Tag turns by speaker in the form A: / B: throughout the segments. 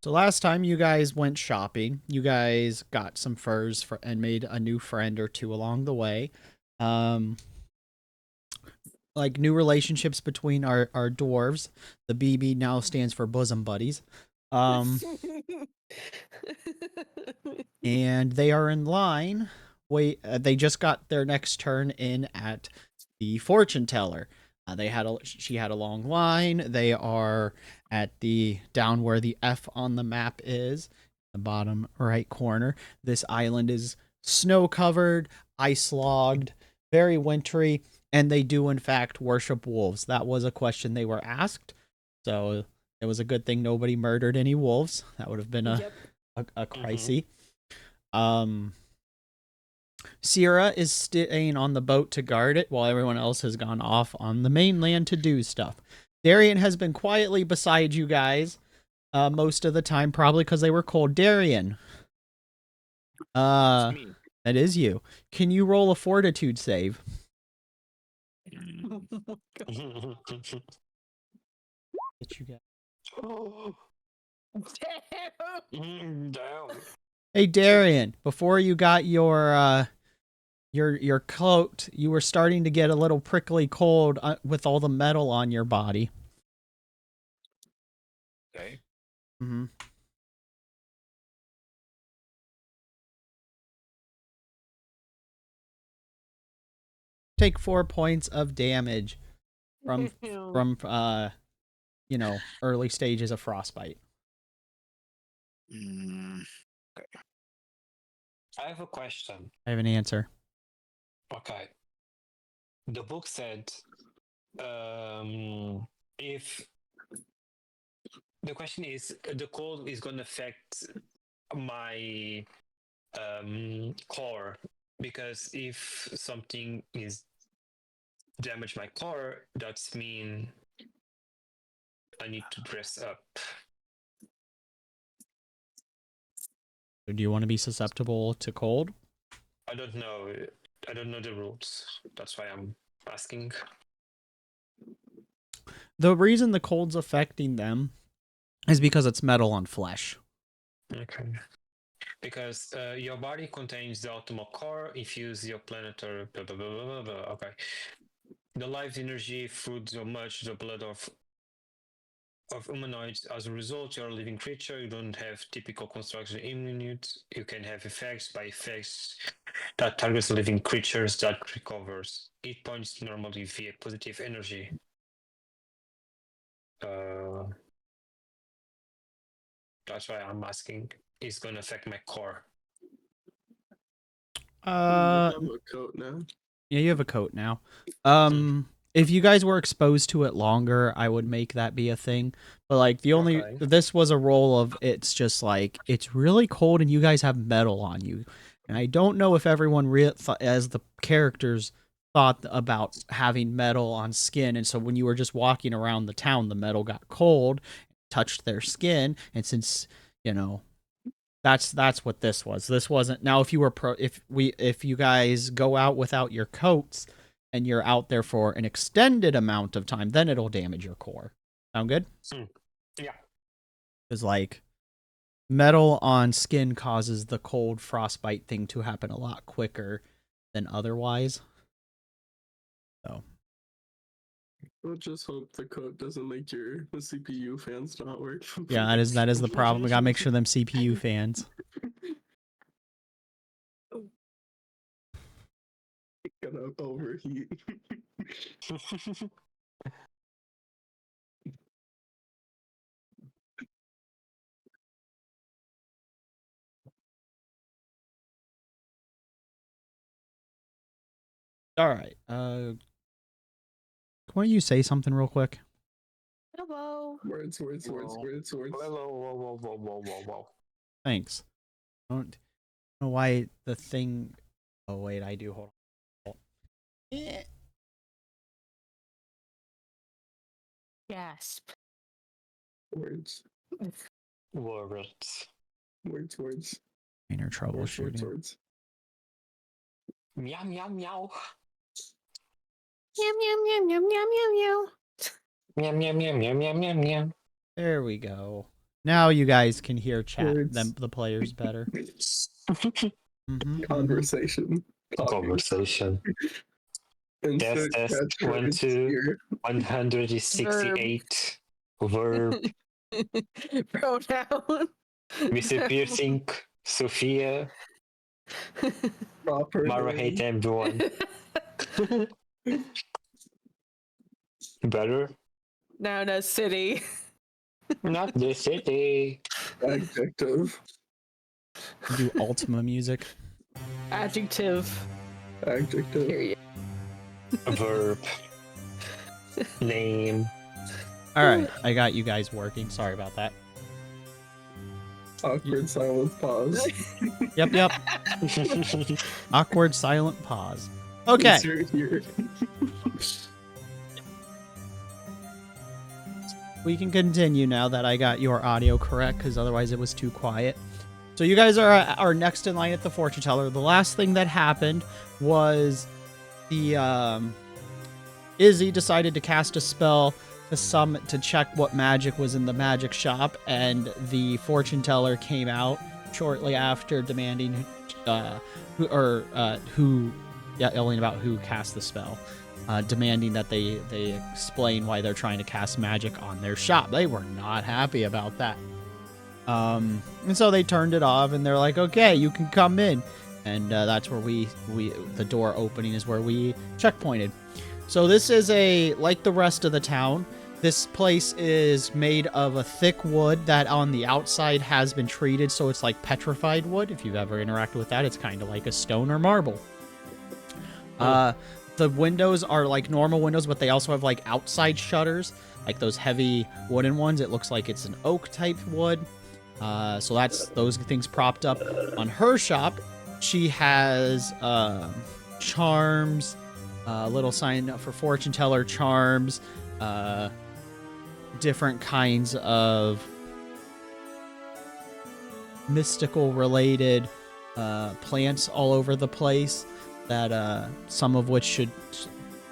A: So last time you guys went shopping, you guys got some furs and made a new friend or two along the way. Um, like new relationships between our dwarves. The BB now stands for bosom buddies. Um, and they are in line. Wait, they just got their next turn in at the fortune teller. She had a long line. They are at the down where the F on the map is, the bottom right corner. This island is snow covered, ice logged, very wintry, and they do in fact worship wolves. That was a question they were asked, so it was a good thing nobody murdered any wolves. That would have been a
B: Yep.
A: a crisis. Um, Sierra is staying on the boat to guard it while everyone else has gone off on the mainland to do stuff. Darian has been quietly beside you guys most of the time, probably because they were cold. Darian,
C: It's me.
A: that is you. Can you roll a fortitude save? That you get.
C: Damn.
A: Hey Darian, before you got your coat, you were starting to get a little prickly cold with all the metal on your body.
C: Okay.
A: Mm-hmm. Take 4 points of damage from early stages of frostbite.
C: Okay. I have a question.
A: I have an answer.
C: Okay. The book said, if the question is, the cold is going to affect my core, because if something is damage my core, that's mean I need to dress up.
A: Do you want to be susceptible to cold?
C: I don't know. I don't know the rules. That's why I'm asking.
A: The reason the cold's affecting them is because it's metal on flesh.
C: Okay. Because your body contains the optimal core, infuse your planetary blah blah blah blah blah. Okay. The life energy through so much the blood of humanoids. As a result, you're a living creature. You don't have typical construction immunity. You can have effects by effects that targets living creatures that recovers. Hit points normally via positive energy. That's why I'm asking. It's gonna affect my core.
D: You have a coat now.
A: Yeah, you have a coat now. If you guys were exposed to it longer, I would make that be a thing. But like this was a role of it's just like it's really cold and you guys have metal on you, and I don't know if everyone as the characters thought about having metal on skin, and so when you were just walking around the town, the metal got cold, touched their skin, and since that's what this was. This wasn't. Now if you guys go out without your coats and you're out there for an extended amount of time, then it'll damage your core. Sound good?
C: Yeah.
A: Because like metal on skin causes the cold frostbite thing to happen a lot quicker than otherwise. So
D: We'll just hope the coat doesn't make the CPU fans not work.
A: yeah, that is the problem. We gotta make sure them CPU fans.
D: Gonna overheat.
A: All right. Why don't you say something real quick?
B: Hello.
D: Words.
C: Whoa.
A: Thanks. I don't know why the thing. Oh wait, I do. Hold on.
B: Gasp.
D: Words.
A: Minor troubleshooting.
D: Words.
C: Meow meow meow.
B: Meow meow meow meow meow meow meow.
C: Meow meow meow meow meow meow meow.
A: There we go. Now you guys can hear
D: Words.
A: the players better.
D: Conversation. Talking.
C: Conversation.
D: Insert
C: Test 1,
D: catchwords
C: 2,
D: here.
C: 168. Verb.
B: Pronoun.
C: Mr. Piercing. Sophia.
D: Proper
C: Mara
D: name.
C: hate everyone. Better?
B: No, city.
C: Not the city.
D: Adjective.
A: Do Ultima music.
B: Adjective.
D: Adjective.
B: Period.
C: Verb. Name.
A: All right, I got you guys working. Sorry about that.
D: Awkward silence pause.
A: Yep. Awkward silent pause. Okay.
D: Insert here.
A: We can continue now that I got your audio correct, because otherwise it was too quiet. So you guys are next in line at the fortune teller. The last thing that happened was the Izzy decided to cast a spell to check what magic was in the magic shop, and the fortune teller came out shortly after demanding yelling about who cast the spell. Demanding that they explain why they're trying to cast magic on their shop. They were not happy about that. And so they turned it off, and they're like, okay, you can come in. And that's where the door opening is where we checkpointed. So this is like the rest of the town, this place is made of a thick wood that on the outside has been treated, so it's like petrified wood. If you've ever interacted with that, it's kind of like a stone or marble. The windows are like normal windows, but they also have like outside shutters, like those heavy wooden ones. It looks like it's an oak type wood. So that's those things propped up. On her shop, she has charms, little sign for fortune teller charms, different kinds of mystical related plants all over the place. That some of which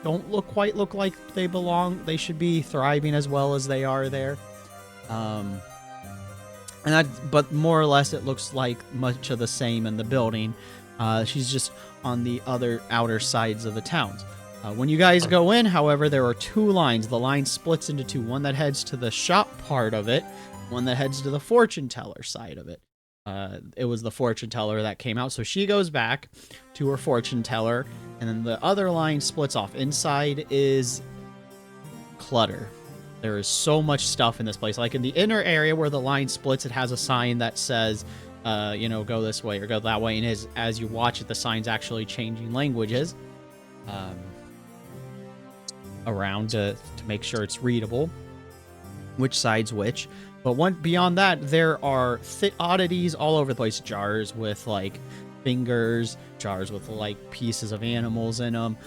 A: don't quite look like they belong. They should be thriving as well as they are there. But more or less, it looks like much of the same in the building. She's just on the other outer sides of the towns. When you guys go in, however, there are two lines. The line splits into two. One that heads to the shop part of it, one that heads to the fortune teller side of it. It was the fortune teller that came out, so she goes back to her fortune teller, and then the other line splits off. Inside is clutter. There is so much stuff in this place. Like in the inner area where the line splits, it has a sign that says, go this way or go that way, and as you watch it, the sign's actually changing languages around to make sure it's readable, which side's which. But beyond that, there are oddities all over the place. Jars with like fingers, jars with like pieces of animals in them,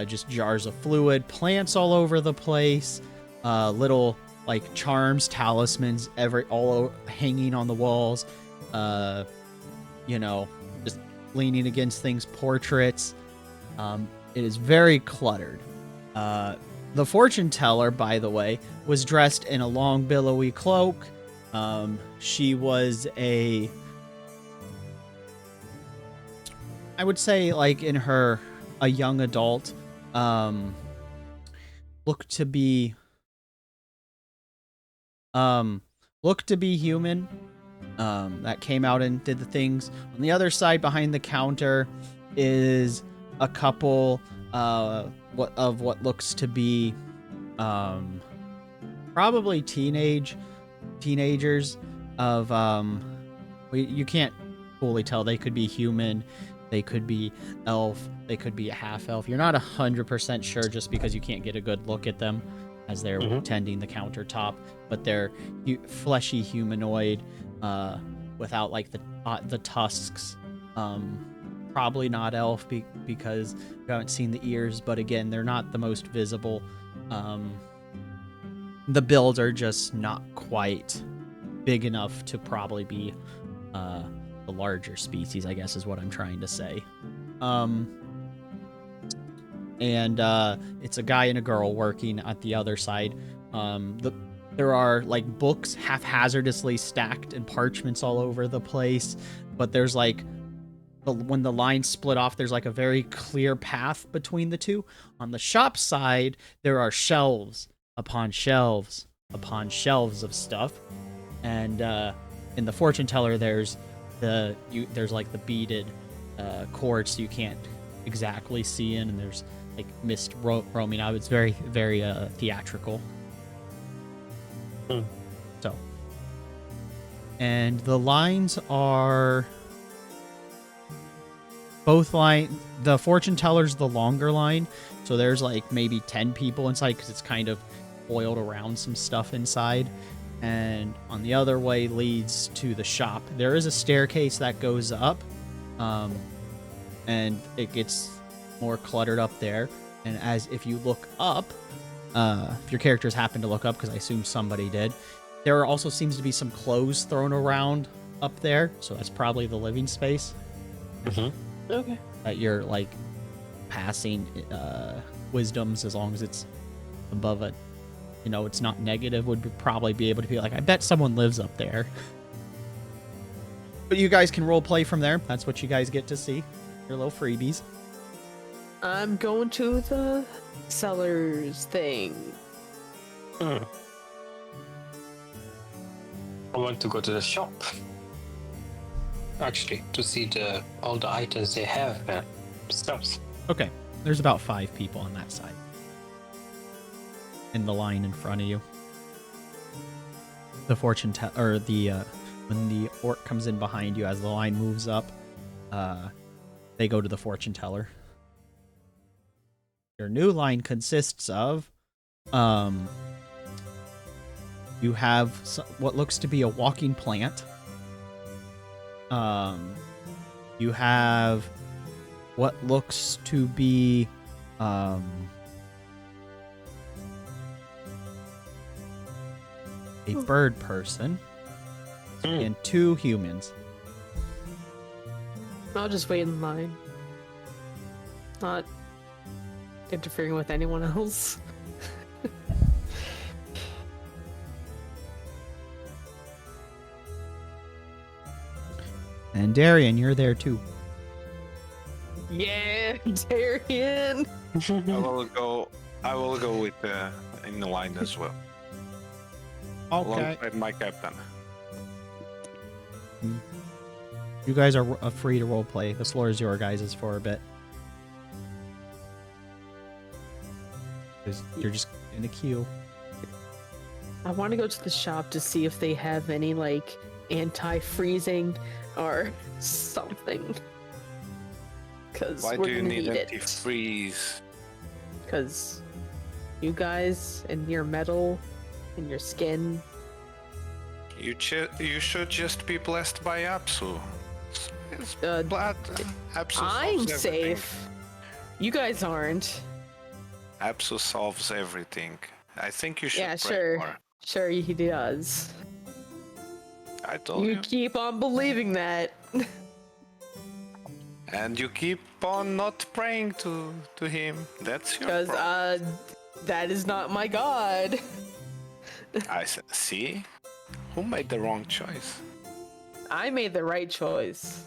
A: just jars of fluid, plants all over the place, little like charms, talismans, all hanging on the walls, just leaning against things, portraits. It is very cluttered. The fortune teller, by the way, was dressed in a long billowy cloak. She was I would say like a young adult, looked to be human, that came out and did the things. On the other side behind the counter is a couple what looks to be probably teenagers of you can't fully tell. They could be human, they could be elf, they could be a half elf. You're not 100% sure just because you can't get a good look at them as they're tending the countertop, but they're fleshy humanoid without like the tusks. Probably not elf because you haven't seen the ears, but again, they're not the most visible. The builds are just not quite big enough to probably be the larger species, I guess is what I'm trying to say. And it's a guy and a girl working at the other side. There are like books haphazardly stacked and parchments all over the place, but there's like when the lines split off, there's like a very clear path between the two. On the shop side, there are shelves upon shelves upon shelves of stuff, and in the fortune teller, there's like the beaded cords you can't exactly see in, and there's like mist roaming out. It's very theatrical. So, and the lines are both the fortune teller's the longer line, so there's like maybe 10 people inside because it's kind of oiled around some stuff inside. And on the other way leads to the shop. There is a staircase that goes up, and it gets more cluttered up there. And if you look up, if your characters happen to look up, because I assume somebody did, there also seems to be some clothes thrown around up there, so that's probably the living space.
B: Okay.
A: That you're like passing wisdoms, as long as it's above it, it's not negative, would probably be able to be like, I bet someone lives up there. But you guys can role play from there. That's what you guys get to see. Your little freebies.
B: I'm going to the cellars thing.
C: I want to go to the shop. Actually, to see all the items they have and stuff.
A: Okay. There's about 5 people on that side. In the line in front of you. The fortune or the when the orc comes in behind you as the line moves up, they go to the fortune teller. Your new line consists of you have what looks to be a walking plant. You have what looks to be a bird person and 2 humans.
B: I'll just wait in line. Not interfering with anyone else.
A: And Darian, you're there too.
B: Yeah, Darian.
E: I will go with in the line as well.
A: Okay.
E: Alongside my captain.
A: You guys are free to roleplay. The floor is your guys' for a bit. You're just in a queue.
B: I want to go to the shop to see if they have any like anti-freezing or something. Because
E: Why
B: we're
E: do you
B: gonna
E: need
B: need
E: anti-freeze?
B: Because you guys and your metal and your skin.
E: You should just be blessed by Apsu. It's blood. Apsu
B: I'm
E: solves everything.
B: safe. You guys aren't.
E: Apsu solves everything. I think you should
B: Yeah,
E: pray
B: sure.
E: more.
B: Sure, he does.
E: I told
B: You
E: you.
B: keep on believing that.
E: And you keep on not praying to him. That's your
B: Because,
E: problem.
B: that is not my god.
E: See? Who made the wrong choice?
B: I made the right choice.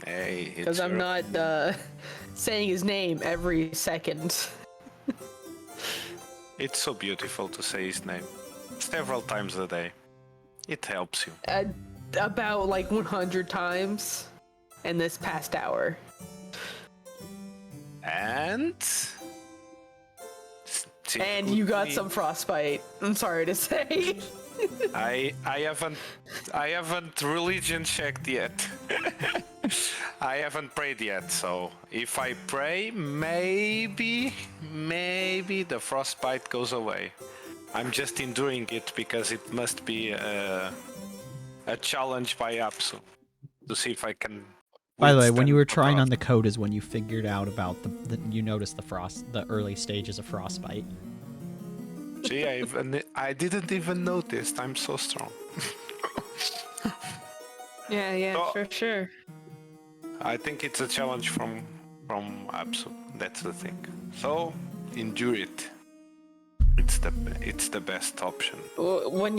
E: Hey,
B: Because I'm not, saying his name every second.
E: It's so beautiful to say his name several times a day. It helps you.
B: About like 100 times in this past hour.
E: And
B: And you got some frostbite. I'm sorry to say.
E: I haven't religion checked yet. I haven't prayed yet, so if I pray, maybe the frostbite goes away. I'm just enduring it because it must be a challenge by Apsu to see if I can.
A: By the way, when you were
E: withstand the
A: trying on
E: frost.
A: the code is when you figured out about you noticed the early stages of frostbite.
E: Gee, I didn't even notice. I'm so strong.
B: Yeah,
E: Oh.
B: for sure.
E: I think it's a challenge from Apsu. That's the thing. So endure it. It's the best option.
B: When when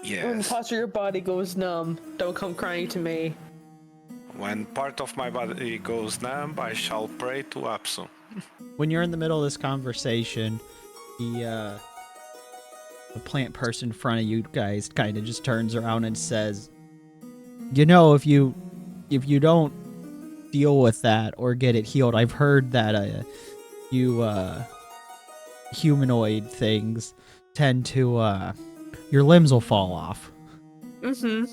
E: Yes.
B: parts of your body goes numb, don't come crying to me.
E: When part of my body goes numb, I shall pray to Apsu.
A: When you're in the middle of this conversation, the plant person in front of you guys kind of just turns around and says, "You know, if you don't deal with that or get it healed, I've heard that you humanoid things tend to your limbs will fall off.
B: Mm-hmm.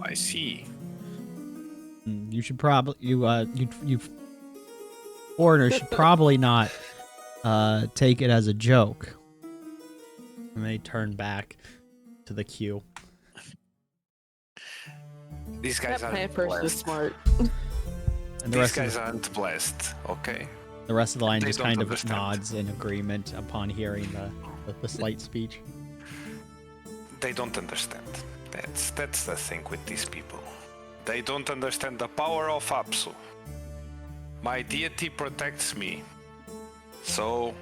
E: I see.
A: You should probably you foreigners should probably not take it as a joke." And they turn back to the queue.
E: These guys
B: That
E: aren't
B: plant person is
E: blessed.
B: smart.
A: And the
E: These
A: rest
E: guys
A: of
E: aren't blessed, okay?
A: the rest of the line
E: They
A: just
E: don't
A: kind of
E: understand.
A: nods in agreement upon hearing the slight speech.
E: They don't understand. That's the thing with these people. They don't understand the power of Apsu. My deity protects me, so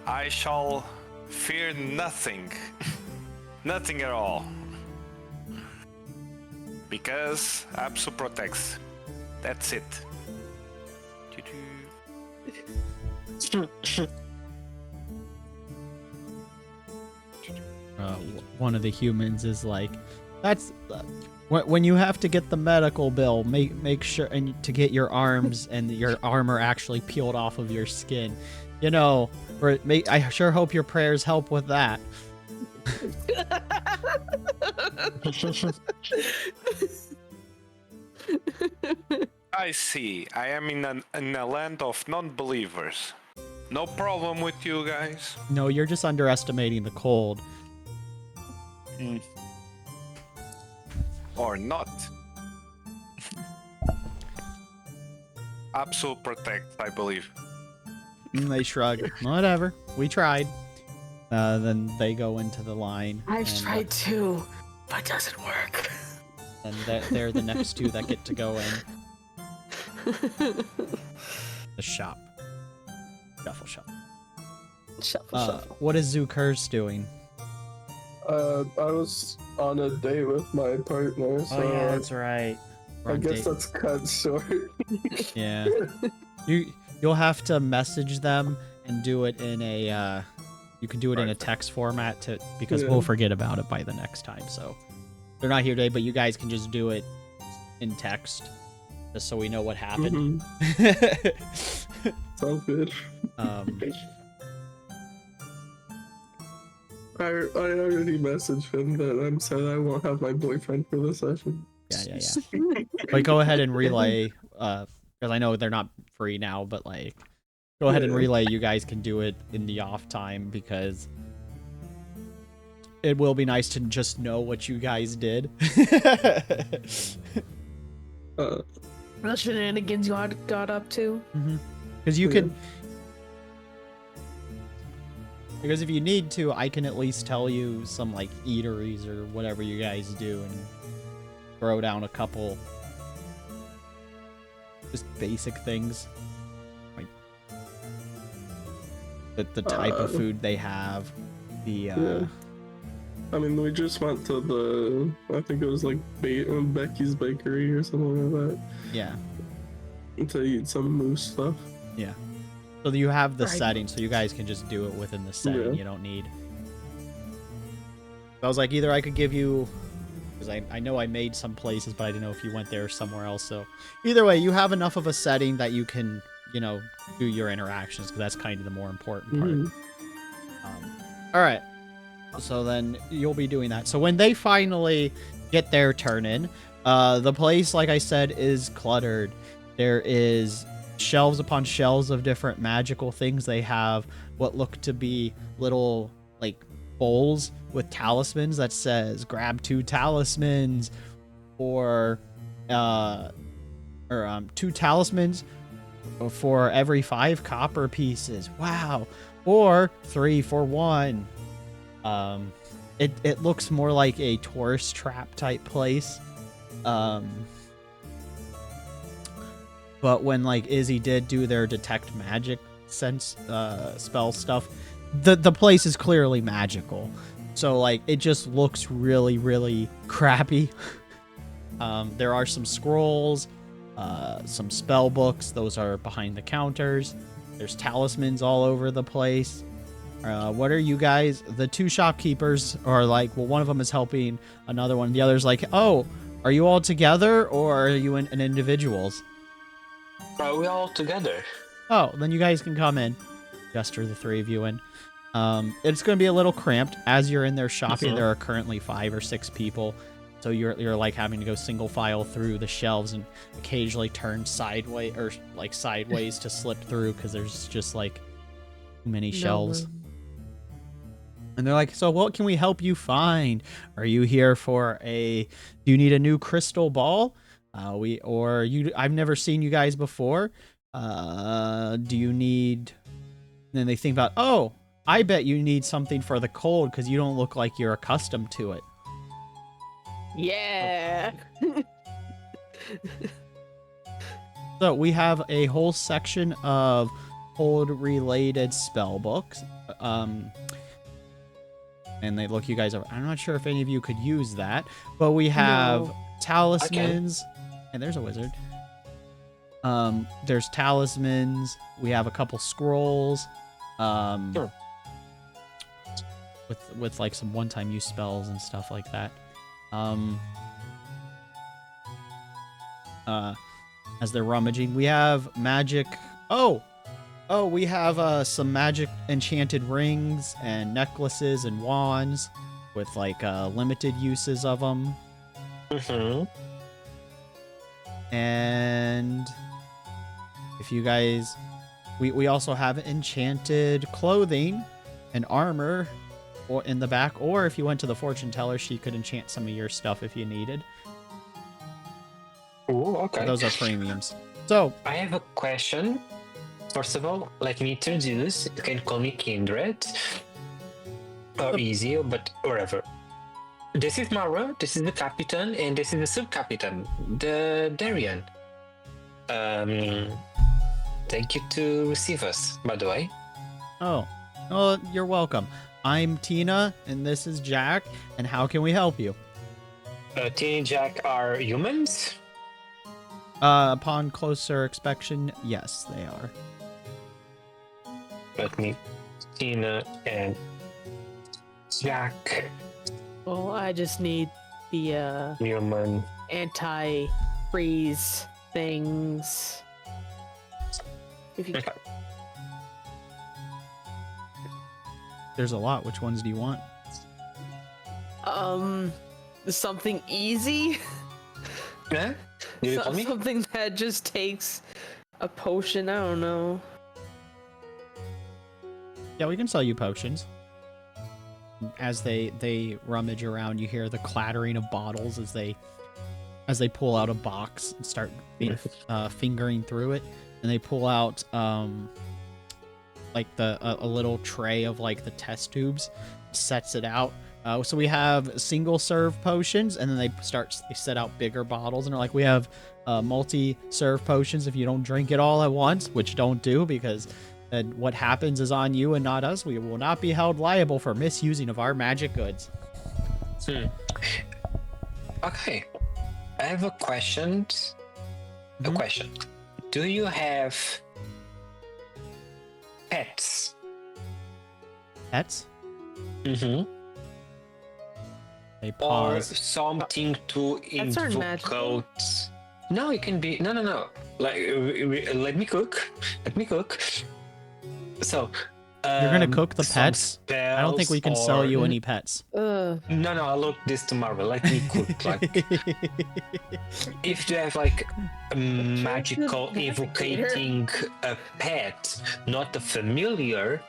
E: I shall fear nothing. Nothing at all. Because Apsu protects. That's it.
A: One of the humans is like, "That's when you have to get the medical bill. Make sure and to get your arms and your armor actually peeled off of your skin. You know, I sure hope your prayers help with that."
E: I see. I am in a land of non-believers. No problem with you guys.
A: No, you're just underestimating the cold.
E: Or not. Apsu protects, I believe.
A: They shrug. Whatever. We tried. Then they go into the line.
B: I've
A: and,
B: tried too, but it doesn't work.
A: And they're the next two that get to go in. The shop. Shuffle shop.
B: Shuffle.
A: What is Zukur's doing?
D: I was on a date with my partner, so
A: right.
D: I guess that's cut short.
A: Yeah. You'll have to message them and do it in a you can do it in a text format because
D: Yeah.
A: we'll forget about it by the next time. So they're not here today, but you guys can just do it in text just so we know what happened.
D: Sounds good. I already messaged him that I'm sad I won't have my boyfriend for the session.
A: Yeah. But go ahead and relay, because I know they're not free now, but like, go ahead and
D: Yeah.
A: relay. You guys can do it in the off time because it will be nice to just know what you guys did.
B: The shenanigans you got up to.
A: Because you
D: Yeah.
A: can. Because if you need to, I can at least tell you some like eateries or whatever you guys do and throw down a couple just basic things. Like the type of food they have. The
D: Yeah. I mean, we just went to I think it was like Becky's Bakery or something like
A: yeah.
D: that to eat some moose stuff.
A: So you have the
B: Right.
A: setting, so you guys can just do it within the setting.
D: Yeah.
A: You don't need. I was like, either I could give you, because I know I made some places, but I didn't know if you went there or somewhere else. So either way, you have enough of a setting that you can, do your interactions, because that's kind of the more important part.
D: Mhm.
A: All right. So then you'll be doing that. So when they finally get their turn in, the place, like I said, is cluttered. There is shelves upon shelves of different magical things. They have what look to be little like bowls with talismans that says grab 2 talismans or 2 talismans for every 5 copper pieces. Wow. Or 3 for 1. It looks more like a tourist trap type place. But when like Izzy did do their detect magic sense spell stuff. The place is clearly magical, so like it just looks really, really crappy. There are some scrolls, some spell books. Those are behind the counters. There's talismans all over the place. What are you guys? The two shopkeepers are like, well, one of them is helping another one. The other's like, oh, are you all together or are you in individuals?
C: Are we all together?
A: Oh, then you guys can come in. Gesture the three of you in. It's going to be a little cramped as you're in there shopping. There are currently 5 or 6 people. So you're like having to go single file through the shelves and occasionally turn sideways or like sideways to slip through because there's just like too many shelves. And they're like, so what can we help you find? Are you here for do you need a new crystal ball? I've never seen you guys before. Do you need, and then they think about, oh, I bet you need something for the cold because you don't look like you're accustomed to it.
B: Yeah.
A: So we have a whole section of cold-related spell books. And they look you guys over. I'm not sure if any of you could use that, but we have talismans, and there's a wizard. There's talismans. We have a couple scrolls.
C: Sure.
A: With like some one-time use spells and stuff like that. As they're rummaging, we have magic. Oh, we have some magic enchanted rings and necklaces and wands with like limited uses of them. And if you guys, we also have enchanted clothing and armor or in the back, or if you went to the fortune teller, she could enchant some of your stuff if you needed.
C: Oh, okay.
A: Those are premiums. So
C: I have a question. First of all, let me introduce. You can call me Kindred or Easy, but whatever. This is Mara. This is the captain, and this is the sub-captain, the Darian. Thank you to receive us, by the way.
A: Oh, you're welcome. I'm Tina, and this is Jack, and how can we help you?
C: Tina and Jack are humans?
A: Upon closer inspection, yes, they are.
C: Let me... Tina and Jack.
B: Well, I just need the
C: Human.
B: anti-freeze things. If you
C: Okay.
A: There's a lot. Which ones do you want?
B: something easy.
C: Yeah? You call me?
B: Something that just takes a potion. I don't know.
A: Yeah, we can sell you potions. As they rummage around, you hear the clattering of bottles as they pull out a box and start fingering through it, and they pull out like a little tray of like the test tubes, sets it out. So we have single serve potions, and then they set out bigger bottles, and they're like, we have multi serve potions if you don't drink it all at once, which don't do, because what happens is on you and not us. We will not be held liable for misusing of our magic goods.
C: Okay. I have a question. A question. Do you have pets?
A: Pets?
C: Mm-hmm.
A: They
C: Or
A: pause.
C: something to
B: Pets aren't magical.
C: invoke. No, it can be. No. Like, let me cook. So,
A: You're gonna cook the
C: some
A: pets? I don't think we can
C: spells
A: sell you
C: or-
A: any pets.
C: No, I look this tomorrow. Let me cook. Like, if you have like a magical evocating a pet, not a familiar,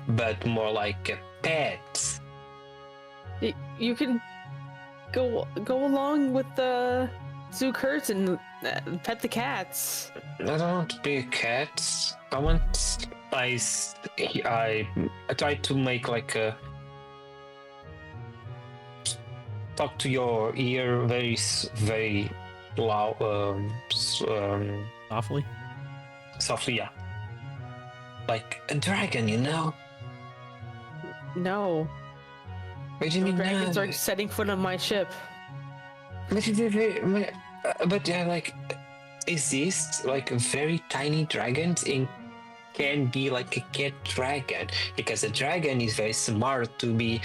C: but more like a pet.
B: You can go along with the zoo curtain, pet the cats.
C: I don't want to be a cat. I want. I try to make like a talk to your ear very loud,
A: Softly.
C: softly. Yeah. like a dragon, you know?
B: No.
C: What do you
B: No
C: mean
B: dragons
C: no?
B: are setting foot on my ship.
C: But yeah, like exist like very tiny dragons and can be like a cat dragon because a dragon is very smart to be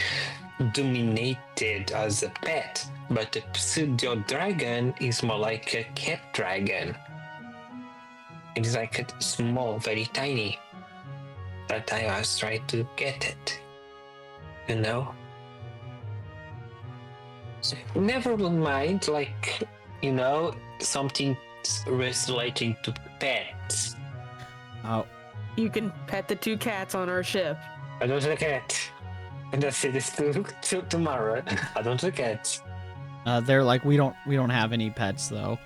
C: dominated as a pet, but a pseudo dragon is more like a cat dragon. It is like a small, very tiny. That I was trying to get it, you know. Never mind, like, you know, something relating to pets.
A: Oh,
B: You can pet the 2 cats on our ship.
C: I don't look at. And I say this to tomorrow. I don't look at.
A: they're like, we don't have any pets though.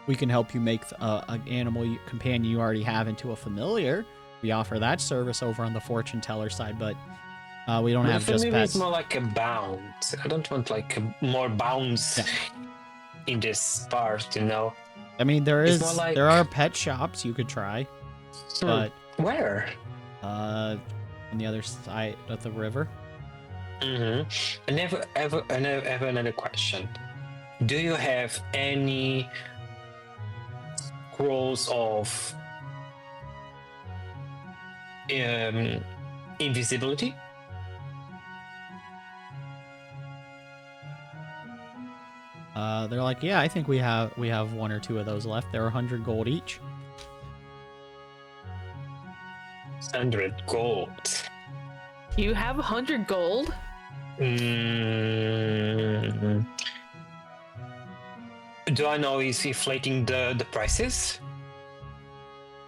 A: We can help you make an animal companion you already have into a familiar. We offer that service over on the fortune teller side, but we don't have just pets.
C: It's more like a bounce. I don't want like more bounce in this part, you know.
A: I mean, there
C: like...
A: are pet shops you could try, but
C: where?
A: On the other side of the river.
C: I have another question. Do you have any scrolls of invisibility?
A: They're like, yeah, I think we have 1 or 2 of those left. They're 100 gold each.
C: 100 gold.
B: You have 100 gold?
C: Do I know is inflating the prices?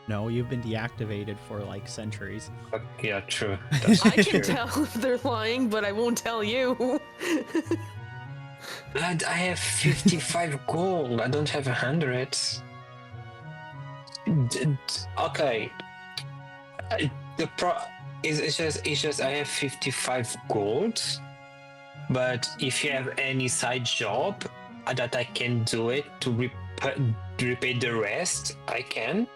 A: No, you've been deactivated for like centuries.
C: Yeah, true.
B: I can tell if they're lying, but I won't tell you.
C: I have 55 gold. I don't have 100. Okay. It's just I have 55 gold. But if you have any side job that I can do it to repay the rest, I can.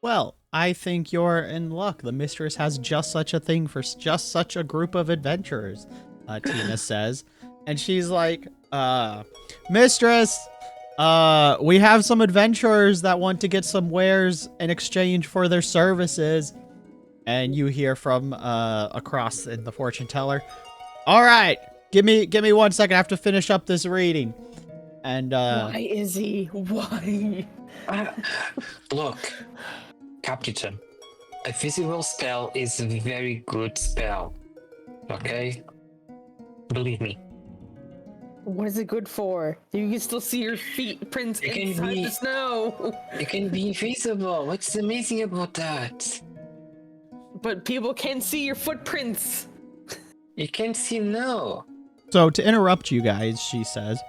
A: Well, I think you're in luck. The mistress has just such a thing for just such a group of adventurers, Tina says. And she's like, mistress, we have some adventurers that want to get some wares in exchange for their services. And you hear from across in the fortune teller, all right, give me 1 second. I have to finish up this reading. And
B: Why, Izzy? Why?
C: Look, Captain, a visible spell is a very good spell. Okay? Believe me.
B: What is it good for? You can still see your feet prints inside the snow.
C: You can be invisible. What's amazing about that?
B: But people can see your footprints.
C: You can't see now.
A: So to interrupt you guys, she says,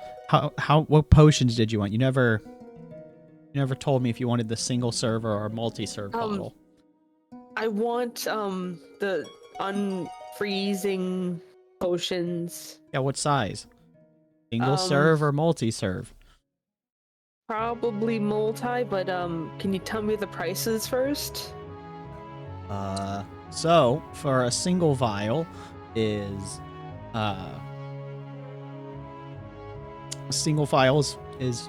A: what potions did you want? You never told me if you wanted the single serve or multi-serve bottle.
B: I want the unfreezing potions.
A: Yeah, what size? Single serve or multi-serve?
B: Probably multi, but can you tell me the prices first?
A: So for a single vial is single vials is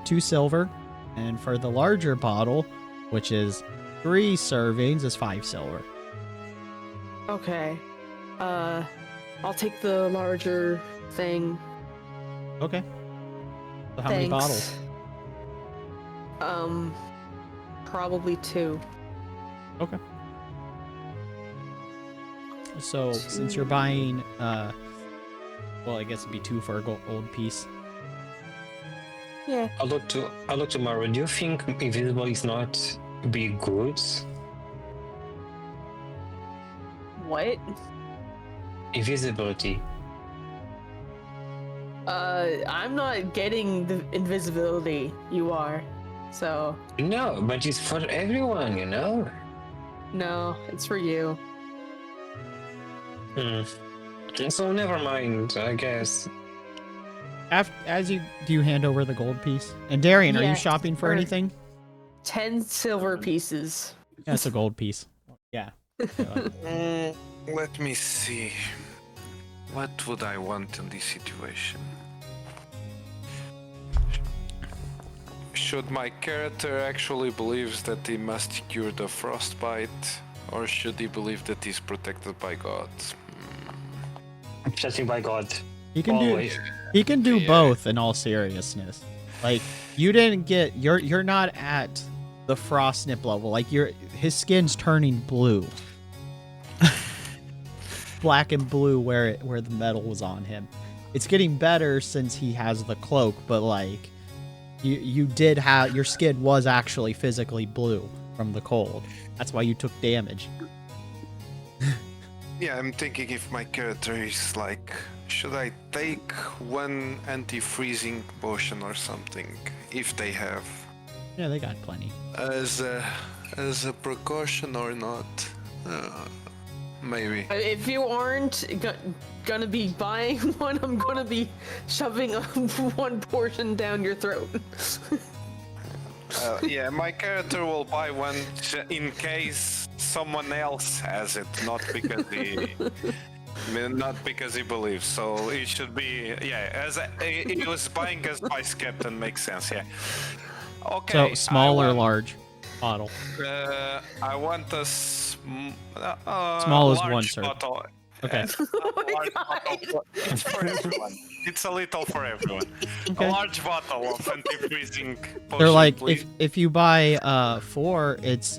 A: 2 silver, and for the larger bottle, which is 3 servings, is 5 silver.
B: Okay. I'll take the larger thing.
A: Okay. So how many bottles?
B: Probably 2.
A: Okay. So since you're buying, well, I guess it'd be 2 for a gold piece.
B: Yeah.
C: I'll look tomorrow. Do you think invisible is not be good?
B: What?
C: Invisibility.
B: I'm not getting the invisibility. You are. So.
C: No, but it's for everyone, you know?
B: No, it's for you.
C: So never mind, I guess.
A: as you do you hand over the gold piece? And Darian, are you
B: Yes,
A: shopping for
B: or-
A: anything?
B: 10 silver pieces.
A: That's a gold piece. Yeah.
E: Let me see. What would I want in this situation? Should my character actually believes that he must cure the frostbite, or should he believe that he's protected by God?
C: I'm judging by God.
A: He can
C: Always.
A: do he can do
E: Yeah.
A: both in all seriousness. Like you didn't get you're not at the frost snip level. Like his skin's turning blue. Black and blue where the metal was on him. It's getting better since he has the cloak, but like you did have your skin was actually physically blue from the cold. That's why you took damage.
E: Yeah, I'm thinking if my character is like, should I take one anti-freezing potion or something, if they have,
A: Yeah, they got plenty.
E: as a precaution or not? Maybe.
B: If you aren't gonna be buying one, I'm gonna be shoving one portion down your throat.
E: Yeah, my character will buy one in case someone else has it, not because he believes. So it should be, yeah. He was buying as vice captain, makes sense. Yeah. Okay.
A: So small or large bottle?
E: I want a
A: Small is
E: large
A: one, sir.
E: bottle.
A: Okay.
B: Oh my
E: Large
B: god!
E: bottle. It's for everyone. It's a little for everyone.
A: Okay.
E: A large bottle of anti-freezing potion.
A: They're like
E: please.
A: if you buy 4, it's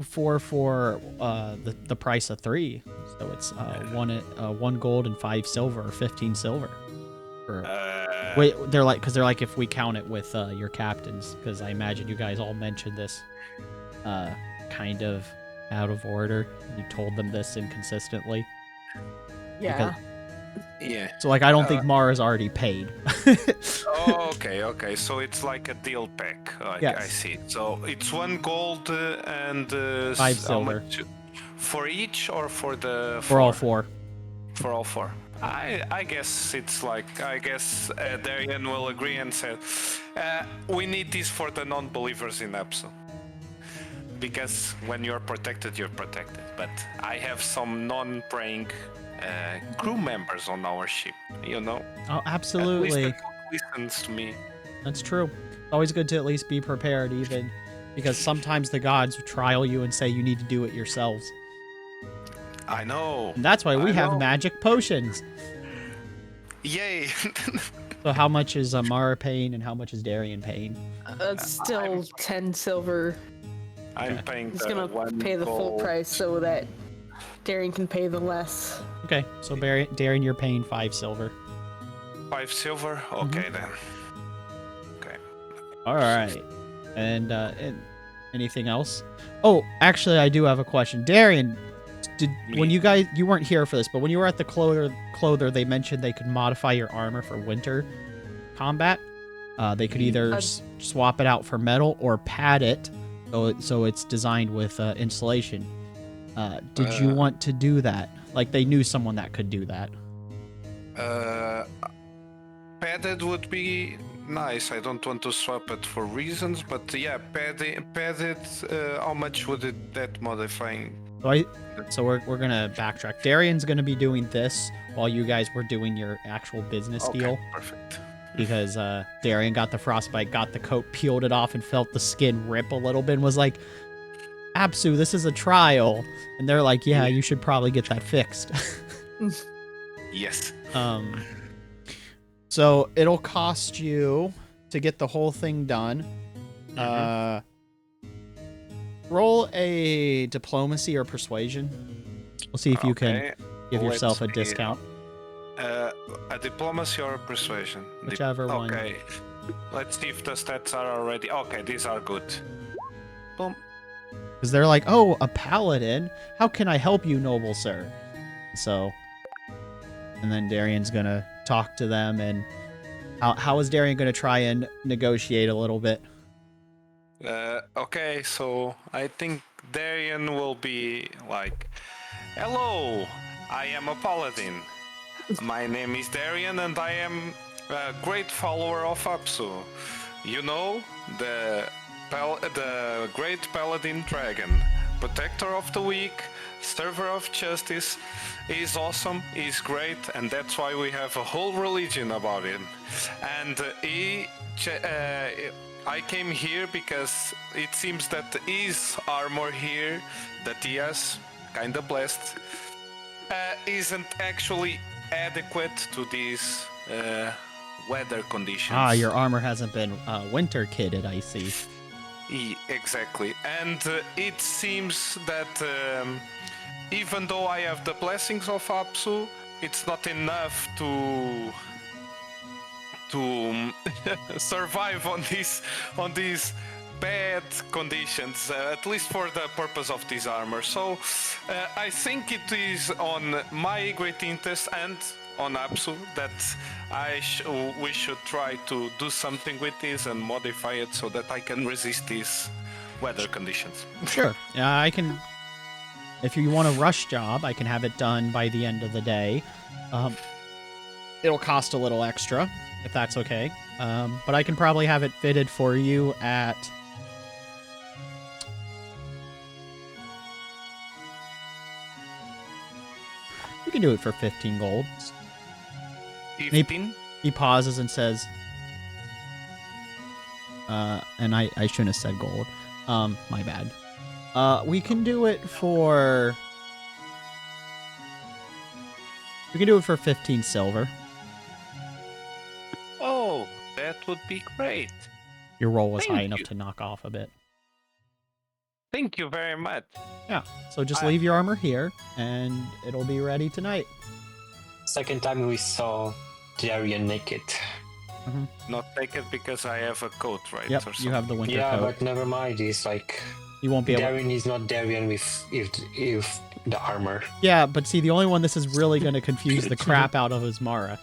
A: 4 for the price of 3. So it's 1 gold and 5 silver or 15 silver. Wait, they're like if we count it with your captains, because I imagine you guys all mentioned this kind of out of order. You told them this inconsistently.
B: Yeah.
E: Yeah.
A: So like I don't think Mara's already paid.
E: Oh, okay. So it's like a deal pack. Like,
A: Yes.
E: I see. So it's 1 gold and
A: 5
E: how
A: silver.
E: much- for each or for the
A: For all 4.
E: For all 4. I guess it's like Darian will agree and say, we need this for the non-believers in Epsom. Because when you're protected, you're protected. But I have some non-praying crew members on our ship, you know?
A: Oh,
E: At least
A: absolutely.
E: the cook listens to me.
A: That's true. Always good to at least be prepared, even because sometimes the gods trial you and say you need to do it yourselves.
E: I know.
A: And that's why we
E: I
A: have
E: know.
A: magic potions.
E: Yay!
A: So how much is Mara paying and how much is Darian paying?
B: That's still 10 silver.
E: I'm paying
B: He's
E: the
B: gonna
E: 1
B: pay the full
E: gold.
B: price so that Darian can pay the less.
A: Okay, so Darian, you're paying 5 silver.
E: 5 silver? Okay then. Okay.
A: All right. And anything else? Oh, actually, I do have a question. Darian, when you weren't here for this, but when you were at the clother, they mentioned they could modify your armor for winter combat. They could either swap it out for metal or pad it, so it's designed with insulation. Did you want to do that? Like they knew someone that could do that.
E: Padded would be nice. I don't want to swap it for reasons, but yeah, padded. How much would that modifying?
A: So we're gonna backtrack. Darian's gonna be doing this while you guys were doing your actual business deal.
E: Perfect.
A: Because Darian got the frostbite, got the coat, peeled it off, and felt the skin rip a little bit, and was like, "Apsu, this is a trial." And they're like, "Yeah, you should probably get that fixed."
E: Yes.
A: So it'll cost you to get the whole thing done. Roll a diplomacy or persuasion. We'll see if you can give yourself a
E: Let's see.
A: discount.
E: A diplomacy or a persuasion?
A: Whichever one.
E: Okay. Let's see if the stats are already. Okay, these are good. Boom.
A: Because they're like, "Oh, a paladin? How can I help you, noble sir?" So, and then Darian's gonna talk to them, and how is Darian gonna try and negotiate a little bit?
E: Okay, so I think Darian will be like, "Hello, I am a paladin. My name is Darian, and I am a great follower of Apsu. You know, the great paladin dragon, protector of the weak, server of justice. He's awesome, he's great, and that's why we have a whole religion about him. And I came here because it seems that his armor here, that he has, kinda blessed, isn't actually adequate to these weather conditions.
A: Ah, your armor hasn't been winter kitted, I see.
E: Exactly. And it seems that even though I have the blessings of Apsu, it's not enough to survive on these bad conditions, at least for the purpose of this armor. So I think it is on my great interest and on Apsu that we should try to do something with this and modify it so that I can resist these weather conditions.
A: Sure. I can. If you want a rush job, I can have it done by the end of the day. It'll cost a little extra, if that's okay. But I can probably have it fitted for you at... You can do it for 15 gold.
E: 15?
A: He pauses and says... and I shouldn't have said gold. My bad. We can do it for... We can do it for 15 silver.
E: Oh, that would be great.
A: Your roll was
E: Thank
A: high enough
E: you.
A: to knock off a bit.
E: Thank you very much.
A: Yeah, so just leave your armor here, and it'll be ready tonight.
C: Second time we saw Darian naked.
E: Not naked because I have a coat, right?
A: Yep,
E: or
A: you have the winter
C: Yeah,
A: coat.
C: but never mind. It's like
A: You won't be able.
C: Darian is not Darian with if the armor.
A: Yeah, but see, the only one this is really going to confuse the crap out of is Mara.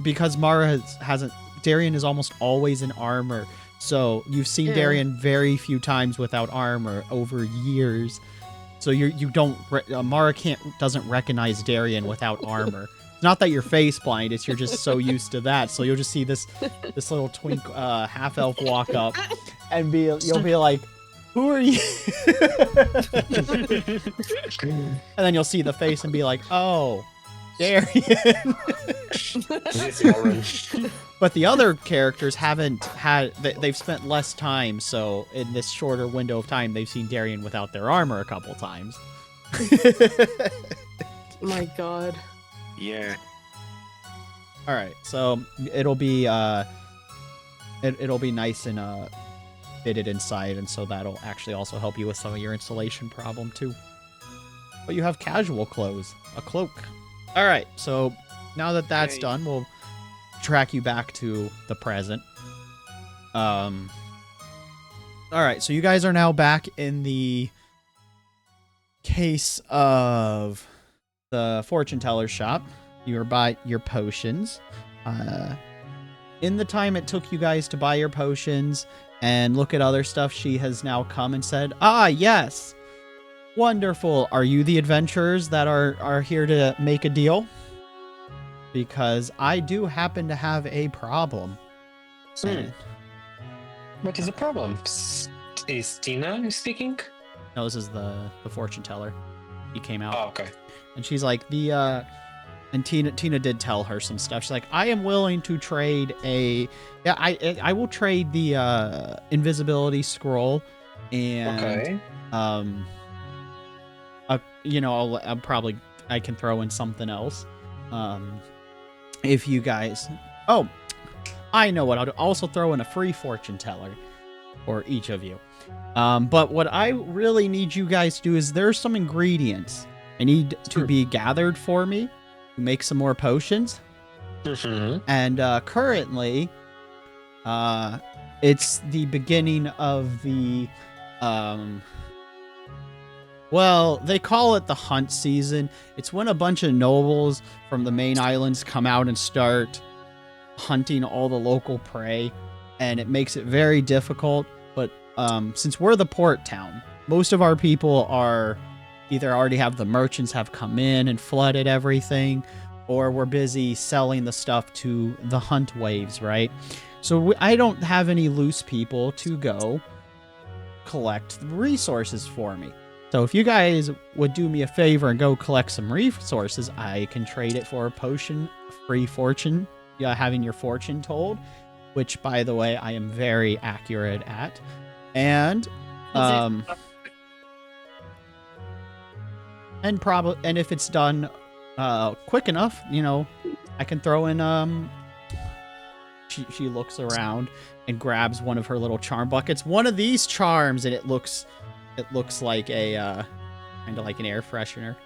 A: Because Mara hasn't. Darian is almost always in armor, so you've seen
B: Yeah.
A: Darian very few times without armor over years. So you don't. Mara doesn't recognize Darian without armor. It's not that you're face blind; it's you're just so used to that. So you'll just see this little twink half elf walk up, and you'll be like, "Who are you?" And then you'll see the face and be like, "Oh, Darian."
C: This orange.
A: But the other characters haven't had. They've spent less time, so in this shorter window of time, they've seen Darian without their armor a couple times.
B: My God.
E: Yeah.
A: All right, so it'll be it'll be nice and fitted inside, and so that'll actually also help you with some of your installation problem too. But you have casual clothes, a cloak. All right, so now that that's
E: Okay.
A: done, we'll track you back to the present. All right, so you guys are now back in the case of the fortune teller's shop. You are buy your potions. In the time it took you guys to buy your potions and look at other stuff, she has now come and said, "Ah, yes, wonderful. Are you the adventurers that are here to make a deal? Because I do happen to have a problem." And-
C: What is the problem? Is Tina speaking?
A: No, this is the fortune teller. He came out.
C: Oh, okay.
A: And she's like, and Tina did tell her some stuff. She's like, "I am willing to trade I will trade the invisibility scroll and
C: Okay.
A: I can throw in something else. If you guys, oh, I know what I'll do. I'll also throw in a free fortune teller for each of you. But what I really need you guys to do is there's some ingredients I need to be gathered for me to make some more potions.
C: Mm-hmm.
A: And currently, it's the beginning of the, well, they call it the hunt season. It's when a bunch of nobles from the main islands come out and start hunting all the local prey, and it makes it very difficult. But since we're the port town, most of our people are either already have the merchants have come in and flooded everything, or we're busy selling the stuff to the hunt waves, right? So I don't have any loose people to go collect the resources for me. So if you guys would do me a favor and go collect some resources, I can trade it for a potion, free fortune, having your fortune told, which, by the way, I am very accurate at. And and if it's done quick enough, I can throw in she looks around and grabs one of her little charm buckets. One of these charms, and it looks like a kind of like an air freshener.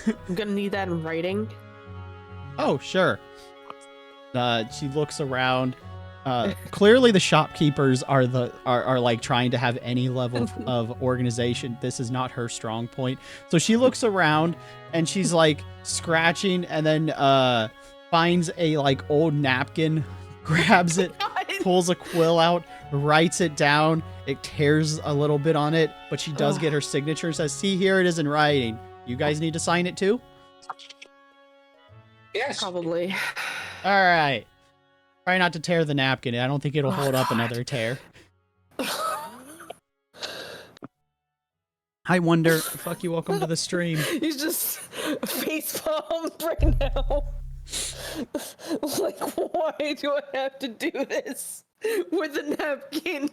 B: I'm gonna need that in writing.
A: Oh, sure. She looks around. Clearly the shopkeepers are like trying to have any level of organization. This is not her strong point. So she looks around and she's like scratching, and then finds a like old napkin, grabs it, pulls a quill out, writes it down. It tears a little bit on it, but she does get her signature and says, "See, here it is in writing. You guys need to sign it too?"
C: Yes.
B: Probably.
A: All right. Try not to tear the napkin. I don't think it'll hold up another tear. Hi, Wonder. Fuck you. Welcome to the stream.
B: He's just facepalmed right now. Like, why do I have to do this with a napkin?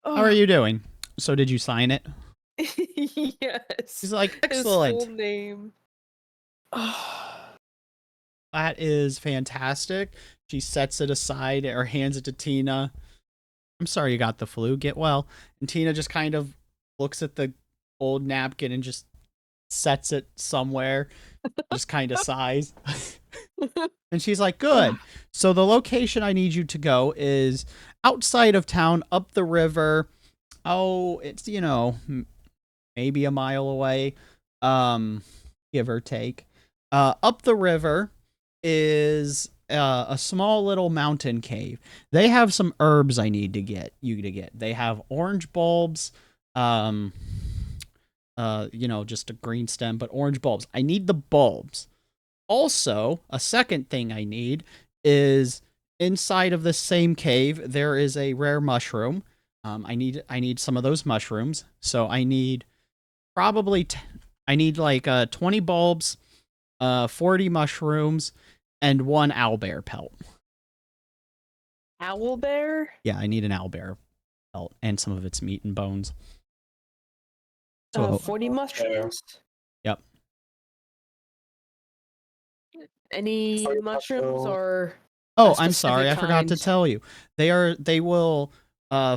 A: How are you doing? So did you sign it?
B: Yes.
A: He's like,
B: His
A: excellent.
B: full name.
A: That is fantastic. She sets it aside or hands it to Tina. I'm sorry you got the flu. Get well. And Tina just kind of looks at the old napkin and just sets it somewhere. Just kind of sighs. And she's like, good. So the location I need you to go is outside of town, up the river. Oh, it's, maybe a mile away, give or take. Up the river is a small little mountain cave. They have some herbs I need to get you to get. They have orange bulbs, just a green stem, but orange bulbs. I need the bulbs. Also, a second thing I need is inside of the same cave, there is a rare mushroom. I need some of those mushrooms. So I need probably I need like 20 bulbs, 40 mushrooms, and 1 owlbear pelt.
B: Owlbear?
A: Yeah, I need an owlbear pelt and some of its meat and bones. So
B: 40 mushrooms?
A: Yep.
B: Any mushrooms or?
A: Oh,
B: a
A: I'm sorry, I
B: specific
A: forgot to
B: kind?
A: tell you. They will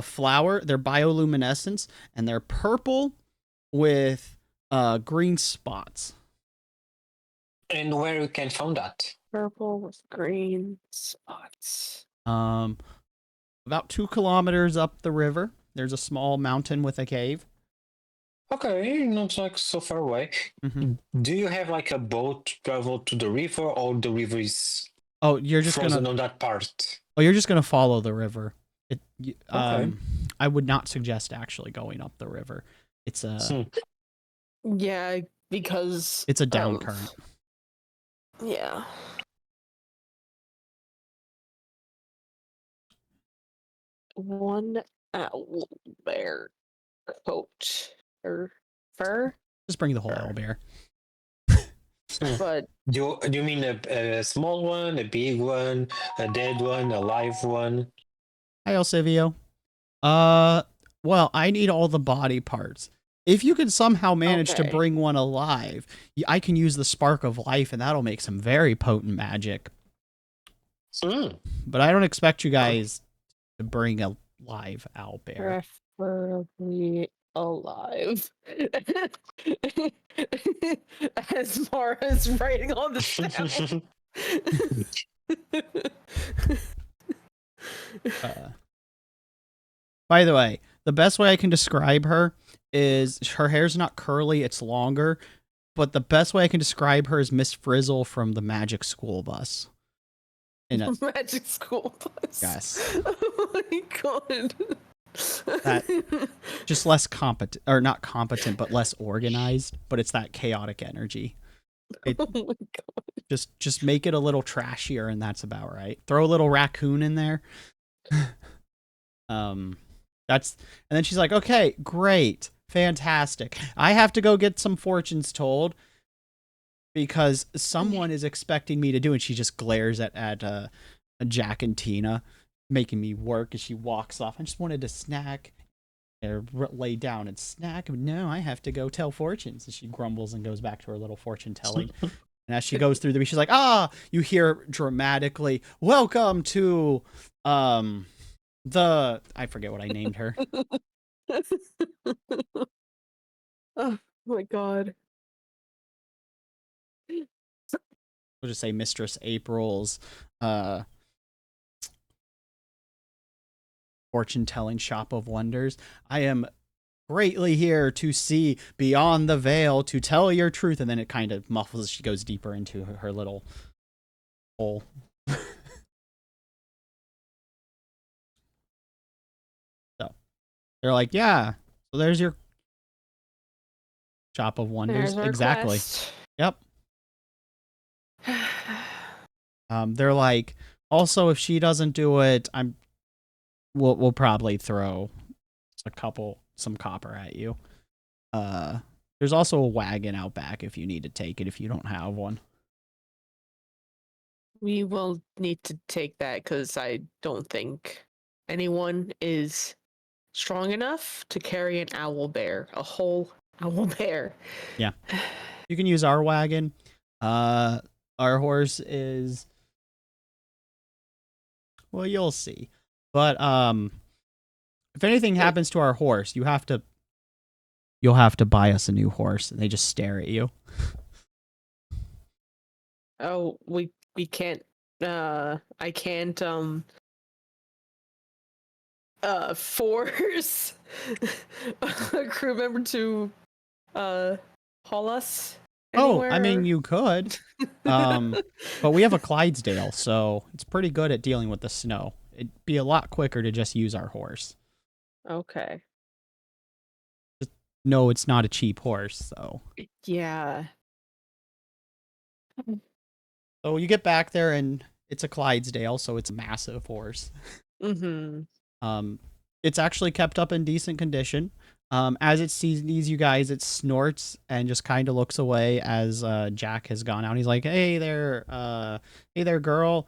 A: flower, they're bioluminescence, and they're purple with green spots.
C: And where you can find that?
B: Purple with green spots.
A: About 2 kilometers up the river, there's a small mountain with a cave.
C: Okay, not like so far away.
A: Mm-hmm.
C: Do you have like a boat travel to the river, or the river is
A: Oh, you're just
C: frozen on that part?
A: Oh, you're just gonna follow the river.
C: Okay.
A: I would not suggest actually going up the river. It's a
B: Yeah, because
A: it's a down current.
B: Yeah. One owlbear coat or fur,
A: Just bring the whole owlbear.
B: but
C: Do you mean a small one, a big one, a dead one, a live one?
A: Hi, Elsivio. Well, I need all the body parts. If you can somehow manage to
B: Okay.
A: bring one alive, I can use the spark of life, and that'll make some very potent magic.
C: Mm.
A: But I don't expect you guys to bring a live owlbear.
B: preferably alive. As far as writing on the staff.
A: By the way, the best way I can describe her is her hair's not curly, it's longer. But the best way I can describe her is Miss Frizzle from the Magic School Bus. in a
B: Magic school bus.
A: yes,
B: Oh my god.
A: That- just less competent, or not competent, but less organized. But it's that chaotic energy. It
B: Oh my god.
A: just make it a little trashier, and that's about right. Throw a little raccoon in there. That's and then she's like, okay, great, fantastic. I have to go get some fortunes told because someone is expecting me to do, and she just glares at Jack and Tina, making me work as she walks off. I just wanted to snack or lay down and snack. No, I have to go tell fortunes. And she grumbles and goes back to her little fortune telling. And as she goes through she's like, you hear dramatically, welcome to I forget what I named her.
B: Oh my god.
A: We'll just say Mistress April's fortune telling shop of wonders. I am greatly here to see beyond the veil to tell your truth. And then it kind of muffles as she goes deeper into her little hole. So they're like, yeah, so there's your shop of wonders.
B: There's our
A: Exactly.
B: quest.
A: Yep. They're like, also, if she doesn't do it, we'll probably throw some copper at you. There's also a wagon out back if you need to take it if you don't have one.
B: We will need to take that because I don't think anyone is strong enough to carry an owl bear, a whole owl bear.
A: Yeah. You can use our wagon. Our horse is, well, you'll see. But if anything happens to our horse, you'll have to buy us a new horse. And they just stare at you.
B: Oh, we can't. I can't. Force a crew member to haul us. Anywhere.
A: Oh, I mean, you could. But we have a Clydesdale, so it's pretty good at dealing with the snow. It'd be a lot quicker to just use our horse.
B: Okay.
A: No, it's not a cheap horse, so.
B: Yeah.
A: So you get back there, and it's a Clydesdale, so it's a massive horse.
B: Mm-hmm.
A: It's actually kept up in decent condition. As it sees you guys, it snorts and just kind of looks away as Jack has gone out. He's like, hey there, girl.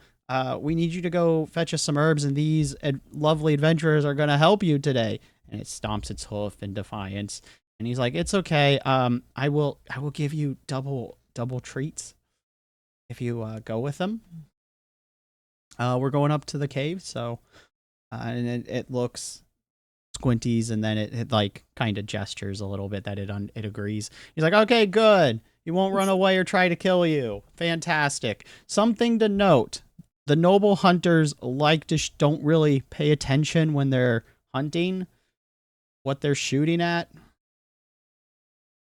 A: We need you to go fetch us some herbs, and these lovely adventurers are going to help you today. And it stomps its hoof in defiance. And he's like, it's okay. I will give you double treats if you go with them. We're going up to the cave, so and it looks squinties, and then it like kind of gestures a little bit that it agrees. He's like, okay, good. He won't run away or try to kill you. Fantastic. Something to note: the noble hunters don't really pay attention when they're hunting what they're shooting at.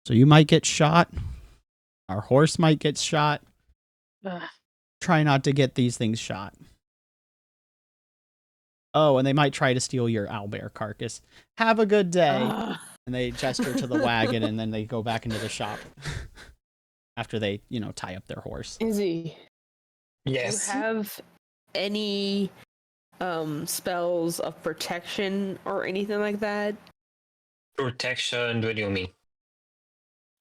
A: So you might get shot. Our horse might get shot.
B: Ugh.
A: Try not to get these things shot. Oh, and they might try to steal your owlbear carcass. Have a good day. And they gesture to the wagon, and then they go back into the shop after they, tie up their horse.
B: Izzy,
C: Yes.
B: do you have any spells of protection or anything like that
C: Protection, what do you mean?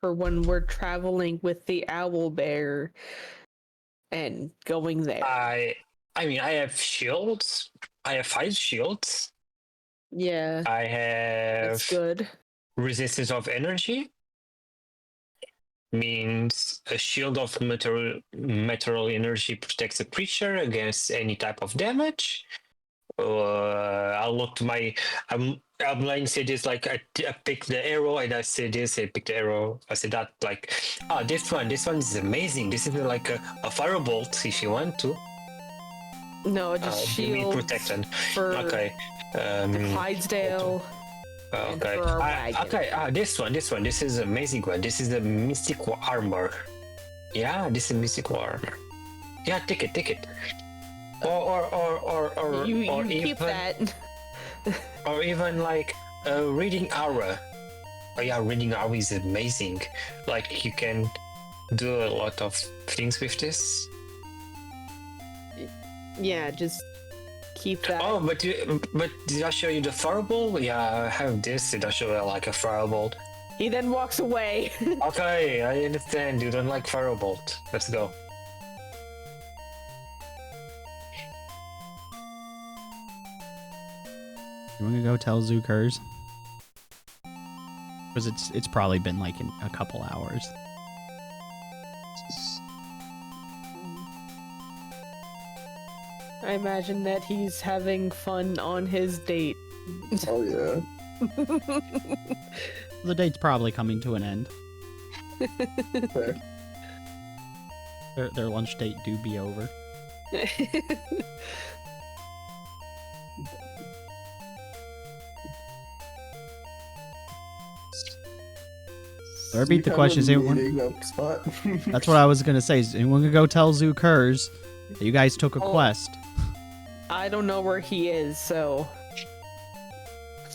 B: for when we're traveling with the owl bear and going there?
C: I mean, I have shields. I have 5 shields.
B: Yeah,
C: I have
B: that's good.
C: resistance of energy. Means a shield of material energy protects a creature against any type of damage. I'll look to my. I'm like say this like I pick the arrow and I say this. I pick the arrow. I say that like this one is amazing. This is like a firebolt if you want to.
B: No, just
C: Give me
B: shield
C: protection.
B: for
C: Okay.
B: the Clydesdale. And
C: Okay.
B: for our wagon.
C: Okay. This one. This is an amazing one. This is the mystical armor. Yeah, this is mystical armor. Yeah, take it. or
B: you
C: even
B: keep that.
C: or even like a reading aura. Oh yeah, reading aura is amazing. Like you can do a lot of things with this.
B: Yeah, just keep that.
C: Oh, but did I show you the fireball? Yeah, I have this. Did I show you like a firebolt?
B: He then walks away.
C: Okay, I understand. You don't like firebolt. Let's go.
A: You want to go tell Zookers? Because it's probably been like in a couple hours.
B: I imagine that he's having fun on his date.
D: Oh yeah.
A: The date's probably coming to an end.
D: Fair.
A: Their lunch date do be over. Or beat the question. Is anyone?
D: Spot?
A: That's what I was gonna say. Is anyone gonna go tell Zookers that you guys took a quest?
B: I don't know where he is, so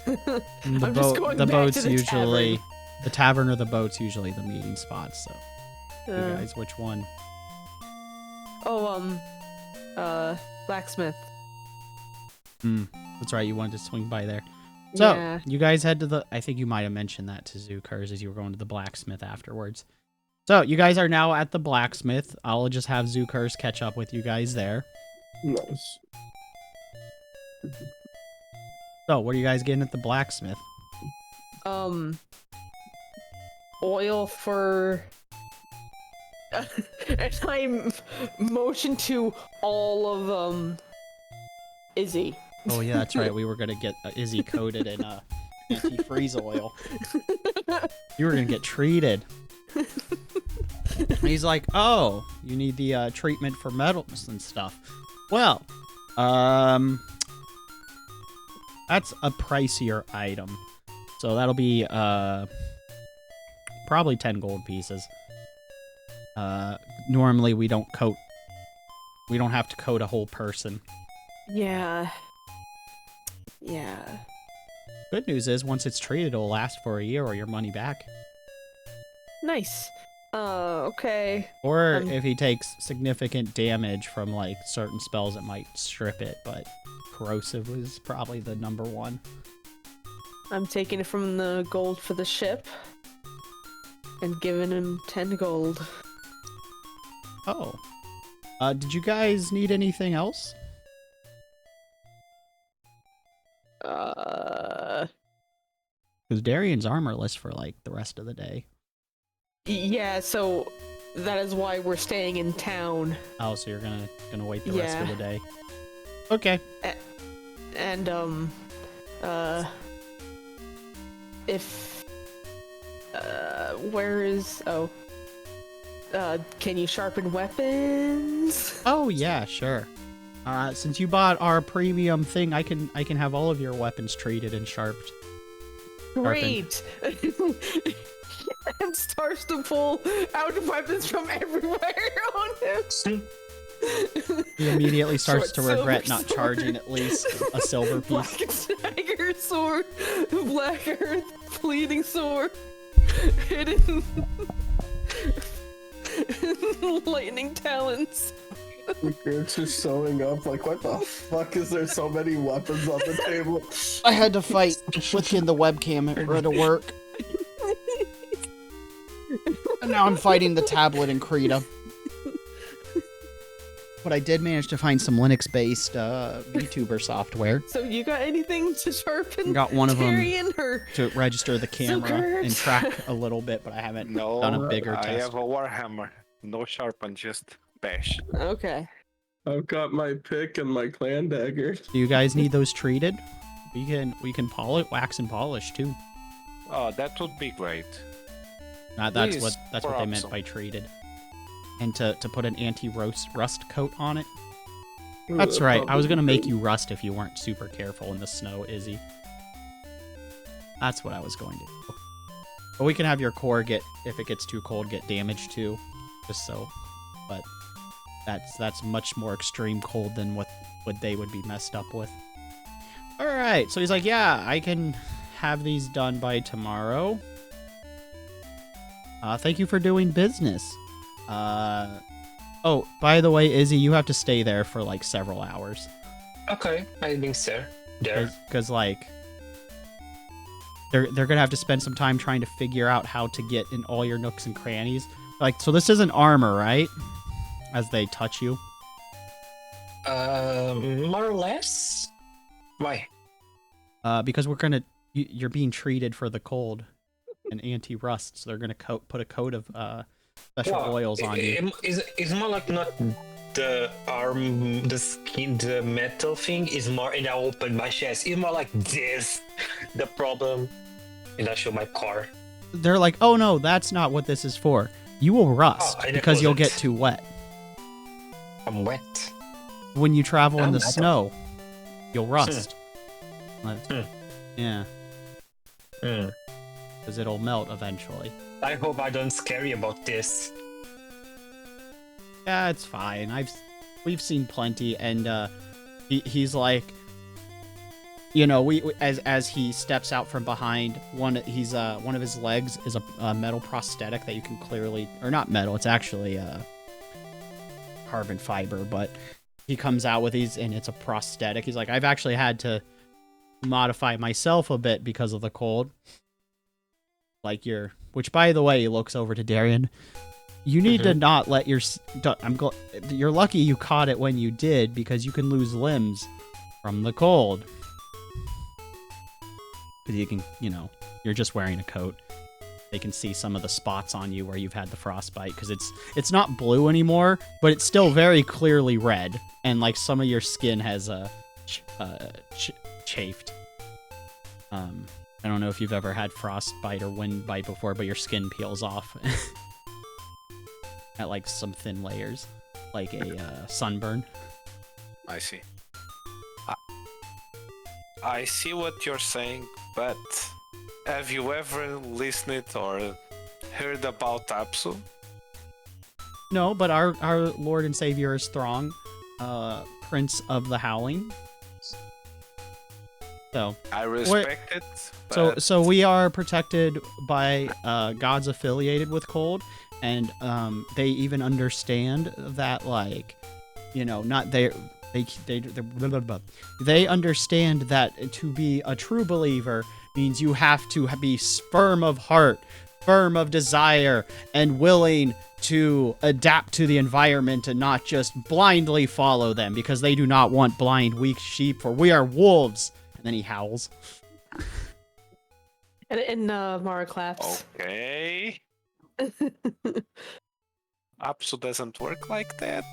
A: The
B: I'm just going
A: the
B: back
A: boat's
B: to the
A: usually the tavern or the boat's usually the meeting spots. So, you
B: Uh,
A: guys, which one?
B: blacksmith.
A: That's right. You wanted to swing by there. So
B: Yeah.
A: you guys head to the. I think you might have mentioned that to Zookers as you were going to the blacksmith afterwards. So you guys are now at the blacksmith. I'll just have Zookers catch up with you guys there.
D: Nice.
A: So what are you guys getting at the blacksmith?
B: Oil for. And I motion to all of Izzy.
A: Oh yeah, that's right. We were gonna get Izzy coated in antifreeze oil. You were gonna get treated. And he's like, "Oh, you need the treatment for metals and stuff." Well, that's a pricier item, so that'll be probably 10 gold pieces. Normally we don't have to coat a whole person.
B: Yeah. Yeah.
A: Good news is, once it's treated, it'll last for a year or your money back.
B: Nice. Okay.
A: Or if he takes significant damage from like certain spells, it might strip it, but corrosive was probably the number one.
B: I'm taking it from the gold for the ship and giving him 10 gold.
A: Oh. Did you guys need anything else? Because Darian's armorless for like the rest of the day.
B: Yeah, so that is why we're staying in town.
A: Oh, so you're gonna wait the rest of
B: Yeah.
A: the day. Okay.
B: And if where is can you sharpen weapons?
A: Oh yeah, sure. Since you bought our premium thing, I can have all of your weapons treated and sharpened.
B: Great. And starts to pull out weapons from everywhere on him.
A: He immediately starts to
B: Short
A: regret
B: silver
A: not charging at least a silver piece.
B: Black dagger sword, black earth, bleeding sword, hidden lightning talons.
D: It's just showing up like, what the fuck is there so many weapons on the table?
A: I had to fight within the webcam at to work. And now I'm fighting the tablet in Krita. But I did manage to find some Linux-based VTuber software.
B: So you got anything to sharpen?
A: Got one of them
B: Tyrion, or
A: to register the camera
B: Zuckers.
A: and track a little bit, but I haven't done a bigger
E: I
A: test.
E: have a warhammer. No sharpen, just bash.
B: Okay.
D: I've got my pick and my clan dagger.
A: Do you guys need those treated? We can polish, wax and polish too.
E: Oh, that would be great.
A: That's
E: Please,
A: what they meant
E: Robson.
A: by treated. And to put an anti-rust coat on it. That's right. I was gonna make you rust if you weren't super careful in the snow, Izzy. That's what I was going to do. But we can have your core get, if it gets too cold, get damaged too. Just so. But That's much more extreme cold than what they would be messed up with. All right, so he's like, yeah, I can have these done by tomorrow. Thank you for doing business. Oh, by the way, Izzy, you have to stay there for like several hours.
C: Okay, I think so. There.
A: Because like they're gonna have to spend some time trying to figure out how to get in all your nooks and crannies. Like, so this isn't armor, right? As they touch you.
C: More or less. Why?
A: Because you're being treated for the cold and anti-rust, so they're gonna put a coat of special oils on you.
C: It's more like not the arm, the skin, the metal thing is more, and I open my chest. It's more like this, the problem, and I show my car.
A: They're like, oh no, that's not what this is for. You will rust because you'll get too wet.
C: I'm wet.
A: When you travel in the snow, you'll rust. Yeah. Because it'll melt eventually.
C: I hope I don't scare you about this.
A: Yeah, it's fine. We've seen plenty, and he's like, you know, as he steps out from behind, one of his legs is a metal prosthetic that you can clearly, or not metal, it's actually carbon fiber, but he comes out with these, and it's a prosthetic. He's like, I've actually had to modify myself a bit because of the cold. Like which by the way, he looks over to Darian. You need to not let you're lucky you caught it when you did, because you can lose limbs from the cold. Because you can, you're just wearing a coat. They can see some of the spots on you where you've had the frostbite, because it's not blue anymore, but it's still very clearly red, and like some of your skin has chafed. I don't know if you've ever had frostbite or wind bite before, but your skin peels off at like some thin layers, like a sunburn.
E: I see. I see what you're saying, but have you ever listened or heard about Apsu?
A: No, but our Lord and Savior is Throng, Prince of the Howling. So
E: I respect it. But...
A: So we are protected by gods affiliated with cold, and they even understand that, like, not they understand that to be a true believer means you have to be firm of heart, firm of desire, and willing to adapt to the environment and not just blindly follow them, because they do not want blind, weak sheep, for we are wolves. And then he howls.
B: And Mara claps.
E: Okay. Apsu doesn't work like that.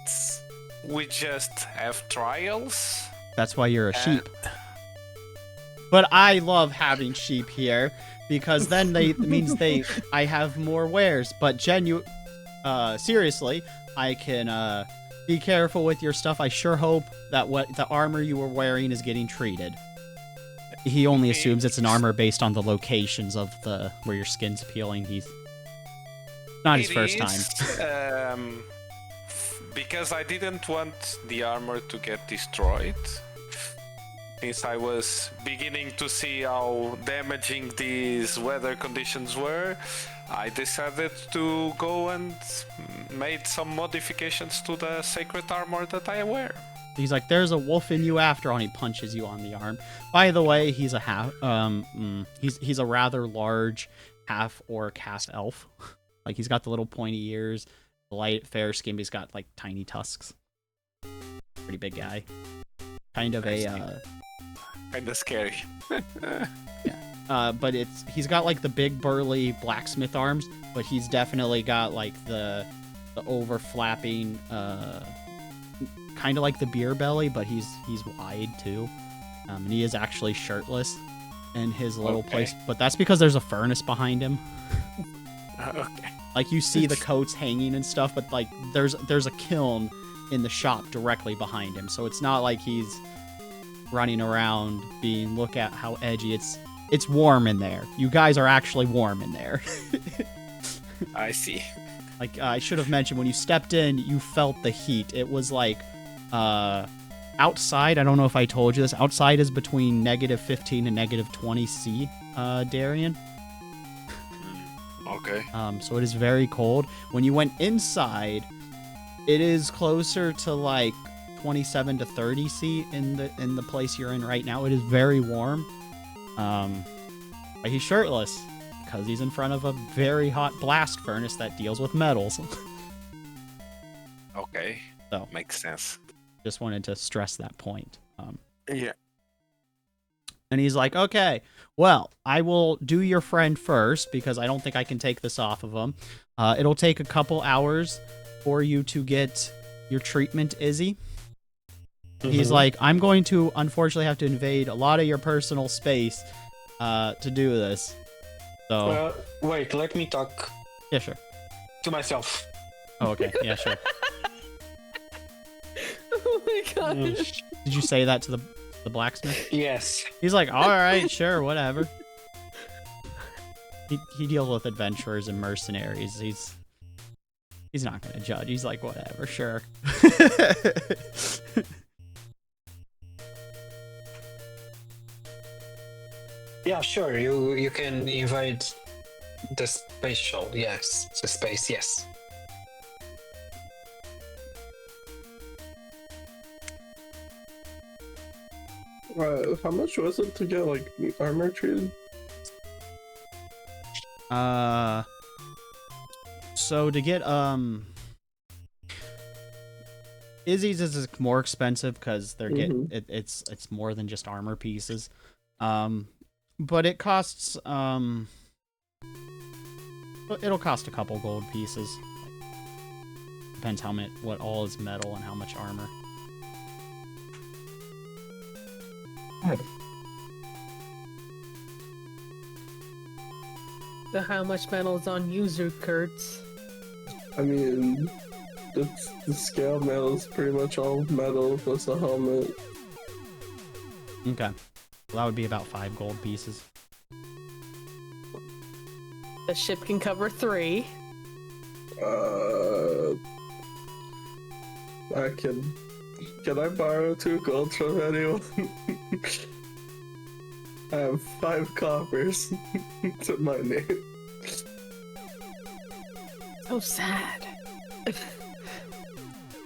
E: We just have trials.
A: That's why you're a sheep. But I love having sheep here, because then I have more wares. But seriously, I can be careful with your stuff. I sure hope that what the armor you were wearing is getting treated. He only assumes it's an armor based on the locations of where your skin's peeling. He's not his first time.
E: Because I didn't want the armor to get destroyed. Since I was beginning to see how damaging these weather conditions were, I decided to go and made some modifications to the sacred armor that I wear.
A: He's like, there's a wolf in you after all, and he punches you on the arm. By the way, he's he's a rather large half-orc, half-elf. Like, he's got the little pointy ears, light, fair skin, but he's got, like, tiny tusks. Pretty big guy. Kind of
E: Kinda scary.
A: Yeah. But he's got, like, the big, burly blacksmith arms, but he's definitely got, like, the over-flapping, kind of like the beer belly, but he's wide too, and he is actually shirtless in his little place. But that's because there's a furnace behind him.
E: Okay.
A: Like, you see the coats hanging and stuff, but like there's a kiln in the shop directly behind him, so it's not like he's running around being, look at how edgy. It's warm in there. You guys are actually warm in there.
E: I see.
A: Like, I should have mentioned, when you stepped in, you felt the heat. It was like, outside, I don't know if I told you this, outside is between -15 and -20 C, Darian.
E: Okay.
A: So it is very cold. When you went inside, it is closer to like 27 to 30 C in the place you're in right now. It is very warm. But he's shirtless because he's in front of a very hot blast furnace that deals with metals.
E: Okay.
A: So
E: Makes sense.
A: just wanted to stress that point.
E: Yeah.
A: And he's like, okay, well, I will do your friend first because I don't think I can take this off of him. It'll take a couple hours for you to get your treatment, Izzy. He's like, I'm going to unfortunately have to invade a lot of your personal space to do this. So,
C: Wait, let me talk
A: yeah, sure.
C: to myself.
A: Oh, okay. Yeah, sure.
B: Oh my god.
A: Did you say that to the blacksmith?
C: Yes.
A: He's like, all right, sure, whatever. He deals with adventurers and mercenaries. He's not gonna judge. He's like, whatever, sure.
C: Yeah, sure. You can invade the spatial. Yes, the space. Yes.
D: How much was it to get like armor treated?
A: So to get Izzy's is more expensive because they're getting it's more than just armor pieces. But it costs it'll cost a couple gold pieces. Depends how much, what all is metal and how much armor.
B: So how much metal is on user Kurtz?
D: I mean, the scale metal is pretty much all metal plus a helmet.
A: Okay. Well, that would be about 5 gold pieces.
B: The ship can cover 3.
D: Can I borrow 2 gold from anyone? I have 5 coppers to my name.
B: So sad.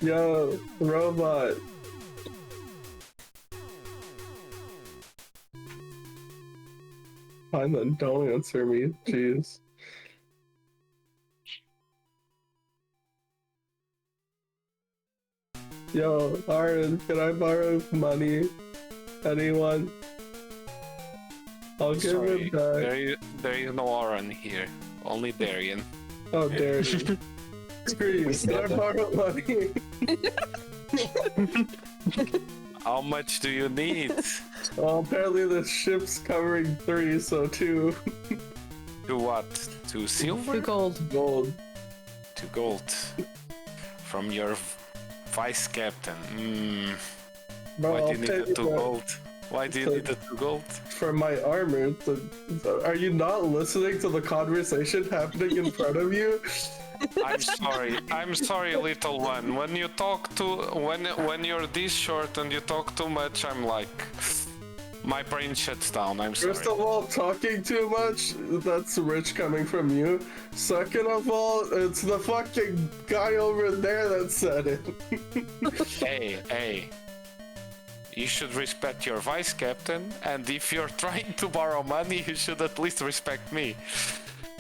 D: Yo, robot. Fine then, don't answer me, jeez. Yo, Aaron, can I borrow money? Anyone? I'll give
E: Sorry,
D: it back.
E: there is no Aaron here. Only Darian.
D: Oh, Darian. Screw you, can I borrow money?
E: How much do you need?
D: Well, apparently the ship's covering 3, so 2.
E: To what? To silver?
B: 2 gold.
D: Gold.
E: To gold. From your vice captain.
D: Bro,
E: Why do
D: I'll
E: you need
D: pay
E: the
D: you
E: 2
D: back.
E: gold? Why do you need the 2 gold?
D: For my armor. Are you not listening to the conversation happening in front of you?
E: I'm sorry, little one. When you talk when you're this short and you talk too much, I'm like, my brain shuts down. I'm sorry.
D: First of all, talking too much, that's rich coming from you. Second of all, it's the fucking guy over there that said it.
E: Hey. You should respect your vice captain, and if you're trying to borrow money, you should at least respect me.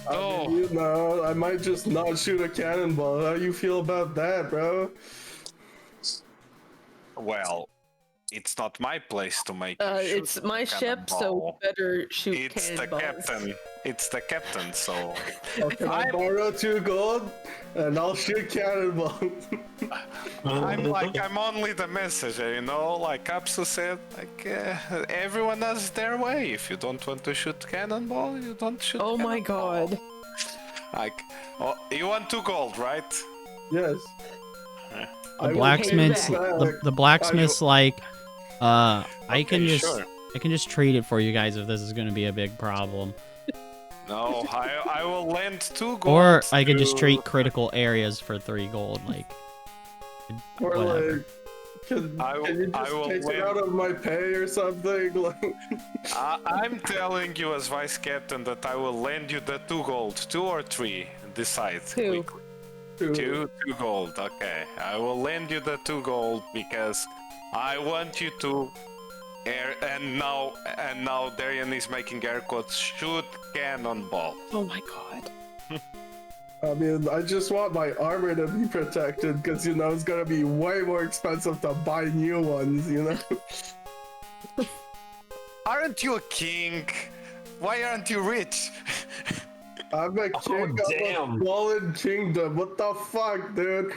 D: I mean, you know, I might just not shoot a cannonball. How you feel about that, bro?
E: Well, it's not my place to make you shoot
B: It's my
E: a
B: ship, so
E: cannonball.
B: better shoot
E: It's the
B: cannonballs.
E: captain. It's the captain, so...
D: Can I borrow 2 gold? And I'll shoot cannonball.
E: I'm only the messenger, you know? Like Apsu said, like, everyone has their way. If you don't want to shoot cannonball, you don't shoot
B: Oh my
E: cannonball.
B: god.
E: Like, you want 2 gold, right?
D: Yes.
A: The blacksmith's the blacksmith's like, I can
E: Okay,
A: just
E: sure.
A: I can just trade it for you guys if this is gonna be a big problem.
E: No, I will lend 2 gold.
A: Or I could just
E: to-
A: treat critical areas for 3 gold, like
D: Or
A: whatever.
D: like, can
E: I will-
D: you
E: I
D: just
E: will
D: take it
E: win.
D: out of my pay or something? Like,
E: I'm telling you as vice captain that I will lend you the 2 gold. 2 or 3? Decide
B: 2.
E: quickly. 2 gold. Okay, I will lend you the 2 gold because I want you to. And now Darian is making air quotes. Shoot cannonball.
B: Oh my god.
D: I mean, I just want my armor to be protected because, you know, it's gonna be way more expensive to buy new ones, you know?
E: Aren't you a king? Why aren't you rich?
D: I'm a king of a
C: damn.
D: fallen kingdom. What the fuck, dude?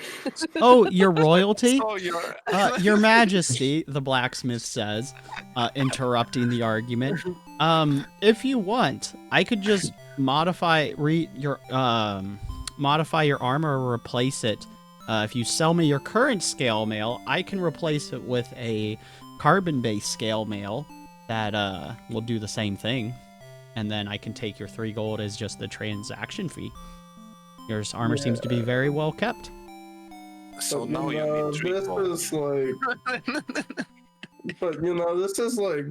A: Oh, your royalty?
E: So you're.
A: Your Majesty, the blacksmith says, interrupting the argument. If you want, I could just modify your armor or replace it. If you sell me your current scale mail, I can replace it with a carbon-based scale mail that will do the same thing. And then I can take your 3 gold as just the transaction fee. Your armor seems to be very well kept.
E: So
D: But,
E: now
D: you
E: you
D: know,
E: need 3
D: this
E: gold.
D: is like, but you know, this is like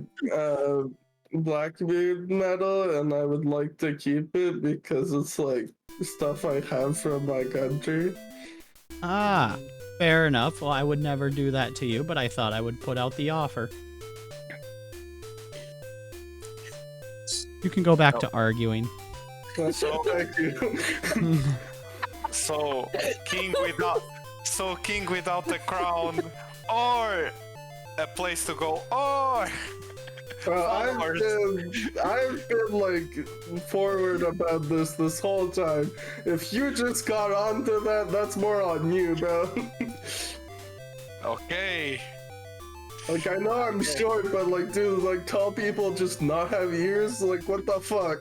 D: Blackbeard metal, and I would like to keep it because it's like stuff I have from my country.
A: Ah, fair enough. Well, I would never do that to you, but I thought I would put out the offer. You can go back to arguing.
D: So, thank you.
E: So king without the crown, or a place to go, or
D: I've been like forward about this whole time. If you just got onto that, that's more on you, bro.
E: okay.
D: Like, I know I'm short, but like, dude, like, tall people just not have ears? Like, what the fuck?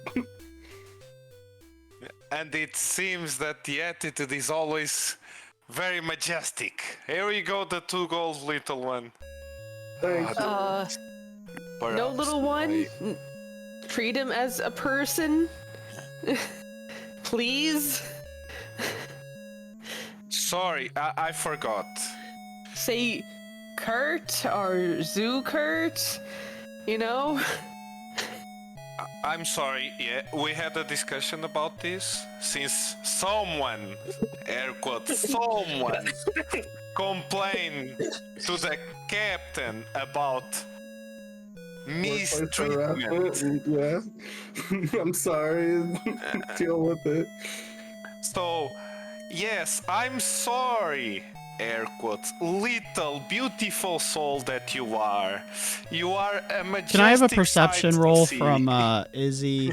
E: And it seems that the attitude is always very majestic. Here we go, the 2 gold, little one.
D: Thank you.
B: No
E: Perhaps
B: little one. Treat him as a person. Please.
E: Sorry, I forgot.
B: Say Kurt or Zoo Kurt. You know?
E: I'm sorry, yeah, we had a discussion about this since someone, air quotes, someone complained to the captain about
D: Workplace
E: mistreatment.
D: harassment, yeah. I'm sorry. Deal with it.
E: So, yes, I'm sorry, air quotes, little beautiful soul that you are. You are a majestic.
A: Can I have a
E: sight
A: perception
E: to
A: roll
E: see.
A: from Izzy,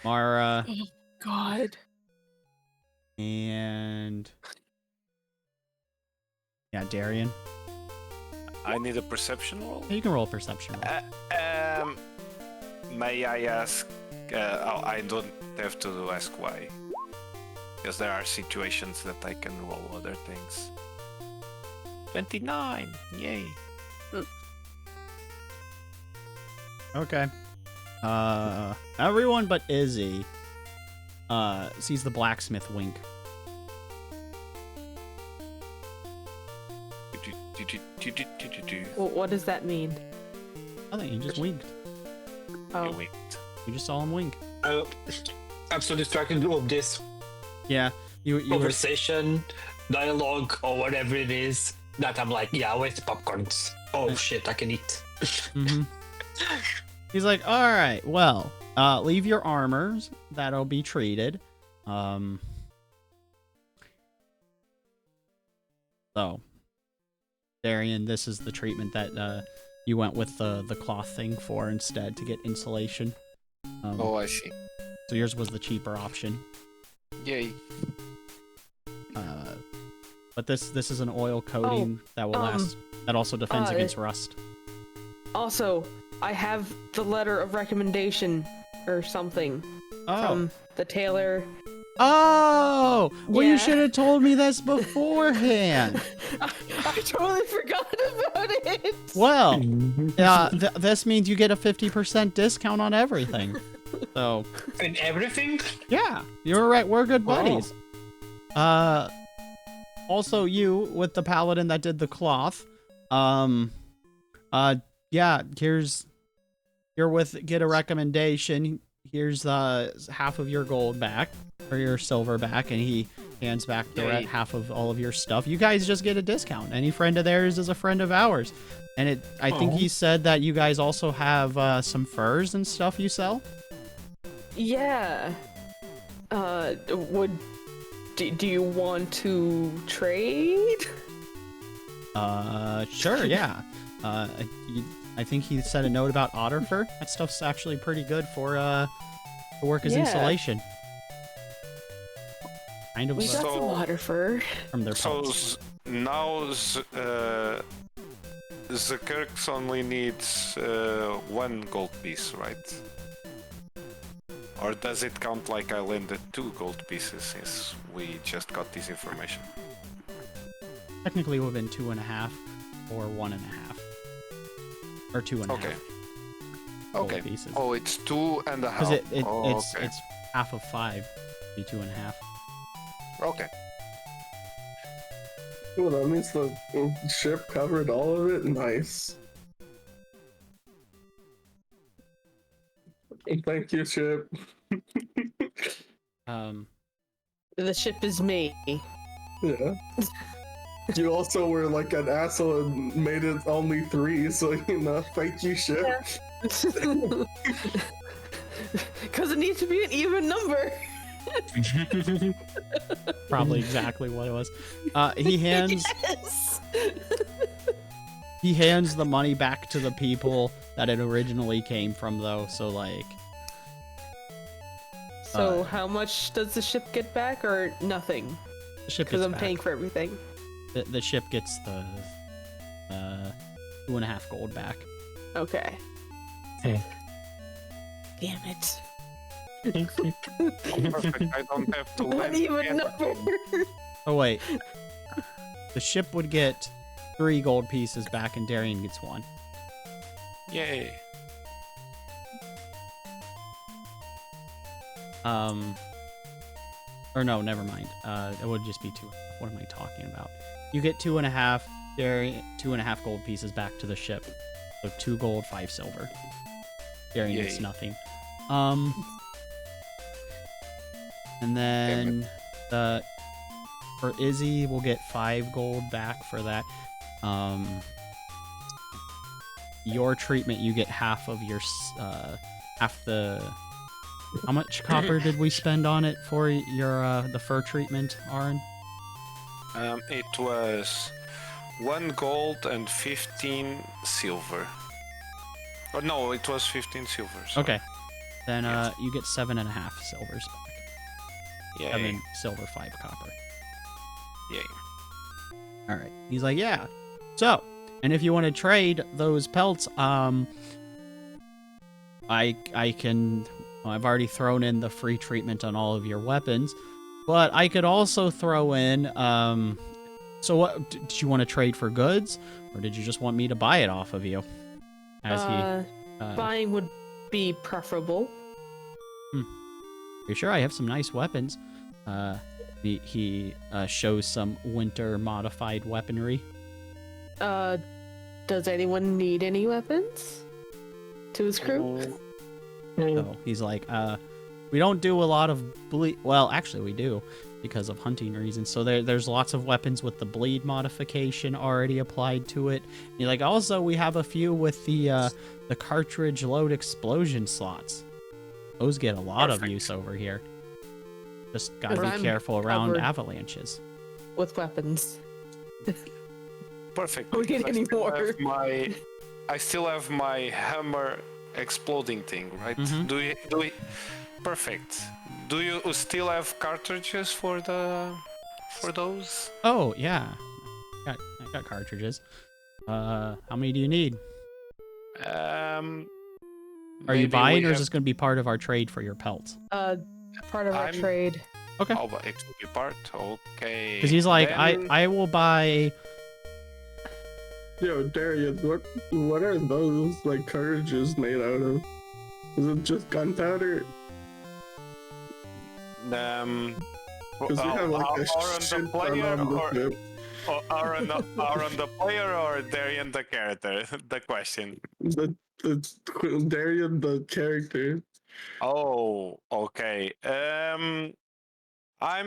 A: Mara,
B: God.
A: and Darian?
E: I need a perception roll.
A: You can roll a perception roll.
E: May I ask? I don't have to ask why, because there are situations that I can roll other things. 29, yay!
A: Okay. Everyone but Izzy sees the blacksmith wink.
B: Well, what does that mean?
A: I think he just winked.
B: Oh.
A: You just saw him wink.
C: I'm so distracted of this
A: Yeah, you were.
C: conversation, dialogue, or whatever it is that I'm like, yeah, where's the popcorns? Oh shit, I can eat.
A: Mm-hmm. He's like, all right, well, leave your armors. That'll be treated. So, Darian, this is the treatment that you went with the cloth thing for instead to get insulation.
E: Oh, I see.
A: So yours was the cheaper option.
E: Yay!
A: But this is an oil coating that will last. That also defends against rust.
B: Also, I have the letter of recommendation or something from the tailor.
A: Oh! Well,
B: Yeah.
A: you should have told me this beforehand.
B: I totally forgot about it.
A: Well, this means you get a 50% discount on everything. So
C: And everything?
A: yeah, you're right. We're good buddies. Also you with the paladin that did the cloth. Yeah. Get a recommendation. Here's half of your gold back or your silver back, and he hands back the
E: Yay.
A: half of all of your stuff. You guys just get a discount. Any friend of theirs is a friend of ours. And I think he said that you guys also have some furs and stuff you sell.
B: Yeah. Do you want to trade?
A: Sure, yeah. I think he said a note about otter fur. That stuff's actually pretty good for work as
B: Yeah.
A: insulation. Kind of
B: We got
E: So-
B: some water fur.
A: from their
E: So
A: pelts.
E: now the Kirks only needs 1 gold piece, right? Or does it count like I landed 2 gold pieces since we just got this information?
A: Technically, it would have been 2.5 or 1.5. Or 2.5.
E: Okay.
A: gold
E: Okay.
A: pieces.
E: Oh, it's 2.5.
A: Because
E: Oh, okay.
A: it's half of 5, be 2.5.
E: Okay.
D: Well, that means the ship covered all of it. Nice. Thank you, ship.
B: The ship is me.
D: Yeah. You also were like an asshole and made it only 3, so thank you, ship.
B: Because it needs to be an even number.
A: Probably exactly what it was. He hands
B: Yes.
A: he hands the money back to the people that it originally came from, though. So like,
B: So how much does the ship get back, or nothing?
A: the ship
B: Because
A: gets
B: I'm
A: back.
B: paying for everything.
A: The ship gets the 2.5 gold back.
B: Okay.
C: Okay.
B: Damn it.
E: Perfect. I don't have to
B: One
E: land
B: even
E: again.
B: number.
A: Oh wait, the ship would get 3 gold pieces back, and Darian gets 1.
E: Yay.
A: Or no, never mind. It would just be 2. What am I talking about? You get 2.5. Darian 2.5 gold pieces back to the ship. So 2 gold, 5 silver. Darian gets
E: Yay.
A: nothing. And then for Izzy, we'll get 5 gold back for that. Your treatment, you get half of your half the. How much copper did we spend on it for your the fur treatment, Aaron?
E: It was 1 gold and 15 silver. Oh no, it was 15 silver. sorry.
A: Okay. Then
E: Yes.
A: you get 7.5 silvers back.
E: Yay.
A: 7 silver, 5 copper.
E: Yay.
A: All right. He's like, yeah. So, and if you want to trade those pelts, I can. Well, I've already thrown in the free treatment on all of your weapons, but I could also throw in. So, what did you want to trade for goods, or did you just want me to buy it off of you? As
B: Buying would be preferable.
A: you sure I have some nice weapons? He shows some winter modified weaponry.
B: Does anyone need any weapons? To his crew?
A: So he's like, we don't do a lot of bleed. Well, actually, we do because of hunting reasons. So there's lots of weapons with the bleed modification already applied to it. And he's like, also, we have a few with the cartridge load explosion slots. Those get a lot of
E: Perfect.
A: use over here. Just gotta
B: But
A: be
B: I'm
A: careful around
B: covered.
A: avalanches.
B: With weapons.
E: Perfect.
B: We get
E: because
B: any more.
E: I still have my hammer exploding thing, right?
A: Mhm.
E: Do we? Perfect. Do you still have cartridges for those?
A: Oh yeah, I got cartridges. How many do you need? Are you
E: maybe
A: buying,
E: we
A: or is
E: have-
A: this going to be part of our trade for your pelts?
B: Part of our
E: I'm-
B: trade.
A: Okay.
E: Oh, but it will be part. Okay.
A: Because he's like,
E: Then-
A: I will buy.
D: Yo, Darius, what are those like cartridges made out of? Is it just gunpowder? Because we have like a
E: Are on the
D: shit ton
E: player
D: on the
E: or
D: ship.
E: are on the player or Darian the character? The question.
D: The Darian, the character.
E: Oh, okay. I'm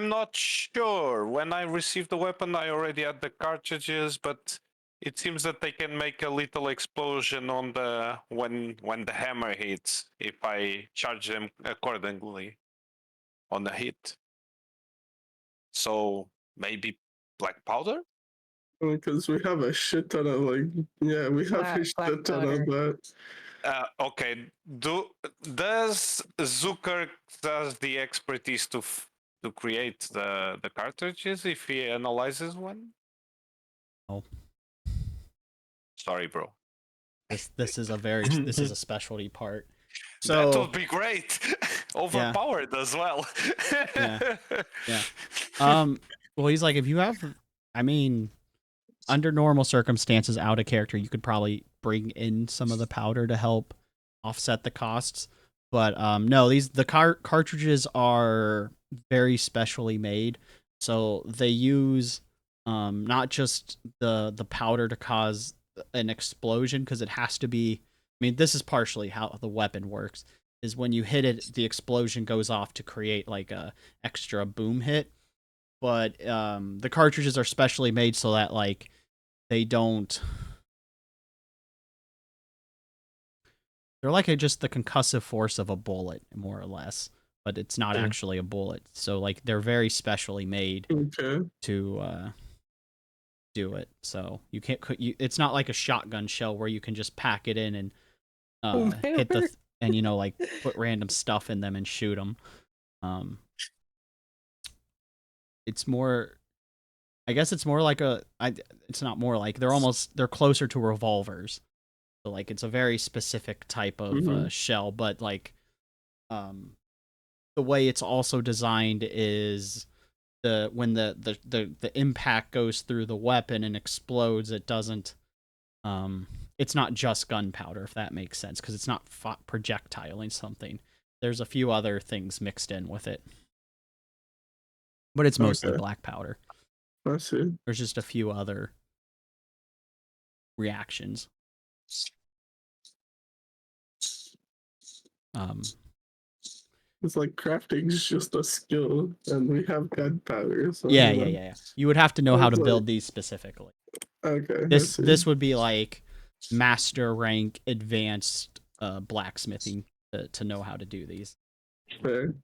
E: not sure. When I received the weapon, I already had the cartridges, but it seems that they can make a little explosion on the when the hammer hits if I charge them accordingly on the hit. So maybe black powder?
D: Because we have a shit ton of like, yeah, we have a
B: Black
D: shit ton
B: powder.
D: of that.
E: Okay. Does Zucker has the expertise to create the cartridges if he analyzes one?
A: Oh.
E: Sorry, bro.
A: This is a specialty part.
E: That
A: So
E: would be great. Overpowered as well.
A: Yeah. Well, he's like, if you have, I mean, under normal circumstances, out of character, you could probably bring in some of the powder to help offset the costs. But no, the cartridges are very specially made, so they use not just the powder to cause an explosion, because it has to be. I mean, this is partially how the weapon works. Is when you hit it, the explosion goes off to create like a extra boom hit. But the cartridges are specially made so that like they don't. They're like just the concussive force of a bullet, more or less, but it's not actually a bullet. So like they're very specially made to do it. So you can't. It's not like a shotgun shell where you can just pack it in and hit the and like put random stuff in them and shoot them. It's more. I guess it's more like it's not more like they're closer to revolvers. So like it's a very specific type of shell, but like the way it's also designed is when the impact goes through the weapon and explodes, it doesn't it's not just gunpowder, if that makes sense, because it's not projectiling something. There's a few other things mixed in with it, but it's mostly black powder.
D: I see.
A: There's just a few other reactions.
D: It's like crafting's just a skill, and we have gunpowder. So,
A: yeah. You would have to know how to build these specifically.
D: Okay.
A: This would be like master rank advanced blacksmithing to know how to do these.
D: Fair.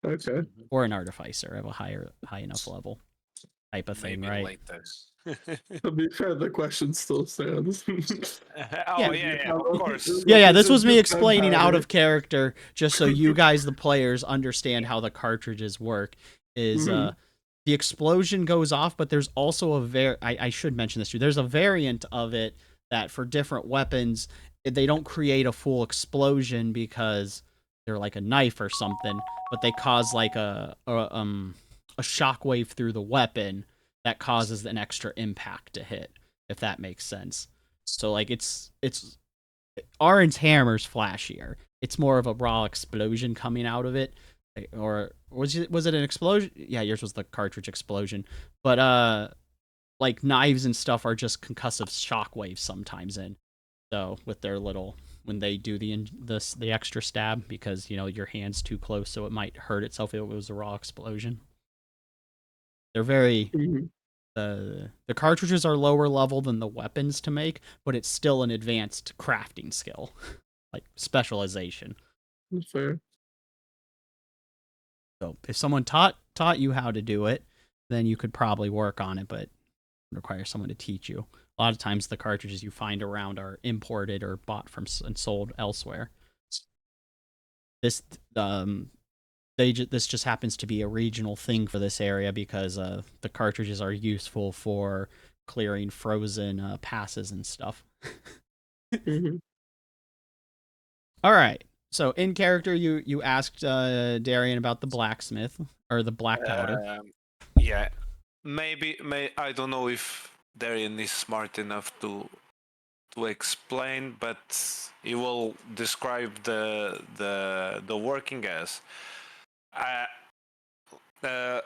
D: Okay.
A: Or an artificer of a high enough level type of thing, right?
D: To be fair, the question still stands.
E: Yeah, of course.
A: Yeah, this was me explaining out of character, just so you guys, the players, understand how the cartridges work. Is the explosion goes off, but there's also I should mention this too. There's a variant of it that for different weapons, they don't create a full explosion because they're like a knife or something, but they cause like a shockwave through the weapon that causes an extra impact to hit, if that makes sense. So like it's Aaron's hammer's flashier. It's more of a raw explosion coming out of it. Or was it an explosion? Yeah, yours was the cartridge explosion. But like knives and stuff are just concussive shockwaves sometimes in. So with their little when they do the extra stab, because your hand's too close, so it might hurt itself if it was a raw explosion. They're very the cartridges are lower level than the weapons to make, but it's still an advanced crafting skill, like specialization.
D: Fair.
A: So if someone taught you how to do it, then you could probably work on it, but it would require someone to teach you. A lot of times the cartridges you find around are imported or bought from and sold elsewhere. This just happens to be a regional thing for this area because the cartridges are useful for clearing frozen passes and stuff. All right. So in character, you asked Darian about the blacksmith or the black powder.
E: Yeah, maybe I don't know if Darian is smart enough to to explain, but he will describe the working as.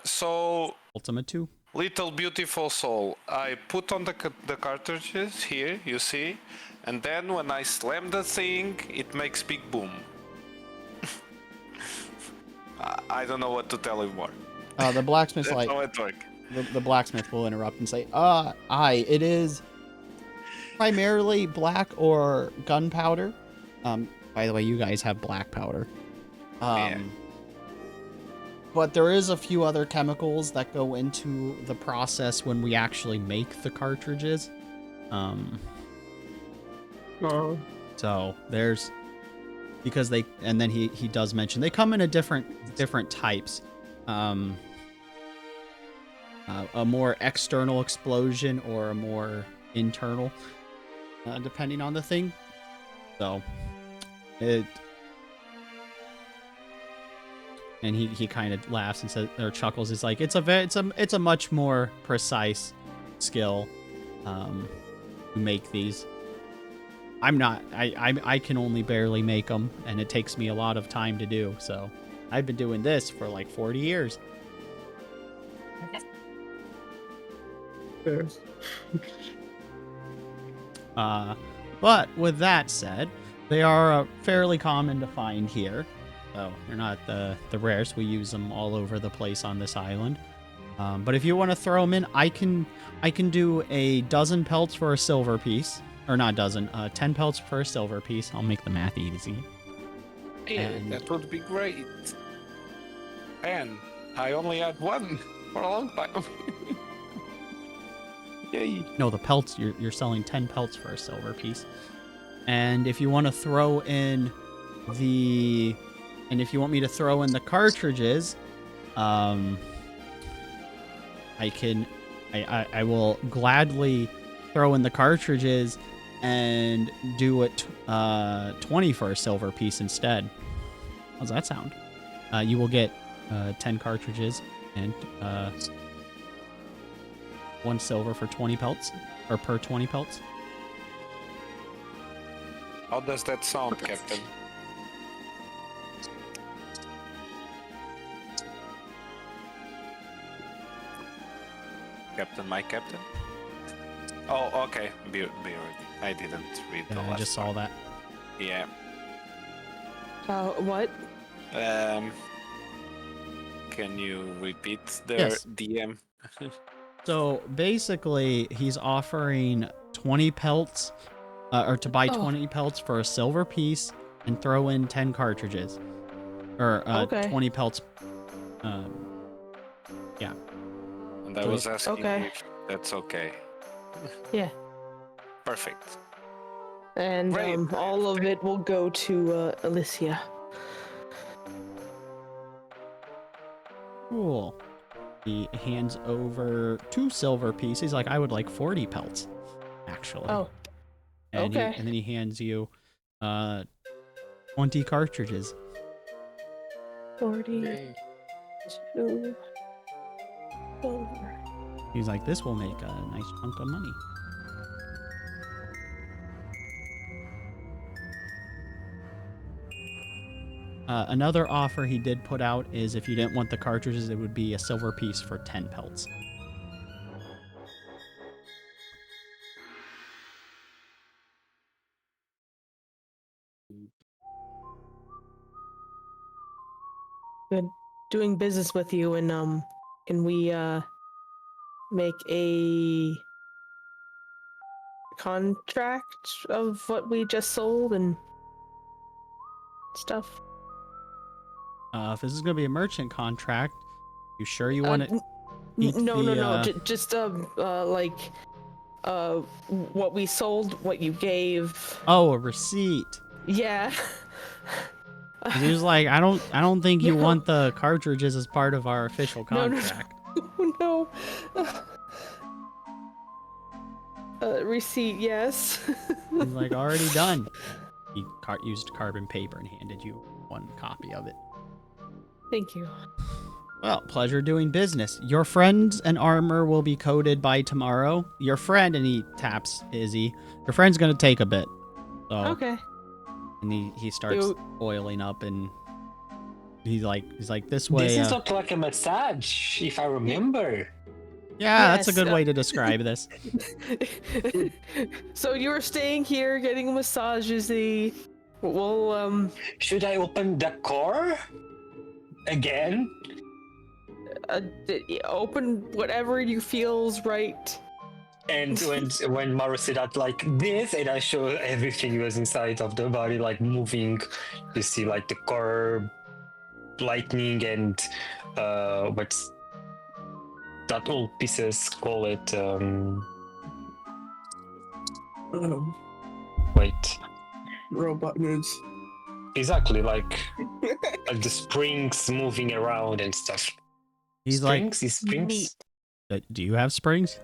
E: So
A: Ultimate 2.
E: little beautiful soul, I put on the cartridges here, you see, and then when I slam the thing, it makes big boom. I don't know what to tell you more.
A: The blacksmith's
E: That's
A: like,
E: how it works.
A: the blacksmith will interrupt and say, it is primarily black or gunpowder. By the way, you guys have black powder.
E: Yeah.
A: But there is a few other chemicals that go into the process when we actually make the cartridges. So there's, because they, and then he does mention they come in a different types. A more external explosion or a more internal, depending on the thing. So it, and he kind of laughs and says, or chuckles. It's like it's a much more precise skill to make these. I can only barely make them, and it takes me a lot of time to do. So I've been doing this for like 40 years. But with that said, they are fairly common to find here. So they're not the rarest. We use them all over the place on this island. But if you want to throw them in, I can do a dozen pelts for a silver piece. Or not dozen, 10 pelts for a silver piece. I'll make the math easy.
E: Yeah,
A: And-
E: that would be great. And I only had one for a long time. Yay.
A: No, the pelts, you're selling 10 pelts for a silver piece. And if you want to throw in and if you want me to throw in the cartridges, I will gladly throw in the cartridges and do it 20 for a silver piece instead. How's that sound? You will get 10 cartridges and 1 silver for 20 pelts, or per 20 pelts.
E: How does that sound, Captain? Captain, my captain? Oh, okay. Be ready. I didn't read the
A: Yeah, I
E: last
A: just saw
E: part.
A: that.
E: Yeah.
B: What?
E: Can you repeat the
A: Yes.
E: DM?
A: So basically, he's offering 20 pelts, or to buy
B: Oh.
A: 20 pelts for a silver piece and throw in 10 cartridges. Or
B: Okay.
A: 20 pelts. Yeah.
E: And I
A: So
E: was asking
B: Okay.
E: if that's okay.
B: Yeah.
E: Perfect.
B: And
E: Great.
B: all of it will go to Alicia.
A: Cool. He hands over 2 silver pieces. He's like, I would like 40 pelts, actually.
B: Oh.
A: And
B: okay.
A: and then he hands you 20 cartridges.
B: 42. Silver.
A: He's like, this will make a nice chunk of money. Another offer he did put out is if you didn't want the cartridges, it would be a silver piece for 10 pelts.
B: Good doing business with you, and can we make a contract of what we just sold and stuff?
A: If this is going to be a merchant contract, you sure you want to keep
B: No. Just like what we sold, what you gave.
A: Oh, a receipt.
B: Yeah.
A: 'Cause he was like, I don't think you
B: No.
A: want the cartridges as part of our official
B: No, no.
A: contract.
B: No. Receipt, yes.
A: He's like, already done. He used carbon paper and handed you one copy of it.
B: Thank you.
A: Well, pleasure doing business. Your friends and armor will be coated by tomorrow. Your friend, and he taps Izzy. Your friend's gonna take a bit. So,
B: Okay.
A: and he starts
B: You-
A: oiling up, and he's like this way.
C: This is not like a massage, if I remember.
A: Yeah, that's a
B: Yes,
A: good way to describe this.
B: So you were staying here getting massages. Well,
C: Should I open the car again?
B: open whatever you feels right.
C: And when Mara said that like this, and I show everything was inside of the body, like moving, you see like the car, lightning, and what's that old pieces call it? Wait,
D: Robot moves.
C: exactly like the springs moving around and stuff.
A: He's
C: Springs is springs.
A: do you have springs?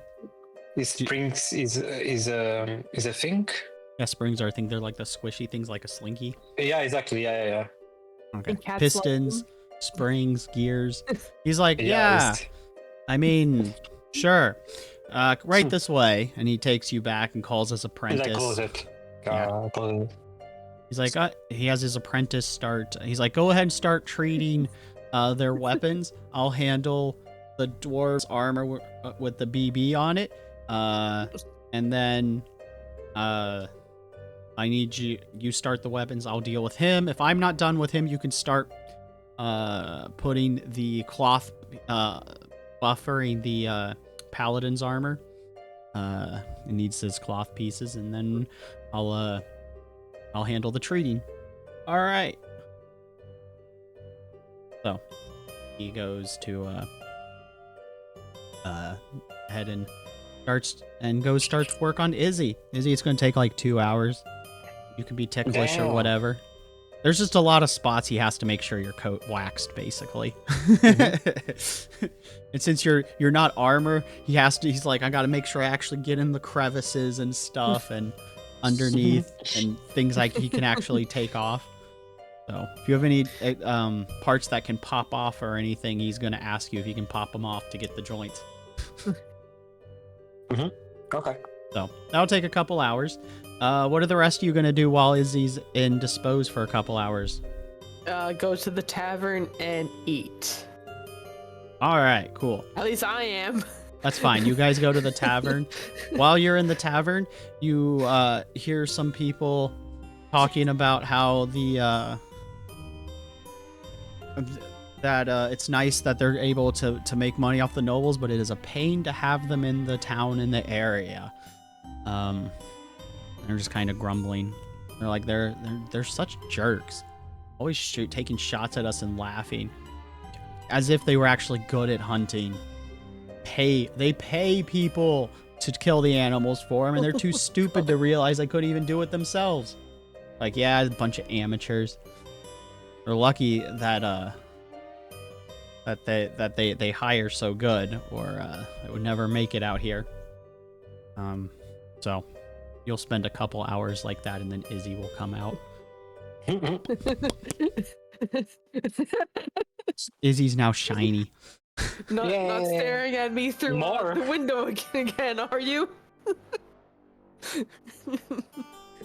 C: Is springs is a thing?
A: Yeah, springs are, I think they're like the squishy things, like a slinky.
C: Yeah, exactly. Yeah.
A: Okay.
B: And cats
A: Pistons,
B: like
A: springs, gears. He's like,
C: Yeah,
A: yeah.
C: it's-
A: I mean, sure. Right this way, and he takes you back and calls his
C: And
A: apprentice.
C: I close it. Close it.
A: He's like, he has his apprentice start. He's like, go ahead and start treating their weapons. I'll handle the dwarves' armor with the BB on it. And then I need you start the weapons. I'll deal with him. If I'm not done with him, you can start putting the cloth, buffering the paladin's armor. It needs his cloth pieces, and then I'll handle the treating. All right. So he goes to head and starts work on Izzy. Izzy, it's going to take like 2 hours. You can be ticklish or
C: Damn.
A: whatever. There's just a lot of spots he has to make sure your coat waxed, basically. And since you're not armor, he's like, I got to make sure I actually get in the crevices and stuff and underneath and things like he can actually take off. So if you have any parts that can pop off or anything, he's going to ask you if you can pop them off to get the joints.
C: Okay.
A: So that'll take a couple hours. What are the rest of you going to do while Izzy's indisposed for a couple hours?
B: Go to the tavern and eat.
A: All right, cool.
B: At least I am.
A: That's fine. You guys go to the tavern. While you're in the tavern, you hear some people talking about how it's nice that they're able to make money off the nobles, but it is a pain to have them in the town, in the area. They're just kind of grumbling. They're like, they're such jerks. Always taking shots at us and laughing. As if they were actually good at hunting. They pay people to kill the animals for them, and they're too stupid to realize they couldn't even do it themselves. Like, yeah, a bunch of amateurs. They're lucky that they hire so good, or they would never make it out here. So you'll spend a couple hours like that, and then Izzy will come out. Izzy's now shiny.
B: Not
C: Yay.
B: staring at me through
C: More.
B: the window again, are you?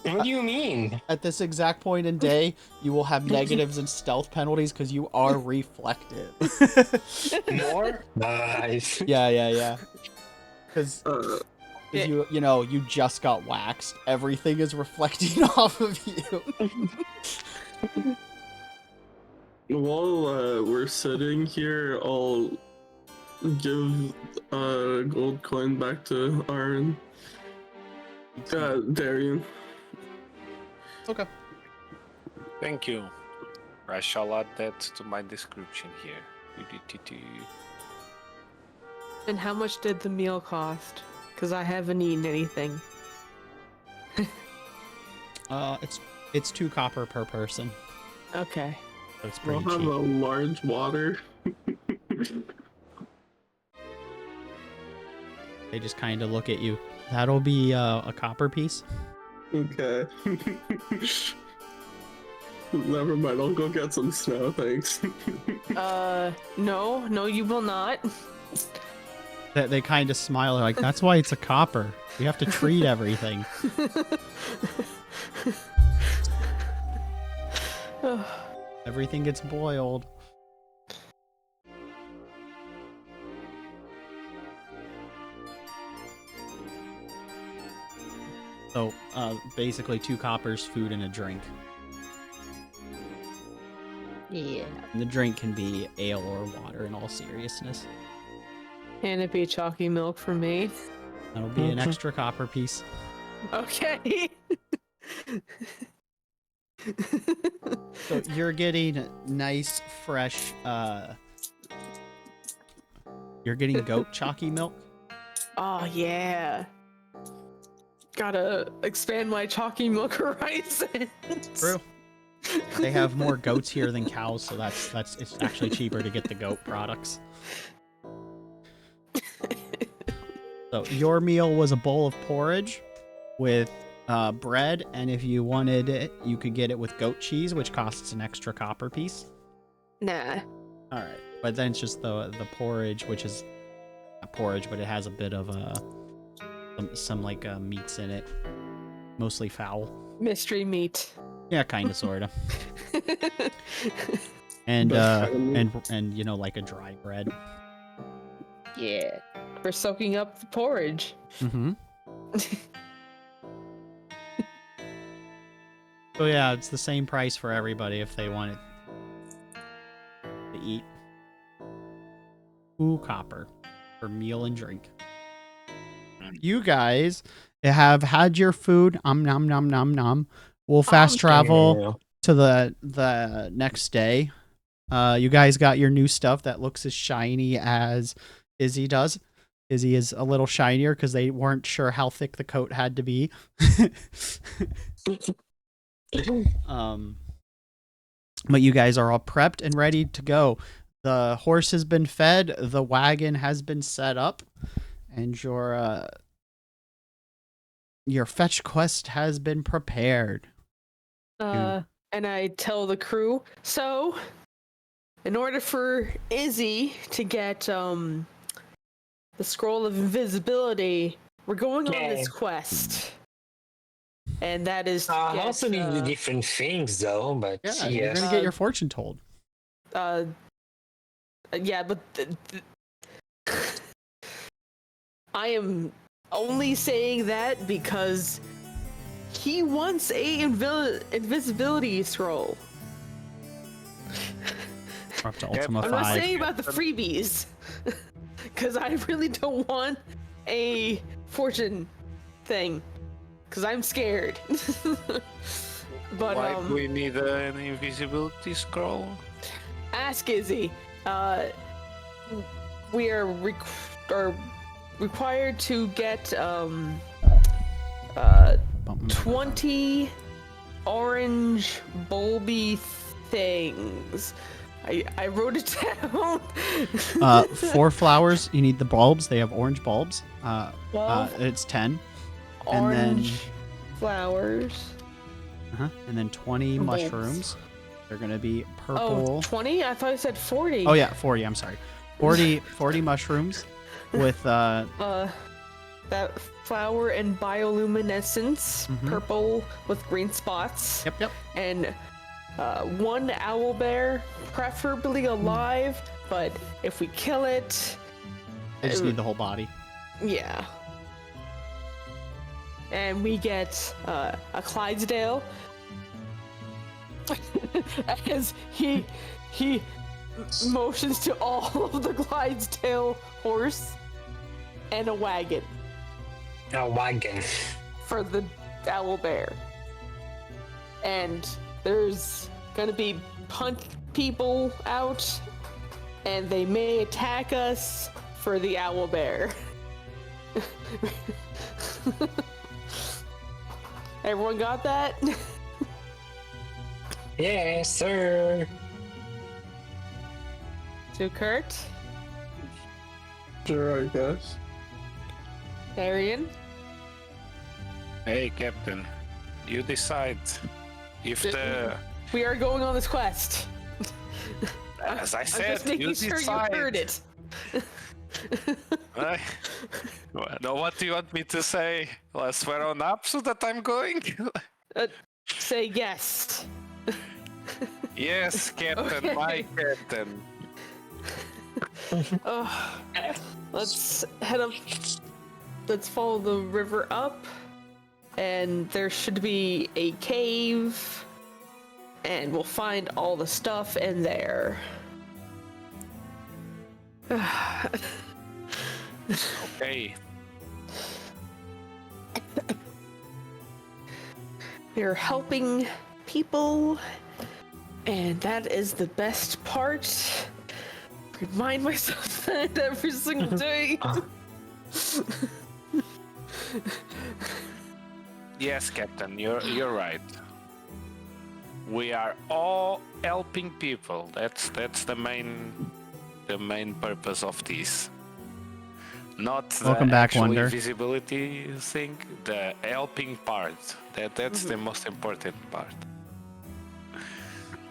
C: What do you mean?
A: At this exact point in day, you will have negatives and stealth penalties because you are reflective.
C: More? Nice.
A: Yeah. Because
B: Yeah.
A: you just got waxed. Everything is reflecting off of you.
D: While we're sitting here, I'll give a gold coin back to Aaron. Darian.
A: Okay.
E: Thank you. I shall add that to my description here.
B: And how much did the meal cost? Because I haven't eaten anything.
A: It's 2 copper per person.
B: Okay.
A: So it's
D: We'll
A: pretty
D: have
A: cheap.
D: a large water.
A: They just kind of look at you. That'll be a copper piece.
D: Okay. Never mind, I'll go get some snow, thanks.
B: No, you will not.
A: They kind of smile like, that's why it's a copper. We have to treat everything. Everything gets boiled. So, basically 2 coppers, food, and a drink.
B: Yeah.
A: And the drink can be ale or water in all seriousness.
B: Can it be chalky milk for me?
A: That'll be an extra copper piece.
B: Okay.
A: So you're getting nice, fresh, you're getting goat chalky milk?
B: Oh, yeah. Gotta expand my chalky milk horizons.
A: True. They have more goats here than cows, so it's actually cheaper to get the goat products. So your meal was a bowl of porridge with bread, and if you wanted it, you could get it with goat cheese, which costs an extra copper piece.
B: Nah.
A: All right, but then it's just the porridge, which is a porridge, but it has a bit of some meats in it, mostly fowl.
B: Mystery meat.
A: Yeah, kind of, sort of. And you know, like a dry bread.
B: Yeah. For soaking up the porridge.
A: Mm-hmm. So yeah, it's the same price for everybody if they want it to eat. 2 copper for meal and drink. You guys have had your food. Nom nom nom nom. We'll fast travel to the next day. You guys got your new stuff that looks as shiny as Izzy does. Izzy is a little shinier because they weren't sure how thick the coat had to be. But you guys are all prepped and ready to go. The horse has been fed, the wagon has been set up, and your fetch quest has been prepared.
B: And I tell the crew, so in order for Izzy to get the scroll of invisibility, we're going on this quest. And that is to
C: I
B: get,
C: also need the different things though, but
A: Yeah,
C: yes.
A: you're gonna get your fortune told.
B: Yeah, but I am only saying that because he wants a invisibility scroll.
A: We're up to Ultima
B: I'm not
A: 5.
B: saying about the freebies, because I really don't want a fortune thing, because I'm scared. But
E: Why do we need an invisibility scroll?
B: ask Izzy. We are required to get 20 orange bulby things. I wrote it down.
A: 4 flowers. You need the bulbs. They have orange bulbs.
B: 12
A: it's 10.
B: orange
A: And then
B: flowers.
A: and then 20
B: Bulbs.
A: mushrooms. They're gonna be purple.
B: Oh, 20? I thought you said 40.
A: Oh yeah, 40. I'm sorry. 40 mushrooms with
B: That flower and bioluminescence, purple with green spots.
A: Yep.
B: And 1 owl bear, preferably alive, but if we kill it,
A: I just need the whole body.
B: yeah. And we get a Clydesdale. As he motions to all of the Clydesdale horse and a wagon
C: A wagon.
B: for the owl bear. And there's gonna be punch people out, and they may attack us for the owl bear. Everyone got that?
C: Yes, sir.
B: To Kurt,
D: Sure, I guess.
B: Arian,
E: Hey, Captain. You decide. If the
B: We are going on this quest.
E: As I
B: I'm
E: said,
B: just making
E: you
B: sure
E: decide.
B: you heard it.
E: No, what do you want me to say? Let's swear on up so that I'm going?
B: Say yes.
E: Yes, Captain, my Captain.
B: Let's head up. Let's follow the river up. And there should be a cave. And we'll find all the stuff in there.
E: Okay.
B: You're helping people, and that is the best part. Remind myself that every single day.
E: Yes, Captain, you're right. We are all helping people. That's the main purpose of this. Not the
A: Welcome back,
E: actual
A: Wonder.
E: visibility thing, the helping part. That's the most important part.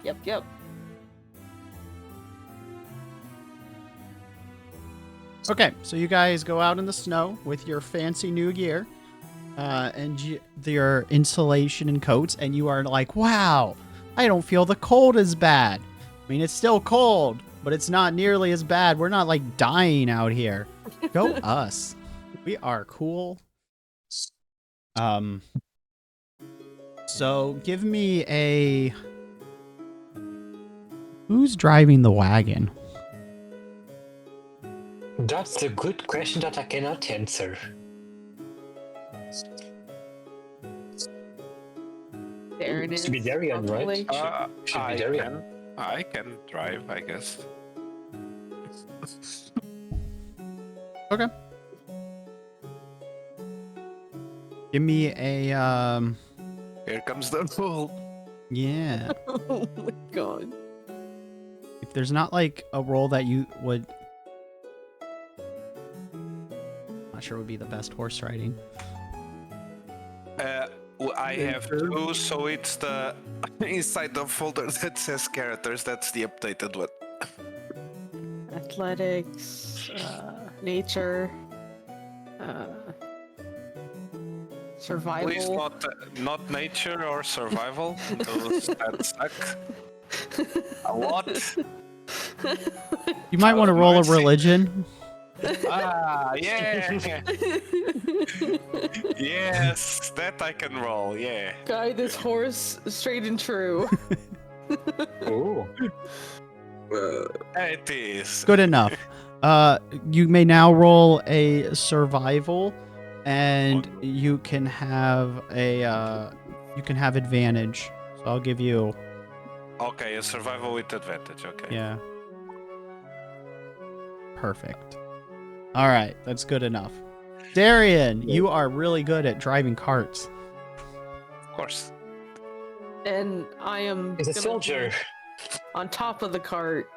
B: Yep.
A: Okay, so you guys go out in the snow with your fancy new gear, and your insulation and coats, and you are like, wow, I don't feel the cold as bad. I mean, it's still cold, but it's not nearly as bad. We're not like dying out here. Go us. We are cool. So give me a... Who's driving the wagon?
C: That's a good question that I cannot answer.
B: There it is.
C: Should be Darian, right?
B: probably.
C: Should be Darian.
E: I can drive, I guess.
A: Okay. Give me a,
E: Here comes the bull.
A: yeah.
B: Oh my god.
A: If there's not like a role that you would... Not sure would be the best horse riding.
E: I have two, so it's the inside the folder that says characters. That's the updated one.
B: Athletics, nature, survival.
E: Please not nature or survival. Those that suck a lot.
A: You might want to roll a religion.
E: Yeah. Yes, that I can roll. Yeah.
B: Guide this horse straight and true.
C: Oh.
E: It is.
A: Good enough. You may now roll a survival, and you can have advantage. So I'll give you.
E: Okay, a survival with advantage. Okay.
A: Yeah. Perfect. All right, that's good enough. Darian, you are really good at driving carts.
E: Of course.
B: And I am
C: He's a
B: gonna
C: soldier.
B: be on top of the cart,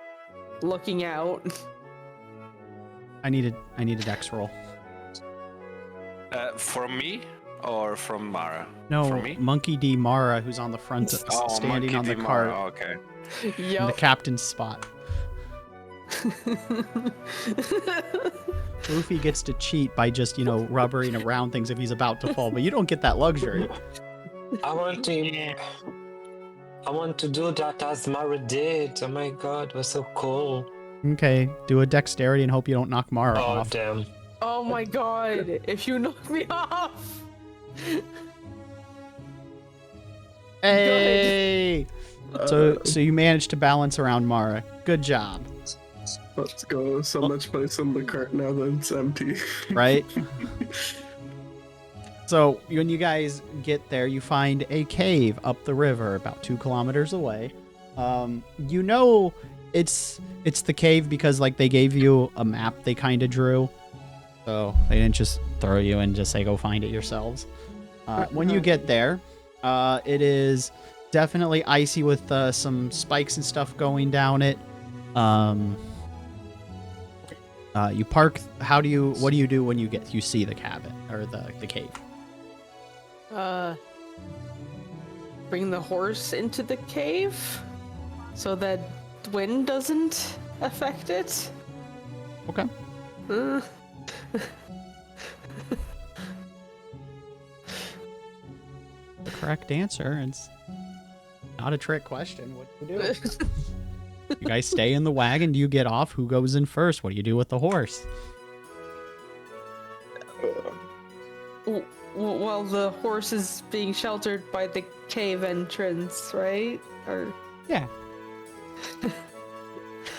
B: looking out.
A: I need a dex roll.
E: From me or from Mara?
A: No,
E: For me?
A: Monkey D. Mara, who's on the front, standing
E: Monkey
A: on the
E: D.
A: cart,
E: Mara, okay.
A: in the
B: Yup.
A: captain's spot. Luffy gets to cheat by just, rubbering around things if he's about to fall, but you don't get that luxury.
C: I want to do that as Mara did. Oh my god, it was so cool.
A: Okay, do a dexterity and hope you don't knock Mara
C: Oh
A: off.
C: damn.
B: Oh my god, if you knock me off!
A: Hey! So you managed to balance around Mara. Good job,
D: Let's go. So much space in the cart now that it's empty.
A: right? So when you guys get there, you find a cave up the river about 2 kilometers away. It's the cave because they gave you a map they kind of drew. So they didn't just throw you and just say go find it yourselves. When you get there, it is definitely icy with some spikes and stuff going down it. You park. What do you do when you see the cabin or the cave?
B: bring the horse into the cave so that wind doesn't affect it.
A: Okay.
B: Uh,
A: The correct answer. It's not a trick question. What do you do? You guys stay in the wagon. Do you get off? Who goes in first? What do you do with the horse?
B: Well, the horse is being sheltered by the cave entrance, right? Or
A: Yeah.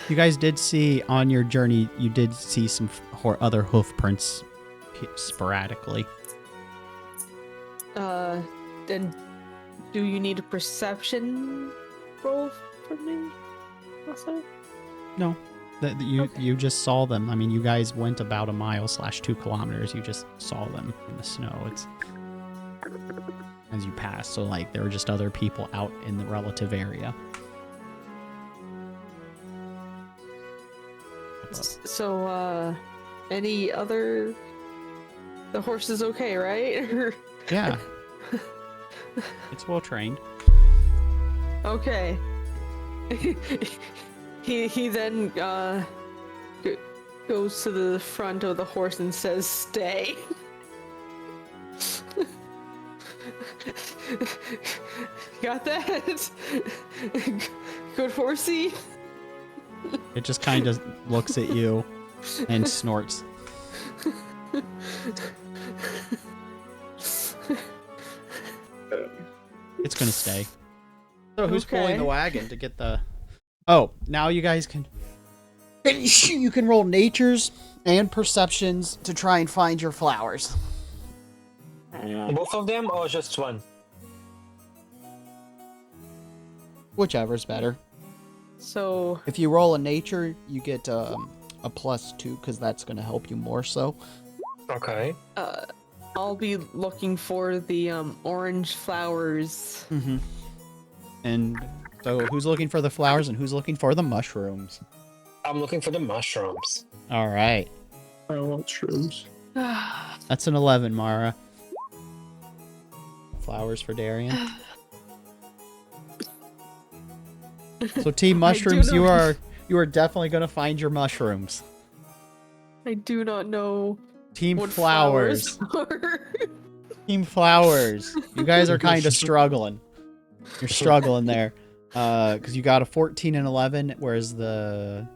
A: You guys did see on your journey, you did see some other hoof prints sporadically.
B: Then do you need a perception roll from me also?
A: No. You just saw them. I mean, you guys went about a mile / 2 kilometers. You just saw them in the snow. It's as you passed. So like there were just other people out in the relative area.
B: So, any other... The horse is okay, right?
A: Yeah. It's well trained.
B: Okay. he then goes to the front of the horse and says, "Stay." Got that? Good horsey.
A: It just kind of looks at you and snorts. It's gonna stay. So who's pulling the
B: Okay.
A: wagon to get the... Oh, now you guys can... You can roll natures and perceptions to try and find your flowers.
C: Both of them or just one?
A: Whichever's better.
B: So,
A: If you roll a nature, you get a +2 because that's gonna help you more so.
C: Okay.
B: I'll be looking for the orange flowers.
A: Mm-hmm. And so who's looking for the flowers and who's looking for the mushrooms?
C: I'm looking for the mushrooms.
A: All right.
D: I want shrooms.
A: That's an 11, Mara. Flowers for Darian. So Team Mushrooms, you are definitely gonna find your mushrooms.
B: I do not know
A: Team
B: what
A: Flowers.
B: are.
A: Team Flowers. You guys are kind of struggling. You're struggling there. Because you got a 14 and 11, whereas the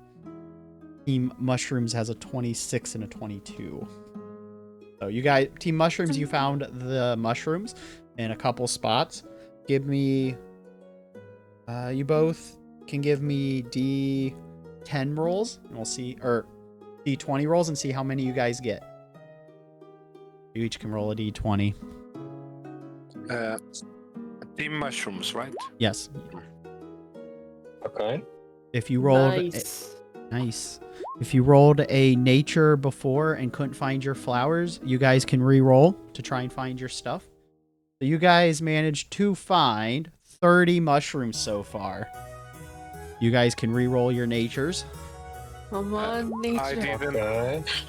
A: Team Mushrooms has a 26 and a 22. So you guys, Team Mushrooms, you found the mushrooms in a couple spots. Give me... you both can give me D10 rolls, and we'll see, or D20 rolls, and see how many you guys get. You each can roll a D20.
E: Team mushrooms, right?
A: Yes.
C: Okay.
A: If you rolled... Nice. If you rolled a nature before and couldn't find your flowers, you guys can re-roll to try and find your stuff. So you guys managed to find 30 mushrooms so far. You guys can re-roll your natures.
B: Come on, nature.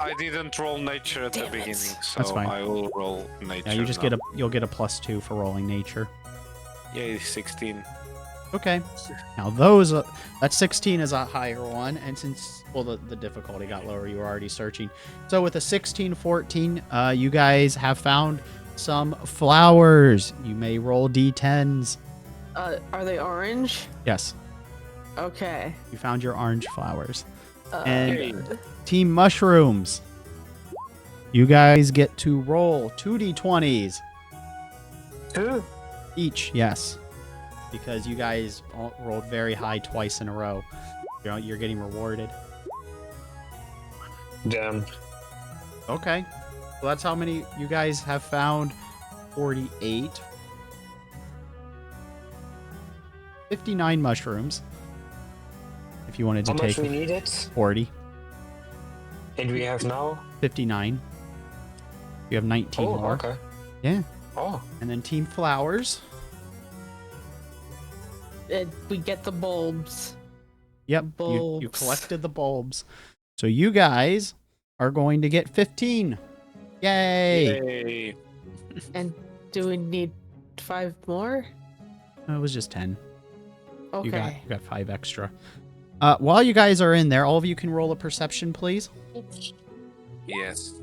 E: I didn't roll nature at the beginning, so
A: That's fine.
E: I will roll nature.
A: Yeah, you just
E: now.
A: you'll get a +2 for rolling nature.
E: Yay, 16.
A: Okay. Now that 16 is a higher one, and since the difficulty got lower, you were already searching. So with a 16-14, you guys have found some flowers. You may roll D10s.
B: Are they orange?
A: Yes,
B: Okay.
A: you found your orange flowers.
B: Uh,
A: And Team Mushrooms, you guys get to roll 2d20s.
C: 2?
A: Each, yes. Because you guys rolled very high twice in a row. You're getting rewarded.
C: Damn.
A: Okay. So that's how many you guys have found. 48. 59 mushrooms. If you wanted to
C: How
A: take
C: much we needed?
A: 40.
C: And we have now?
A: 59. You have 19
C: Oh,
A: more.
C: okay.
A: Yeah.
C: Oh.
A: And then Team Flowers.
B: we get the bulbs.
A: Yep. You
B: Bulbs.
A: collected the bulbs. So you guys are going to get 15. Yay.
E: Yay.
B: And do we need 5 more?
A: It was just 10.
B: Okay.
A: You got 5 extra. While you guys are in there, all of you can roll a perception, please.
E: Yes.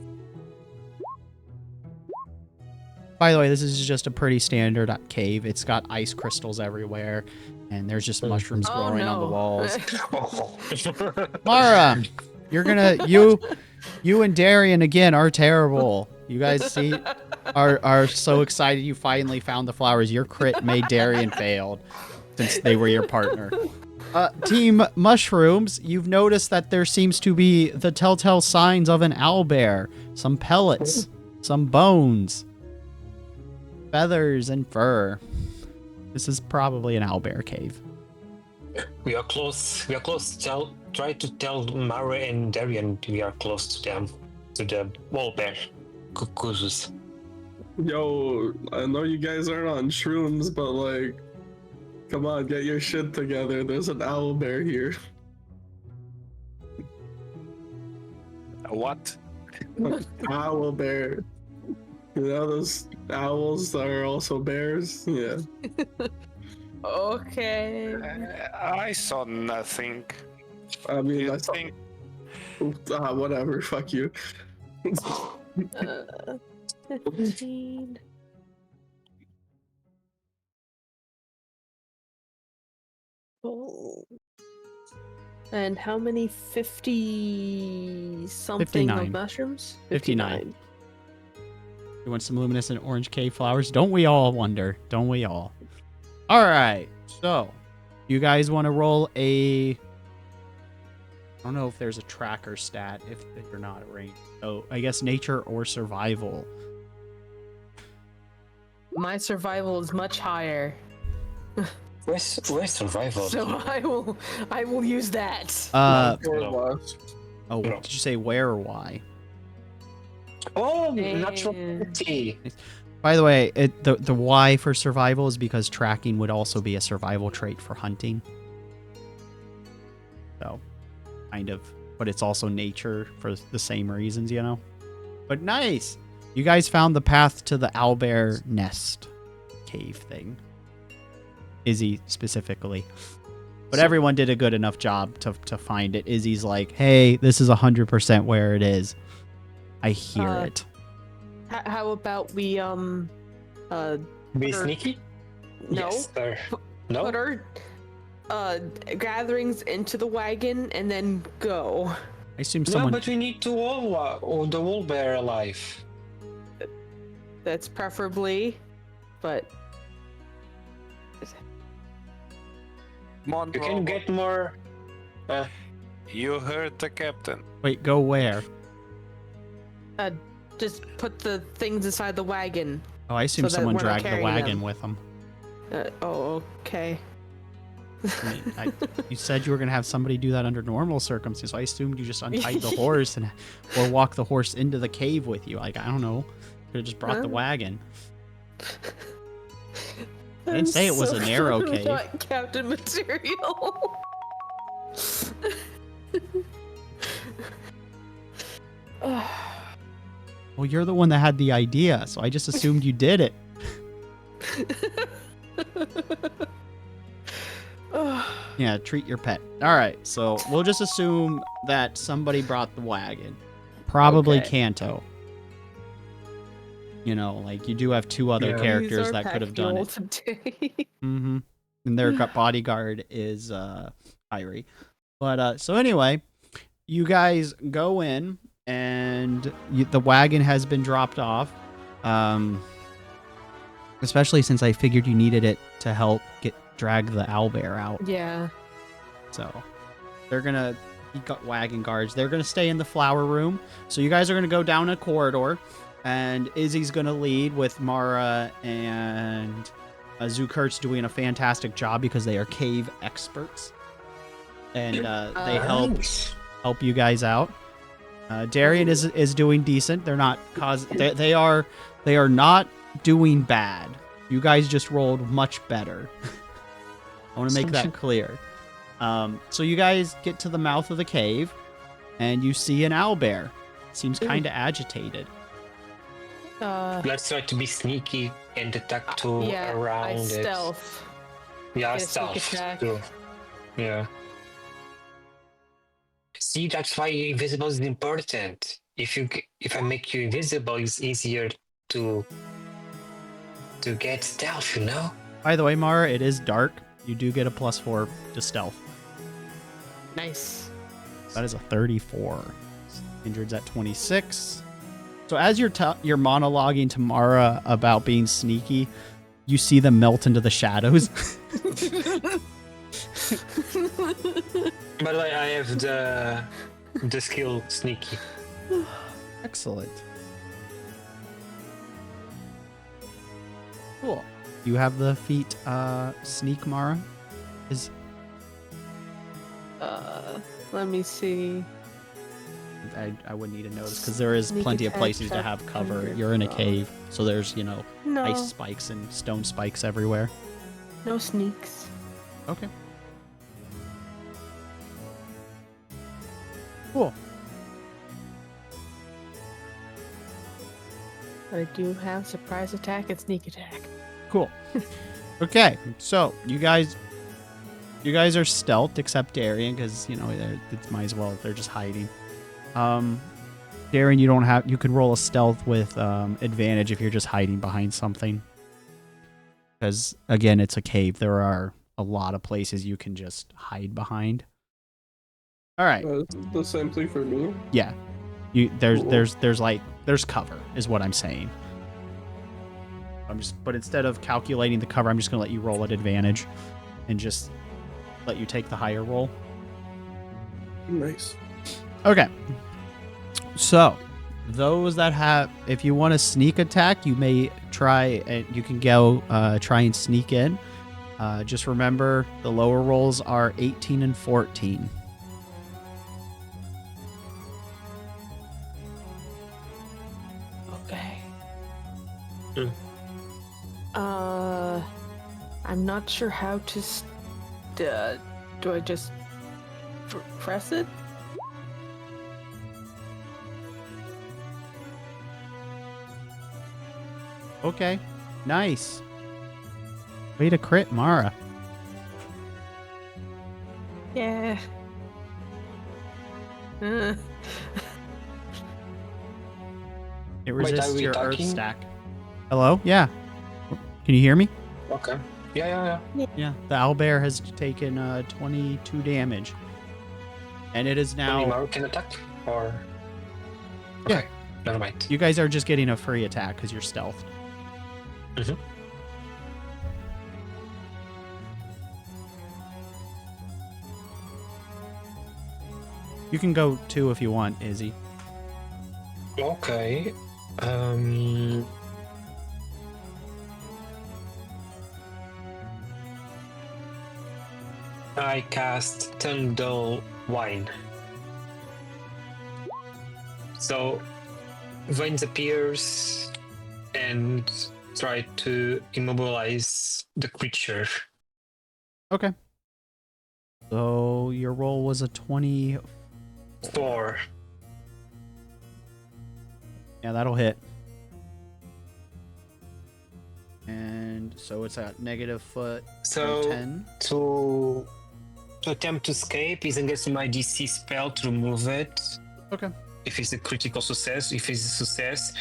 A: By the way, this is just a pretty standard cave. It's got ice crystals everywhere, and there's just mushrooms
B: Oh,
A: growing on the
B: no.
A: walls.
C: Oh.
A: Mara, you're gonna you and Darian again are terrible. You guys are so excited you finally found the flowers. Your crit made Darian failed since they were your partner. Team Mushrooms, you've noticed that there seems to be the telltale signs of an owlbear, some pellets, some bones, feathers, and fur. This is probably an owlbear cave.
C: We are close. We are close. Try to tell Mara and Darian we are close to them, to the wall bear. Cuckoos.
D: Yo, I know you guys aren't on shrooms, but like, come on, get your shit together. There's an owl bear here.
E: What?
D: Owl bear. You know those owls that are also bears? Yeah.
B: Okay.
E: I saw nothing.
D: I mean,
E: You
D: I saw.
E: think
D: Whatever. Fuck you.
B: 15. Oh. And how many 50 something
A: 59.
B: of mushrooms?
A: 59. You want some luminescent orange cave flowers? Don't we all wonder? Don't we all? All right. So, you guys want to roll a... I don't know if there's a tracker stat if you're not at range. So, I guess nature or survival.
B: My survival is much higher,
C: Where's survival?
B: so I will use that.
A: Oh,
C: No.
A: did you say where or why?
C: Oh, natural
B: And-
C: tea.
A: By the way, the why for survival is because tracking would also be a survival trait for hunting. So, kind of, but it's also nature for the same reasons, you know? But nice! You guys found the path to the owlbear nest cave thing. Izzy specifically. But everyone did a good enough job to find it. Izzy's like, hey, this is 100% where it is. I hear it.
B: How about we
C: Be
B: Or-
C: sneaky?
B: no
C: Yes, sir. No?
B: put our gatherings into the wagon and then go.
A: I assume
C: No,
A: someone...
C: but we need to all the wall bear alive.
B: That's preferably, but
E: come on,
C: You can
E: Robo.
C: get more.
E: You heard the captain.
A: Wait, go where?
B: just put the things inside the wagon.
A: Oh, I assume
B: So that
A: someone
B: we're not
A: dragged the
B: carrying
A: wagon
B: them.
A: with them.
B: Okay.
A: I mean, you said you were going to have somebody do that under normal circumstances, so I assumed you just untied the horse or walk the horse into the cave with you. Like, I don't know. Could have just brought the wagon. I didn't say it was a narrow cave.
B: Not captain material.
A: Well, you're the one that had the idea, so I just assumed you did it. Yeah, treat your pet. All right, so we'll just assume that somebody brought the wagon. Probably
B: Okay.
A: Kanto. You know, like you do have two other
C: Yeah.
A: characters
B: Use our
A: that could have done it.
B: today.
A: Mm-hmm. And their bodyguard is Irie. But so anyway, you guys go in, and the wagon has been dropped off. Especially since I figured you needed it to help drag the owlbear out.
B: Yeah.
A: So they're gonna got wagon guards. They're gonna stay in the flower room. So you guys are gonna go down a corridor, and Izzy's gonna lead with Mara and Zukurt's doing a fantastic job because they are cave experts, and they help you guys out. Darian is doing decent. They're not they are not doing bad. You guys just rolled much better. I want to make that clear. So you guys get to the mouth of the cave, and you see an owlbear. Seems kind of agitated.
C: Let's try to be sneaky and attack to
B: Yeah, I
C: around it.
B: stealth.
C: Yeah,
B: Get a sneak
C: stealth.
B: attack.
C: Too. Yeah. See, that's why invisible is important. If I make you invisible, it's easier to get stealth, you know?
A: By the way, Mara, it is dark. You do get a +4 to stealth.
B: Nice.
A: That is a 34. Injured's at 26. So as you're monologuing to Mara about being sneaky, you see them melt into the shadows.
C: By the way, I have the skill sneaky.
A: Excellent. Cool. You have the feat sneak, Mara?
B: Let me see.
A: I would need to notice because there is
B: Sneak
A: plenty of
B: attack,
A: places to
B: check,
A: have cover.
B: 100.
A: You're in a cave, so there's,
B: No.
A: ice spikes and stone spikes everywhere.
B: No sneaks.
A: Okay. Cool.
B: But I do have surprise attack and sneak attack.
A: Cool. Okay, so you guys are stealthed except Darian because it might as well they're just hiding. Darian, you could roll a stealth with advantage if you're just hiding behind something. Because again, it's a cave. There are a lot of places you can just hide behind. All right.
D: The same thing for me.
A: Yeah. There's cover is what I'm saying. But instead of calculating the cover, I'm just gonna let you roll at advantage and just let you take the higher roll.
D: Nice.
A: Okay. So, those that have, if you want a sneak attack, you may try, you can go try and sneak in. Just remember the lower rolls are 18 and 14.
B: Okay.
C: Mm.
B: I'm not sure how to. Do I just press it?
A: Okay. Nice. Way to crit, Mara.
B: Yeah.
A: It
C: Wait, are
A: resists
C: we
A: your earth
C: talking?
A: stack. Hello? Yeah. Can you hear me?
C: Okay. Yeah.
A: Yeah. The owlbear has taken 22 damage. And it is
C: Only
A: now...
C: Maru can attack? Or...
A: Yeah.
C: Okay, never mind.
A: You guys are just getting a free attack because you're stealthed.
C: Mhm.
A: You can go too if you want, Izzy.
C: Okay. I cast Tungdull Wine. So, Vines appears and try to immobilize the creature.
A: Okay. So your roll was a 20.
C: 4.
A: Yeah, that'll hit. And so it's at negative foot
C: So
A: 10.
C: to attempt to escape is against my DC spell to remove it.
A: Okay.
C: If it's a critical success, if it's a success,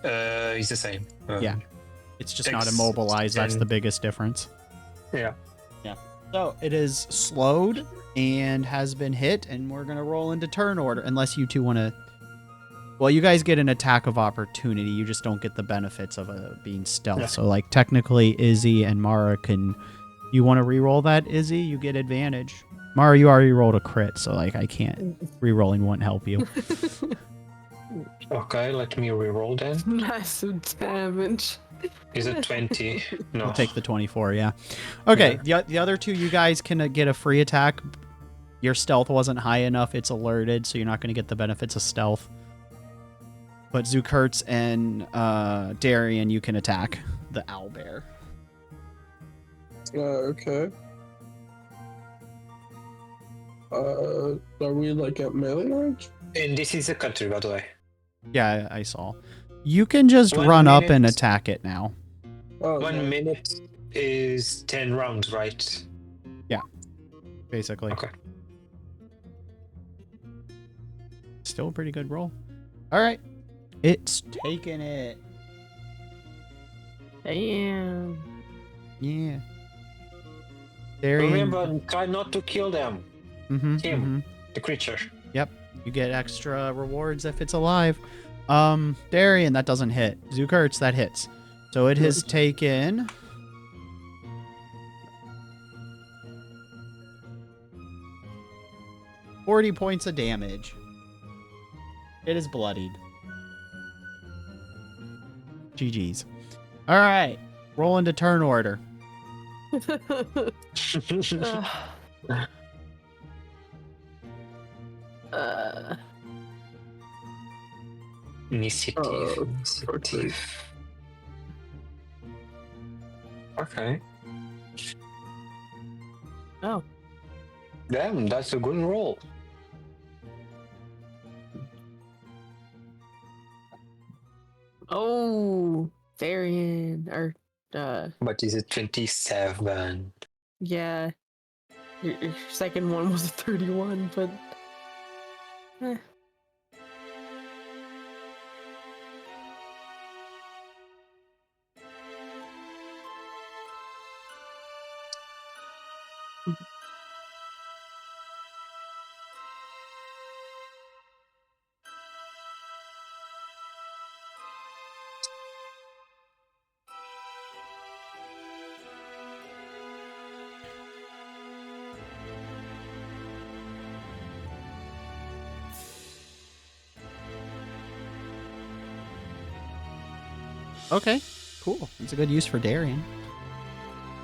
C: it's the same.
A: Yeah. It's just not
C: takes
A: immobilized. That's
C: 10.
A: the biggest difference.
C: Yeah.
A: So it is slowed and has been hit, and we're going to roll into turn order. Unless you two want to... Well, you guys get an attack of opportunity. You just don't get the benefits of being stealth.
C: Yeah.
A: So, technically, Izzy and Mara can... You want to re-roll that, Izzy? You get advantage. Mara, you already rolled a crit, so, I can't... Re-rolling won't help you.
C: Okay, let me reroll then.
B: Massive damage.
C: Is it 20? No.
A: I'll take the 24, yeah. Okay, the other two, you guys can get a free attack. Your stealth wasn't high enough. It's alerted, so you're not going to get the benefits of stealth. But Zukurtz and Darian, you can attack the owlbear.
D: Okay. Are we at melee range?
C: And this is a country, by the way.
A: Yeah, I saw. You can just
C: 1
A: run up and
C: minute.
A: attack it now.
D: Oh,
C: 1 minute is 10 rounds, right?
A: basically.
C: Okay.
A: Still a pretty good roll. All right. It's taking it.
B: Damn.
A: Yeah. Darian.
C: Remember, try not to kill them. Him, the creature.
A: Yep. You get extra rewards if it's alive. Darian, that doesn't hit. Zukurts, that hits. So it has taken 40 points of damage. It is bloodied. GG's. All right. Roll into turn order.
C: Initiative.
D: Okay.
C: Okay.
B: Oh.
C: Damn, that's a good roll.
B: Oh, Varian, or
C: But is it 27?
B: yeah. Your second one was a 31, but
A: Okay. Cool. It's a good use for Darian.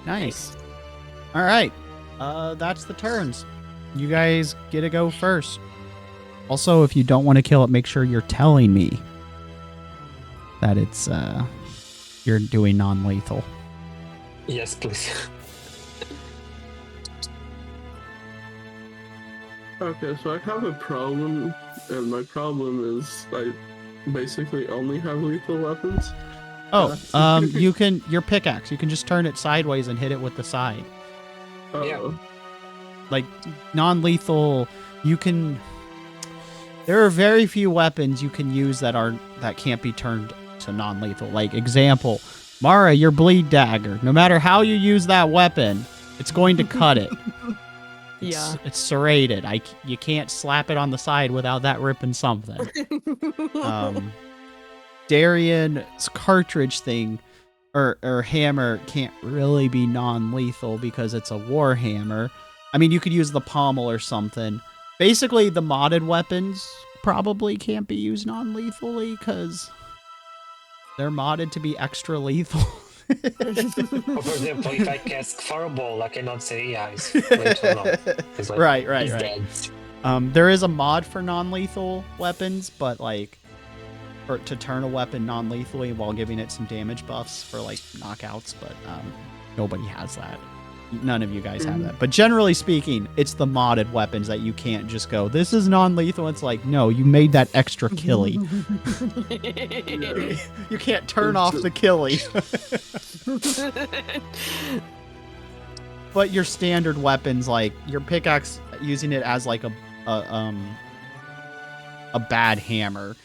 A: Nice. All right. That's the turns. You guys get to go first. Also, if you don't want to kill it, make sure you're telling me that it's you're doing non-lethal.
C: Yes, please.
D: Okay, so I have a problem, and my problem is I basically only have lethal weapons.
A: Oh, you can your pickaxe. You can just turn it sideways and hit it with the side.
C: Yeah.
A: Like non-lethal, you can. There are very few weapons you can use that can't be turned to non-lethal. Like example, Mara, your bleed dagger. No matter how you use that weapon, it's going to cut it.
B: yeah.
A: It's serrated. You can't slap it on the side without that ripping something. Darian's cartridge thing or hammer can't really be non-lethal because it's a war hammer. I mean, you could use the pommel or something. Basically, the modded weapons probably can't be used non-lethally because they're modded to be extra lethal.
C: Or for example, if I cast Fireball, I cannot say, yeah, it's lethal now. It's like,
A: Right.
C: he's dead.
A: There is a mod for non-lethal weapons, but like to turn a weapon non-lethally while giving it some damage buffs for like knockouts, but nobody has that. None of you guys have that. But generally speaking, it's the modded weapons that you can't just go, this is non-lethal. It's like, no, you made that extra killy. You can't turn off the killy. But your standard weapons, like your pickaxe, using it as like a bad hammer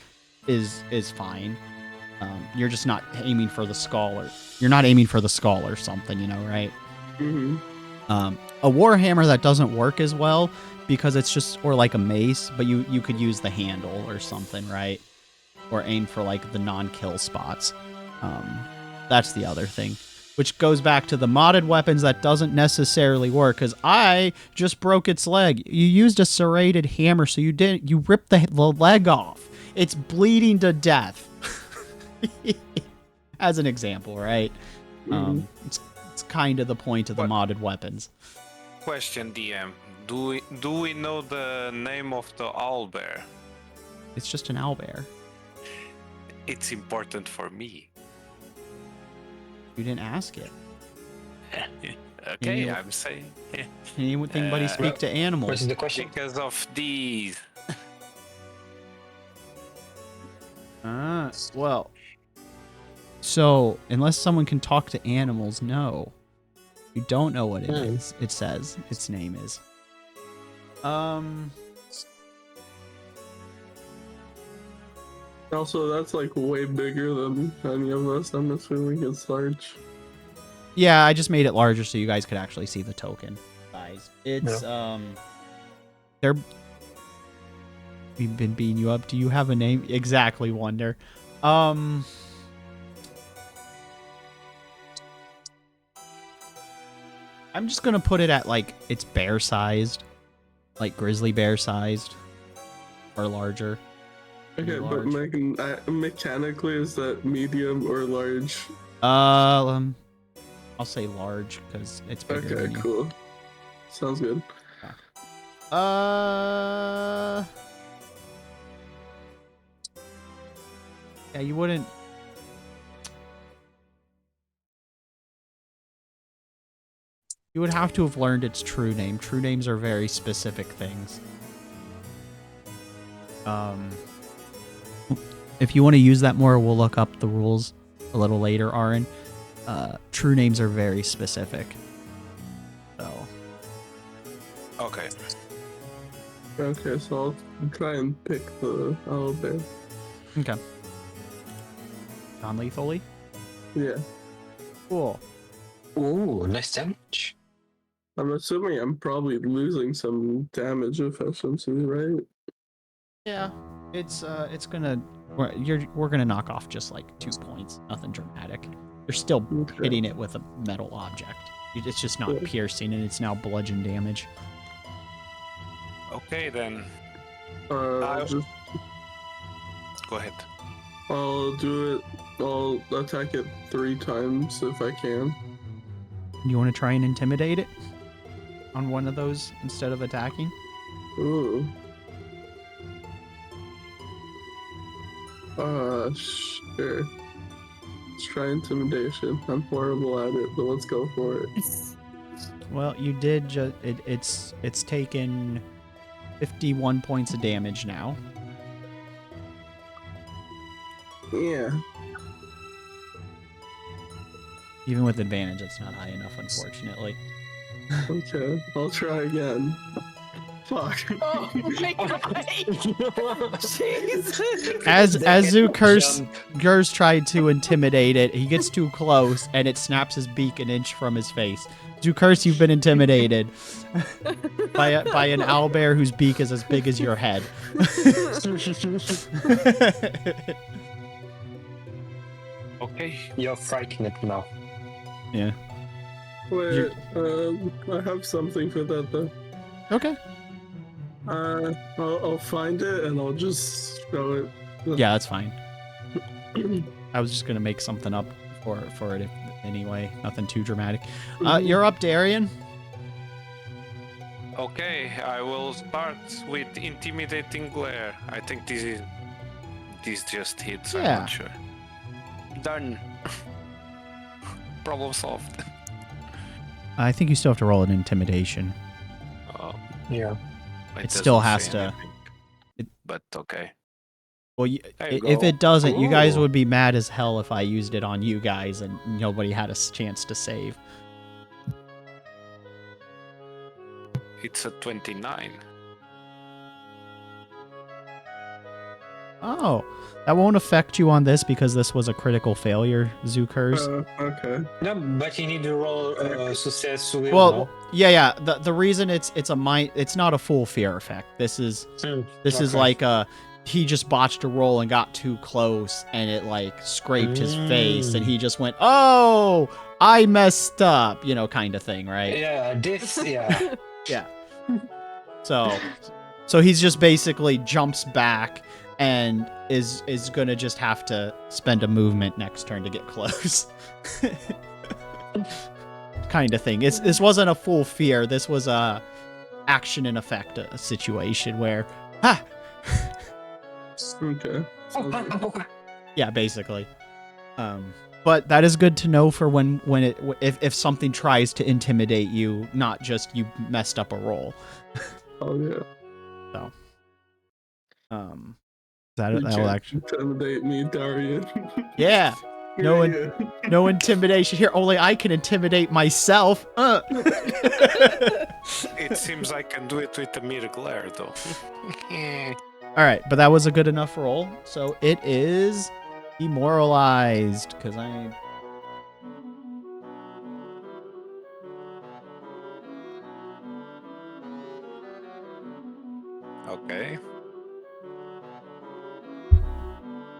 A: is fine. You're just not aiming for the skull, you're not aiming for the skull or something, you know, right? A warhammer that doesn't work as well because it's just, or like a mace, but you could use the handle or something, right? Or aim for like the non-kill spots. That's the other thing, which goes back to the modded weapons that doesn't necessarily work, because I just broke its leg. You used a serrated hammer, so you ripped the leg off. It's bleeding to death. As an example, right? It's kind of the point of the modded weapons.
E: Question, DM. Do we know the name of the owlbear?
A: It's just an owlbear.
E: It's important for me.
A: You didn't ask it.
E: Okay, I'm saying.
A: Can anybody speak to animals?
C: What's the question?
E: Because of these.
A: Well. So, unless someone can talk to animals, no. You don't know what it is. It says its name is.
D: Also, that's like way bigger than any of us. I'm assuming it's large.
A: Yeah, I just made it larger so you guys could actually see the token size. It's they're we've been beating you up. Do you have a name? Exactly, Wonder. I'm just gonna put it at like it's bear sized, like grizzly bear sized, or larger.
D: Okay, but mechanically, is that medium or large?
A: I'll say large because it's bigger.
D: Okay,
A: than you.
D: cool. Sounds good.
A: Yeah, you wouldn't. You would have to have learned its true name. True names are very specific things. If you want to use that more, we'll look up the rules a little later, Aaron. True names are very specific. So.
E: Okay.
D: Okay, so I'll try and pick the owlbear.
A: Okay. Non-lethally?
D: Yeah.
A: Cool.
C: Ooh, nice damage.
D: I'm assuming I'm probably losing some damage efficiency, right?
A: Yeah. It's gonna we're gonna knock off just like 2 points. Nothing dramatic. You're still hitting it with a metal object. It's just not piercing, and it's now bludgeon damage.
E: Okay then.
D: Just
E: Go ahead.
D: I'll do it. I'll attack it 3 times if I can.
A: You want to try and intimidate it on one of those instead of attacking?
D: Ooh. Sure. Let's try intimidation. I'm horrible at it, but let's go for it.
A: Well, you did just it's taken 51 points of damage now.
D: Yeah.
A: Even with advantage, it's not high enough, unfortunately.
D: Okay, I'll try again. Fuck.
B: Oh my god! Jesus!
A: As Zukurs tried to intimidate it, he gets too close and it snaps his beak an inch from his face. Zukurs, you've been intimidated by an owlbear whose beak is as big as your head.
E: Okay.
C: You're frightened now.
A: Yeah.
D: Wait, I have something for that though.
A: Okay.
D: I'll find it and I'll just show it.
A: Yeah, that's fine. I was just gonna make something up for it anyway. Nothing too dramatic. You're up, Darian.
E: Okay, I will start with intimidating glare. I think this just hits.
A: Yeah.
E: I'm not sure. Done. Problem solved.
A: I think you still have to roll an intimidation.
E: Oh,
C: Yeah.
A: It still
E: doesn't
A: has
E: say
A: to-
E: anything. But okay.
A: Well,
E: There you
A: if
E: go.
A: it doesn't, you guys
E: Ooh.
A: would be mad as hell if I used it on you guys and nobody had a chance to save.
E: It's a 29.
A: Oh, that won't affect you on this because this was a critical failure, Zukurs.
D: Okay.
C: No, but you need to roll success.
A: Well, yeah. The reason it's not a full fear effect. This is like he just botched a roll and got too close and it like scraped his face and he just went, "Oh, I messed up," kind of thing, right?
C: Yeah, yeah.
A: Yeah. So he's just basically jumps back and is gonna just have to spend a movement next turn to get close. Kind of thing. This wasn't a full fear. This was a action and effect a situation where,
D: Okay.
A: yeah, basically. But that is good to know for when if something tries to intimidate you, not just you messed up a roll.
D: Oh yeah.
A: So, that'll actually.
D: Intimidate me, Darian.
A: Yeah. No intimidation here. Only I can intimidate myself.
E: It seems I can do it with a mere glare, though.
A: All right, but that was a good enough roll. So it is demoralized because I.
E: Okay.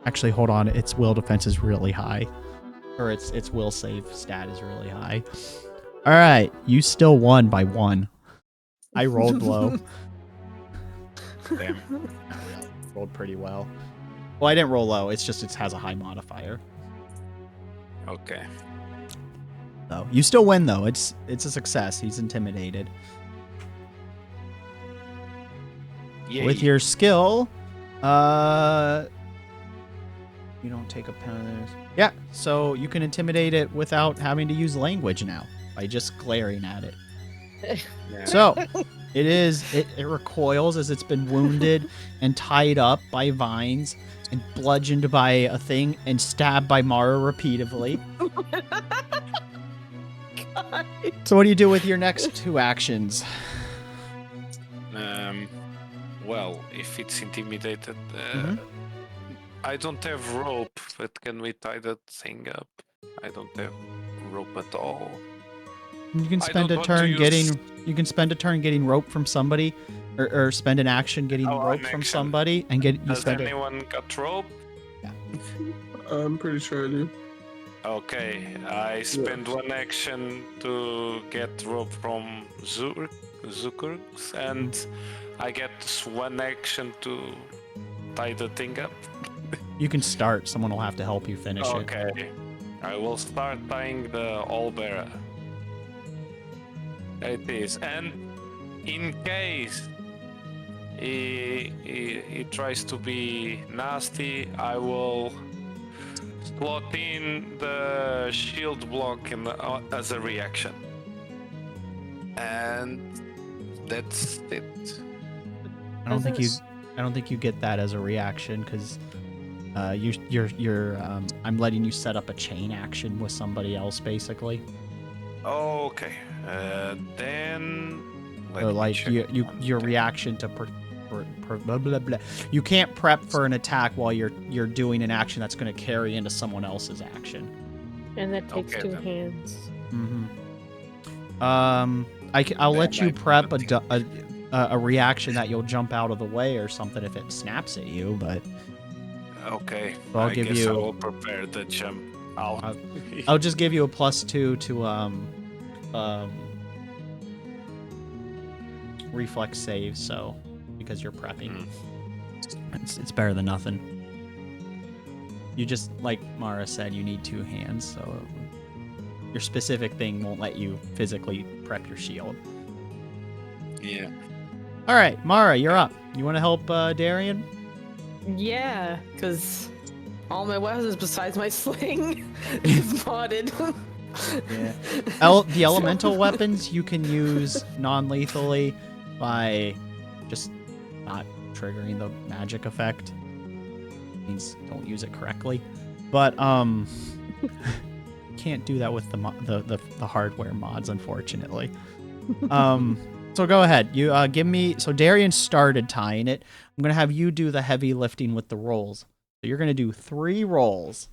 A: Actually, hold on. Its will defense is really high, or its will save stat is really high. All right, you still won by 1. I rolled low.
E: Damn.
A: Rolled pretty well. Well, I didn't roll low. It's just it has a high modifier.
E: Okay.
A: So you still win though. It's a success. He's intimidated.
E: Yay.
A: With your skill, you don't take a penalty. Yeah, so you can intimidate it without having to use language now by just glaring at it.
E: Yeah.
A: So it recoils as it's been wounded and tied up by vines and bludgeoned by a thing and stabbed by Mara repeatedly.
B: God.
A: So what do you do with your next 2 actions?
E: Well, if it's intimidated,
A: Mhm.
E: I don't have rope, but can we tie that thing up? I don't have rope at all.
A: You can
E: I
A: spend
E: don't
A: a
E: want
A: turn
E: to
A: getting
E: use-
A: getting rope from somebody, or spend an action getting
E: Oh,
A: rope
E: an
A: from
E: action.
A: somebody and get you
E: Does
A: spend it.
E: anyone got rope?
D: I'm pretty sure I do.
E: Okay, I spend 1 action to get rope from Zukurks, and I get 1 action to tie the thing up.
A: You can start. Someone will have to help you finish it.
E: Okay, I will start tying the Allbearer. There it is, and in case he tries to be nasty, I will slot in the shield block as a reaction, and that's it.
A: I don't think you get that as a reaction because I'm letting you set up a chain action with somebody else basically.
E: Okay, then let
A: So
E: me
A: like
E: check one
A: your
E: thing.
A: reaction to blah, blah, blah. You can't prep for an attack while you're doing an action that's going to carry into someone else's action.
B: And that takes
E: Okay,
B: 2
E: then.
B: hands.
A: Mm-hmm. I'll let
E: Then
A: you
E: I
A: prep
E: put
A: a reaction that you'll jump out of the way or something if it snaps at you, but
E: Okay,
A: So I'll
E: I
A: give
E: guess
A: you-
E: I will prepare the jump out.
A: I'll just give you a +2 to reflex save, so because you're prepping. It's better than nothing. You just, like Mara said, you need 2 hands, so your specific thing won't let you physically prep your shield.
E: Yeah.
A: All right, Mara, you're up. You want to help Darian?
B: Yeah, because all my weapons besides my sling is modded.
A: Yeah. The elemental weapons you can use non-lethally by just not triggering the magic effect. Means don't use it correctly. But can't do that with the hardware mods, unfortunately. So go ahead. You give me. So Darian started tying it. I'm gonna have you do the heavy lifting with the rolls. So you're gonna do 3 rolls.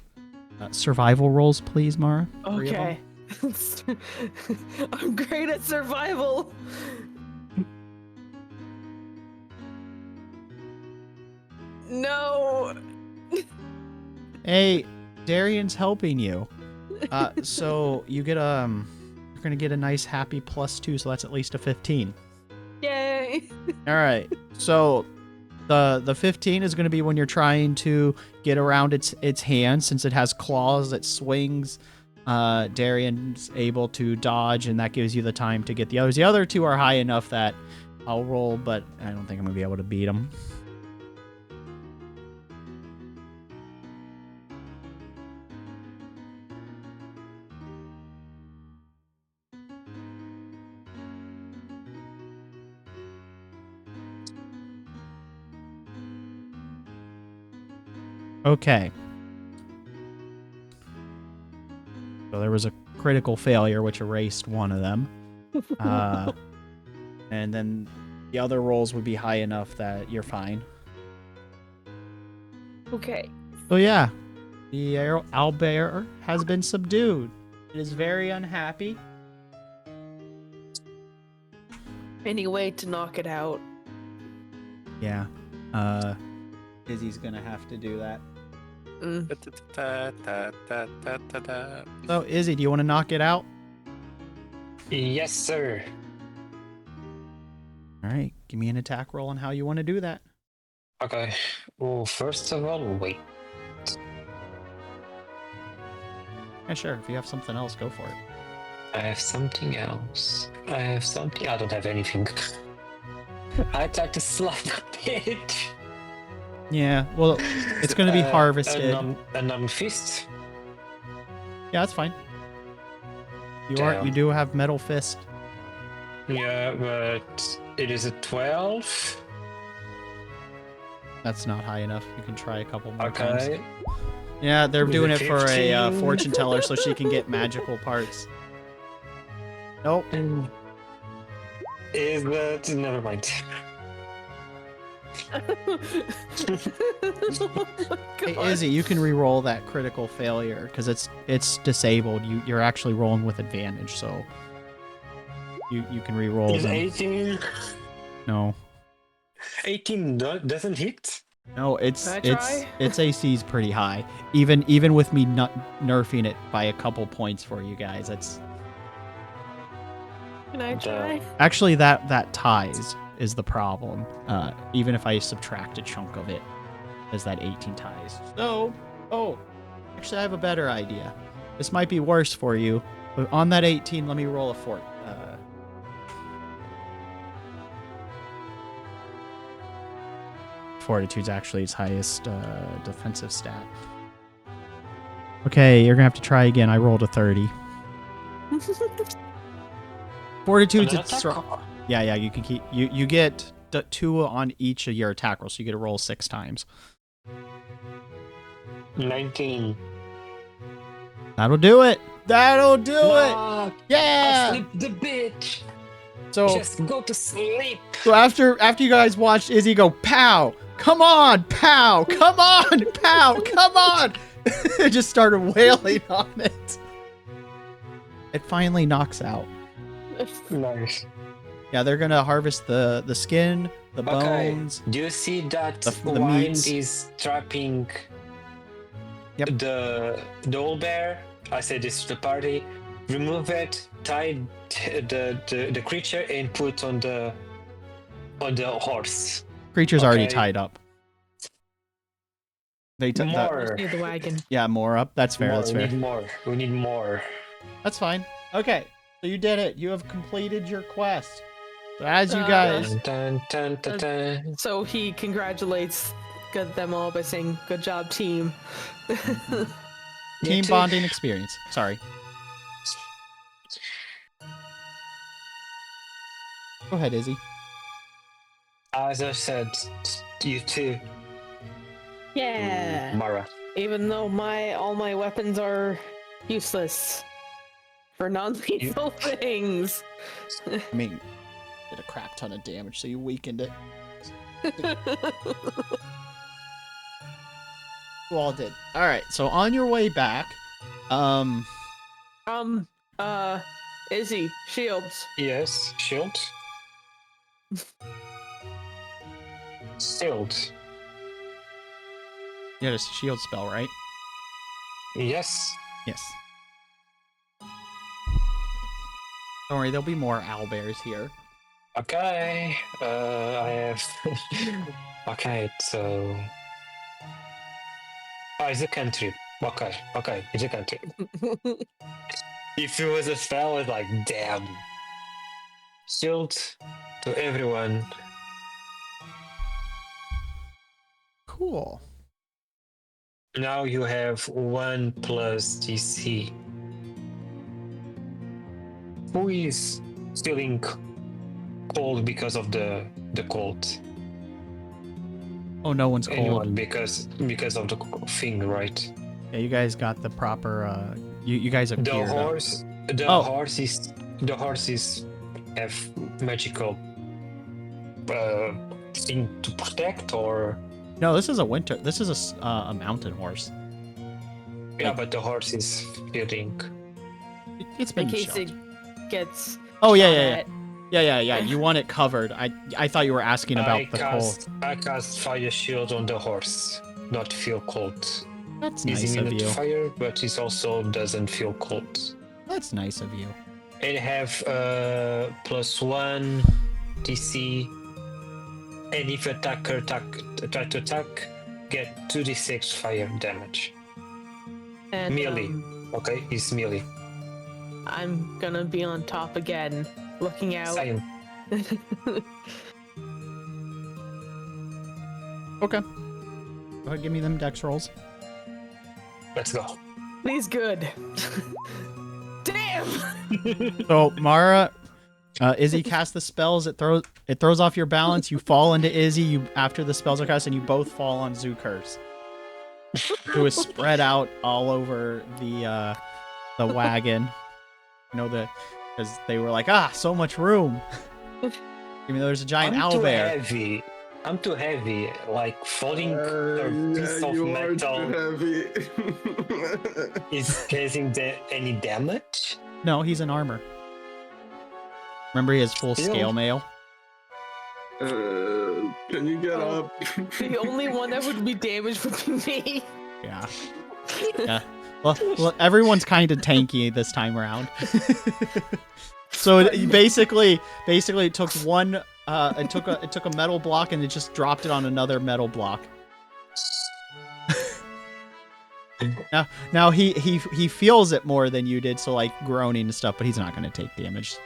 A: Survival rolls, please, Mara. 3 of them.
B: Okay. I'm great at survival. No.
A: Hey, Darian's helping you. So you get you're gonna get a nice happy +2, so that's at least a 15.
B: Yay.
A: All right. So the 15 is gonna be when you're trying to get around its hand, since it has claws that swings. Darian's able to dodge, and that gives you the time to get the others. The other 2 are high enough that I'll roll, but I don't think I'm gonna be able to beat them. Okay. So there was a critical failure, which erased one of them. And then the other rolls would be high enough that you're fine.
B: Okay.
A: So yeah, the owlbear has been subdued. It is very unhappy.
B: Any way to knock it out?
A: Yeah. Izzy's gonna have to do that. So Izzy, do you want to knock it out?
C: Yes, sir.
A: All right, give me an attack roll on how you want to do that.
C: Okay. Well, first of all, wait.
A: Yeah, sure. If you have something else, go for it.
C: I have something else. I don't have anything. I tried to slap a bit.
A: Yeah, well, it's going to be harvested.
C: A numb fist.
A: Yeah, that's fine. You
C: Damn.
A: do have metal fist.
C: Yeah, but it is a 12.
A: That's not high enough. You can try a couple more
C: Okay.
A: times. Yeah, they're
C: With
A: doing
C: a
A: it for a
C: 15.
A: fortune teller so she can get magical parts. Nope.
C: Is that never mind?
A: Hey, Izzy, you can re-roll that critical failure because it's disabled. You're actually rolling with advantage, so you can re-roll
C: Is
A: them.
C: 18?
A: No,
C: 18 doesn't hit.
A: no, its
B: Can I try?
A: its AC is pretty high. Even with me not nerfing it by a couple points for you guys, that's
B: Can I try?
A: actually that ties is the problem. Even if I subtract a chunk of it, as that 18 ties. So, actually, I have a better idea. This might be worse for you, but on that 18, let me roll a fort. Fortitude's actually its highest defensive stat. Okay, you're gonna have to try again. I rolled a 30. Fortitude's
C: Another
A: its
C: attack?
A: strong. Yeah, you can keep. You get 2 on each of your attack rolls, so you get to roll 6 times.
C: 19.
A: That'll do it. That'll do it.
C: Fuck, I
A: Yeah.
C: slipped the bitch.
A: So
C: Just go to sleep.
A: after you guys watched Izzy go pow, come on, pow, come on, pow, come on, it just started wailing on it. It finally knocks out.
C: Nice.
A: Yeah, they're gonna harvest the skin, the
C: Okay.
A: bones.
C: Do you see that
A: The
C: wine
A: meats.
C: is trapping
A: Yep.
C: the old bear? I said this to the party. Remove it, tie the creature, and put on the horse.
A: Creature's already
C: Okay.
A: tied up. They took that.
C: More.
B: Near the wagon.
A: Yeah, more up. That's fair.
C: More.
A: That's
C: We
A: fair.
C: need more. We need more.
A: That's fine. Okay, so you did it. You have completed your quest. So as you
B: Uh,
A: guys,
C: Dun, dun, dun, dun.
B: So he congratulates them all by saying, "Good job, team."
A: team
C: too.
A: bonding experience. Sorry. Go ahead, Izzy.
C: As I said, you too,
B: Yeah.
C: Mara.
B: Even though all my weapons are useless for non-lethal things.
A: I mean, did a crap ton of damage, so you weakened it. You all did. All right. So on your way back,
B: Izzy, shields.
C: Yes, shield. Shield.
A: you had a shield spell, right?
C: Yes.
A: Yes. Don't worry, there'll be more owlbears here.
C: Okay. I have. Okay, so. Oh, it's a country. Okay, it's a country. If it was a spell, it's like, damn. Shield to everyone.
A: Cool.
C: Now you have 1 plus DC. Who is feeling cold because of the cold?
A: Oh, no one's cold.
C: Anyone because of the thing, right?
A: Yeah, you guys got the proper. You guys have
C: The
A: geared up.
C: horses have magical thing to protect, or
A: No, this is a winter. This is a mountain horse.
C: yeah, but the horse is feeling.
A: It's
B: In
A: been
B: case
A: sheltered.
B: it gets.
A: Oh yeah,
B: shot
A: yeah,
B: at.
A: yeah. You want it covered. I thought you were asking about the cold.
C: I cast fire shield on the horse, not feel cold.
A: That's
C: He's
A: nice of
C: immune to
A: you.
C: fire, but he also doesn't feel cold.
A: That's nice of you.
C: And have +1 DC, and if attacker try to attack, get 2d6 fire damage.
B: And,
C: Melee. Okay, it's melee.
B: I'm gonna be on top again, looking out.
C: Same.
A: Okay. Go ahead, give me them dex rolls.
C: Let's go.
B: He's good. Damn!
A: So Mara, Izzy casts the spells. It throws off your balance. You fall into Izzy. You after the spells are cast, and you both fall on Zukurs, who is spread out all over the wagon. You know because they were like, so much room. Even though there's a giant owlbear.
C: I'm too heavy, like falling a piece of
D: you are
C: metal
D: too heavy.
C: is causing any damage.
A: No, he's in armor. Remember, he has full
C: Still.
A: scale mail.
D: Can you get up?
B: The only one that would be damaged would be me.
A: Yeah. Yeah. Well, everyone's kind of tanky this time around. So basically, it took one. It took a metal block and it just dropped it on another metal block. Now he feels it more than you did, so like groaning and stuff, but he's not going to take damage.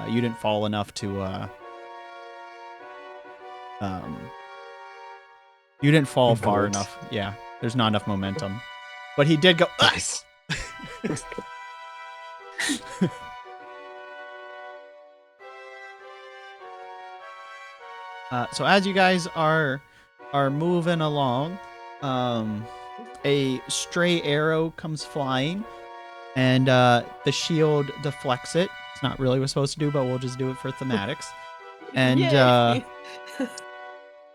A: You didn't fall enough to. You didn't fall far enough. Yeah, there's not enough momentum, but he did go.
C: Nice.
A: So as you guys are moving along, a stray arrow comes flying, and the shield deflects it. It's not really what it's supposed to do, but we'll just do it for thematics. And
B: Yay.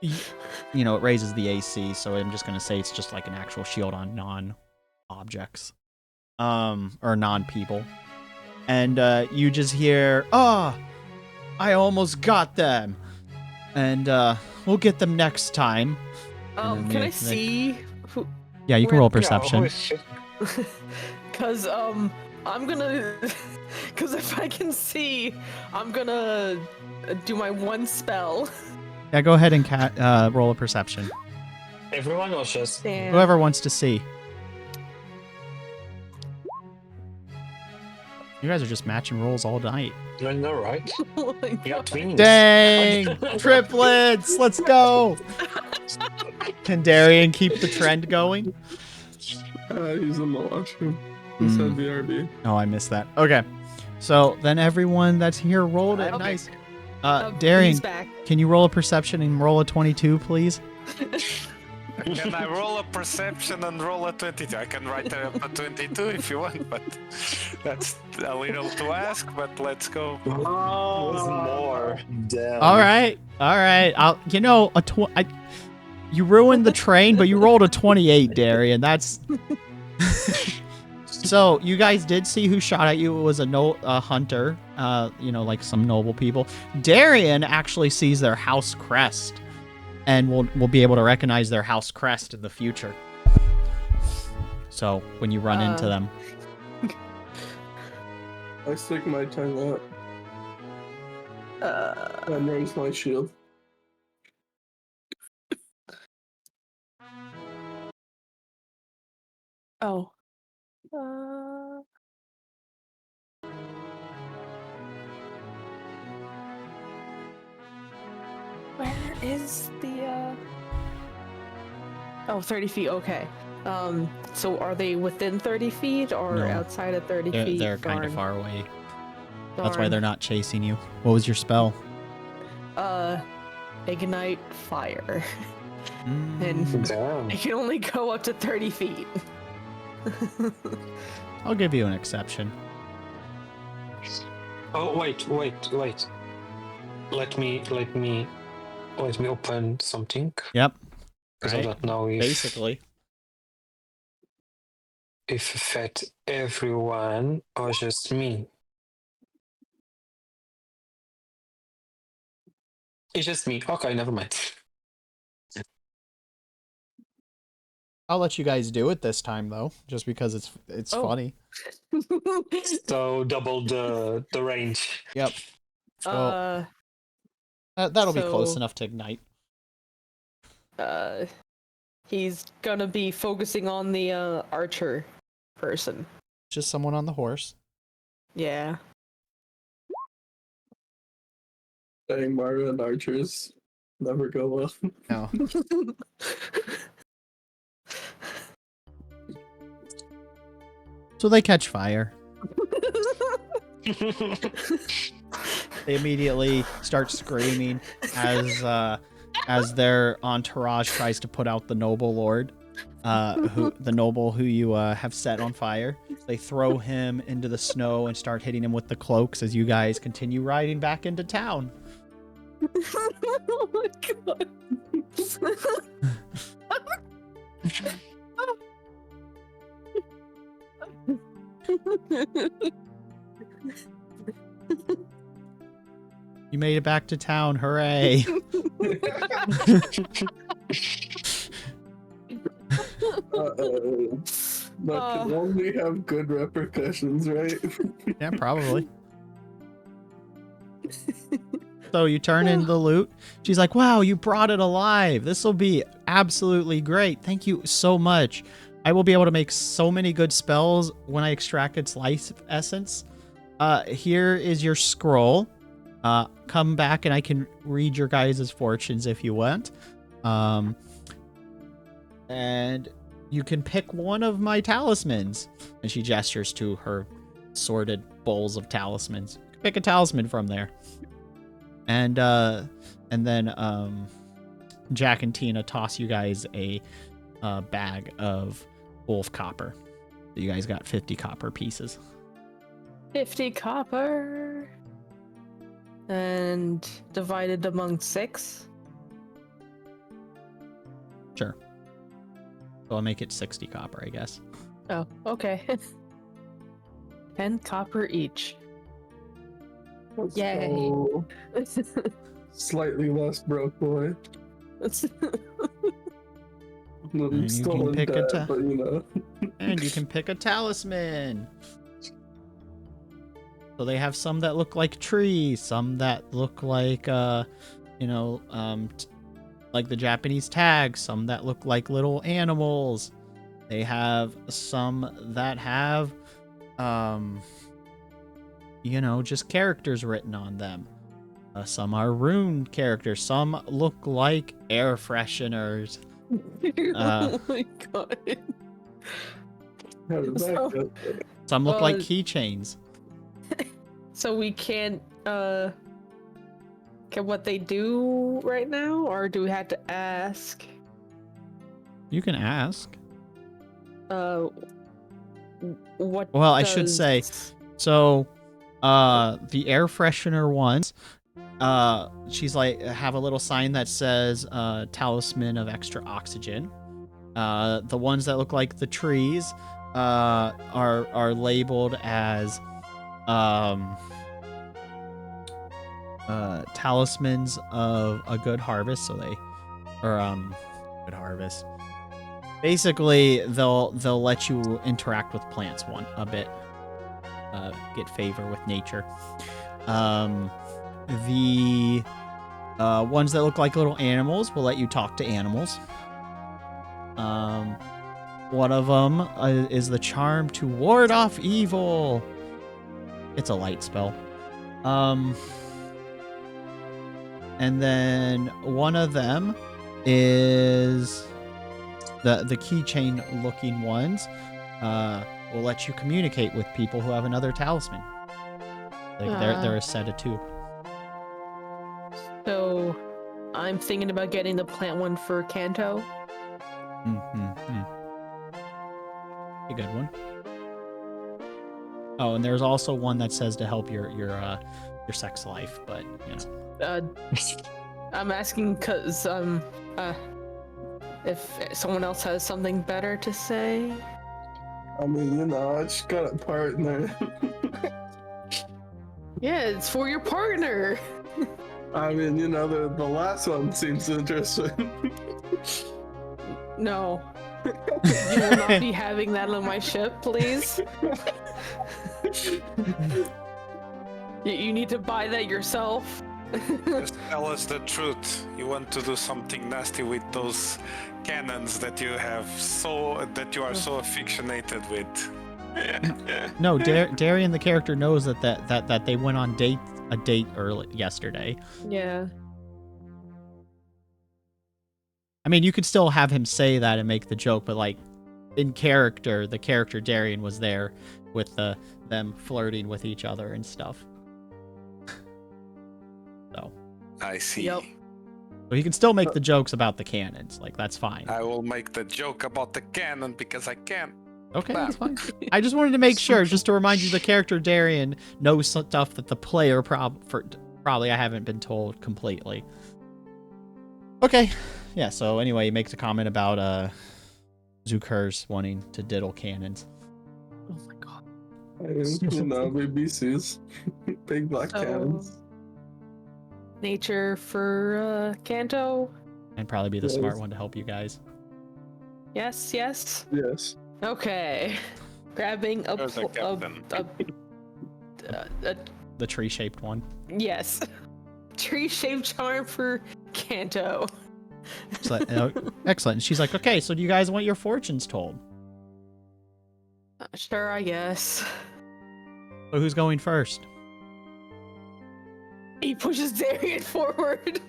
A: it raises the AC, so I'm just gonna say it's just like an actual shield on non-objects, or non-people. And you just hear, I almost got them. And we'll get them next time.
B: Can I see who?
A: Yeah, you can roll perception.
B: Cause I'm gonna. Cause if I can see, I'm gonna do my one spell.
A: Yeah, go ahead and roll a perception.
C: Everyone or just
B: Damn.
A: Whoever wants to see. You guys are just matching rolls all night.
C: I know, right?
B: Oh my
C: You got twins.
A: Dang! Triplets! Let's go! Can Darian keep the trend going?
D: He's in the washroom. He said BRB.
A: Oh, I missed that. Okay. So then everyone that's here rolled it.
B: Okay.
A: Nice.
B: He's
A: Darian,
B: back.
A: can you roll a perception and roll a 22, please?
E: Can I roll a perception and roll a 22? I can write a 22 if you want, but that's a little to ask, but let's go.
C: More. Damn.
A: All right. You ruined the train, but you rolled a 28, Darian. That's So you guys did see who shot at you. It was a hunter, like some noble people. Darian actually sees their house crest, and will be able to recognize their house crest in the future. So when you run into them.
D: I stick my tongue out. And raise my shield.
B: Oh. Where is the 30 feet, okay. So are they within 30 feet or
A: No.
B: outside of 30 feet?
A: They're kind of
B: Darn.
A: far away. That's why
B: Darn.
A: they're not chasing you. What was your spell?
B: Ignite fire.
A: Mm.
B: And
C: Damn.
B: I can only go up to 30 feet.
A: I'll give you an exception.
C: Oh wait. Let me open something.
A: Yep.
C: Because I
A: Right.
C: don't know if
A: Basically.
C: affect everyone or just me. It's just me. Okay, never mind.
A: I'll let you guys do it this time though, just because it's funny.
C: So double the range.
A: Yep. So that'll be close enough to ignite.
B: He's gonna be focusing on the archer person.
A: Just someone on the horse.
B: Yeah.
D: Dang, Mario and archers never go well.
A: No. So they catch fire. They immediately start screaming as their entourage tries to put out the noble lord, who you have set on fire. They throw him into the snow and start hitting him with the cloaks as you guys continue riding back into town.
B: Oh my god.
A: You made it back to town, hooray!
D: That can only have good repercussions, right?
A: Yeah, probably. So you turn in the loot. She's like, wow, you brought it alive. This will be absolutely great. Thank you so much. I will be able to make so many good spells when I extract its life essence. Here is your scroll. Come back and I can read your guys' fortunes if you want. And you can pick one of my talismans. And she gestures to her sorted bowls of talismans. Pick a talisman from there. And then Jack and Tina toss you guys a bag of wolf copper. So you guys got 50 copper pieces.
B: 50 copper. And divided among 6.
A: Sure. So I'll make it 60 copper, I guess.
B: Oh, okay. 10 copper each. Yay.
D: So, slightly less broke boy.
A: And you
D: Still
A: can
D: in
A: pick
D: debt, but you know.
A: And you can pick a talisman. So they have some that look like trees, some that look like, like the Japanese tags, some that look like little animals. They have some that have, just characters written on them. Some are rune characters. Some look like air fresheners.
B: Oh my god.
D: How did that
B: So-
D: go?
A: Some look like keychains.
B: So we can't get what they do right now, or do we have to ask?
A: You can ask.
B: What?
A: Well, I should say, so, the air freshener ones, she's like, have a little sign that says, talisman of extra oxygen. The ones that look like the trees, are labeled as, talismans of a good harvest. So good harvest. Basically, they'll let you interact with plants a bit, get favor with nature. The ones that look like little animals will let you talk to animals. One of them is the charm to ward off evil. It's a light spell. And then one of them is the keychain looking ones will let you communicate with people who have another talisman. Like they're a set of 2.
B: So, I'm thinking about getting the plant one for Kanto.
A: A good one. Oh, and there's also one that says to help your sex life, but you know.
B: I'm asking because if someone else has something better to say.
D: I mean, you know, I just got a partner.
B: Yeah, it's for your partner.
D: I mean, you know, the last one seems interesting.
B: No. You will not be having that on my ship, please. You need to buy that yourself.
E: Just tell us the truth. You want to do something nasty with those cannons that you are so affectionated with.
A: No, Darian, the character, knows that they went on a date early yesterday.
B: Yeah.
A: I mean, you could still have him say that and make the joke, but like in character, the character Darian was there with them flirting with each other and stuff. So
E: I see.
B: Yep.
A: So he can still make the jokes about the cannons. Like, that's fine.
E: I will make the joke about the cannon because I can.
A: Okay, that's fine. I just wanted to make sure, just to remind you, the character Darian knows stuff that the player probably I haven't been told completely. Okay. Yeah, so anyway, he makes a comment about Zukur's wanting to diddle cannons.
B: Oh my god.
D: I mean, you know, BBCs. Big black cannons.
B: Nature for Kanto?
A: And probably be the
D: Yes.
A: smart one to help you guys.
B: Yes, yes.
D: Yes.
B: Okay. Grabbing a,
E: There's a captain.
A: The tree-shaped one.
B: yes. Tree-shaped charm for Kanto.
A: So, excellent. And she's like, okay, so do you guys want your fortunes told?
B: Sure, I guess.
A: So who's going first?
B: He pushes Darian forward.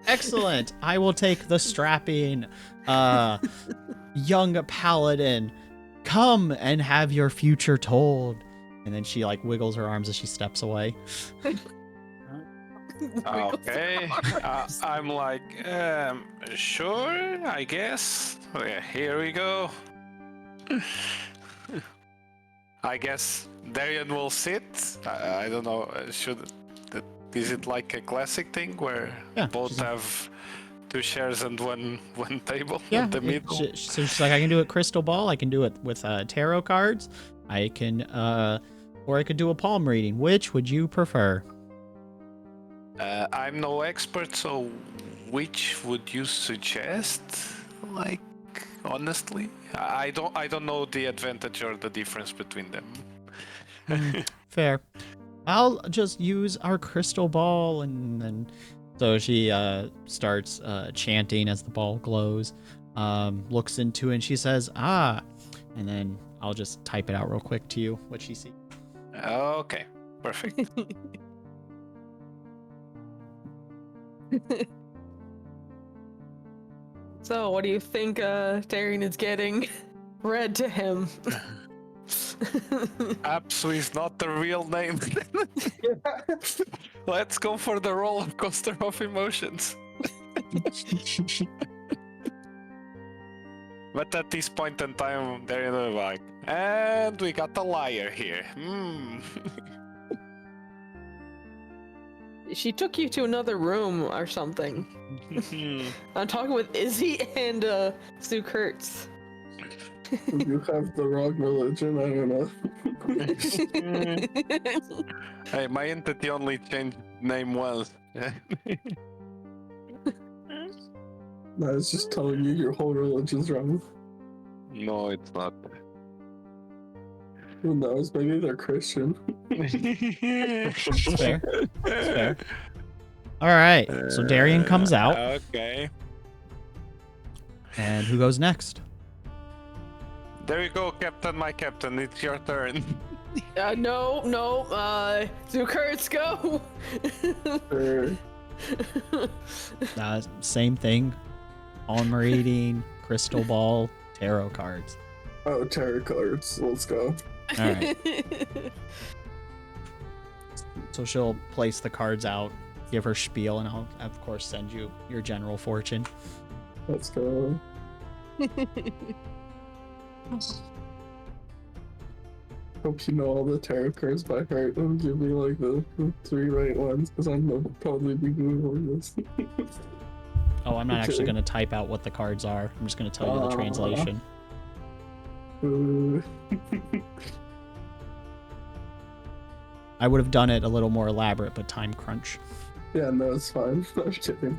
A: Excellent. I will take the strapping young paladin. Come and have your future told. And then she like wiggles her arms as she steps away.
E: Okay. I'm like, sure, I guess. Yeah, here we go. I guess Darian will sit. I don't know. Is it like a classic thing where both have two chairs and one table at the middle?
A: So she's like, I can do it crystal ball. I can do it with tarot cards. I can, or I could do a palm reading. Which would you prefer?
E: I'm no expert, so which would you suggest? Like, honestly, I don't know the advantage or the difference between them.
A: Fair. I'll just use our crystal ball, and then so she starts chanting as the ball glows. Looks into it, and she says, "Ah," and then I'll just type it out real quick to you what she sees.
E: Okay, perfect.
B: So, what do you think Darian is getting read to him?
E: Apsu is not the real name. Let's go for the roller coaster of emotions. But at this point in time, they're like, and we got the liar here.
B: She took you to another room or something. I'm talking with Izzy and Stu Kurtz.
D: You have the wrong religion, I don't know.
E: Hey, my entity only changed name once.
D: No, I was just telling you your whole religion's wrong.
E: No, it's not.
D: Who knows? Maybe they're Christian.
A: It's fair. It's fair. All right. So Darian comes out.
E: Okay.
A: And who goes next?
E: There you go, Captain, my captain. It's your turn.
B: No, Stu Kurtz, go!
A: Same thing. Palm reading, crystal ball, tarot cards.
D: Oh, tarot cards. Let's go.
A: All right. So she'll place the cards out, give her spiel, and I'll, of course, send you your general fortune.
D: Let's go. hope you know all the tarot cards by heart. Don't give me like the 3 right ones, because I'm gonna probably be googling this.
A: Oh, I'm not actually
D: Okay.
A: going to type out what the cards are. I'm just going to tell you the translation. I would have done it a little more elaborate, but time crunch.
D: Yeah, no, it's fine. I'm kidding.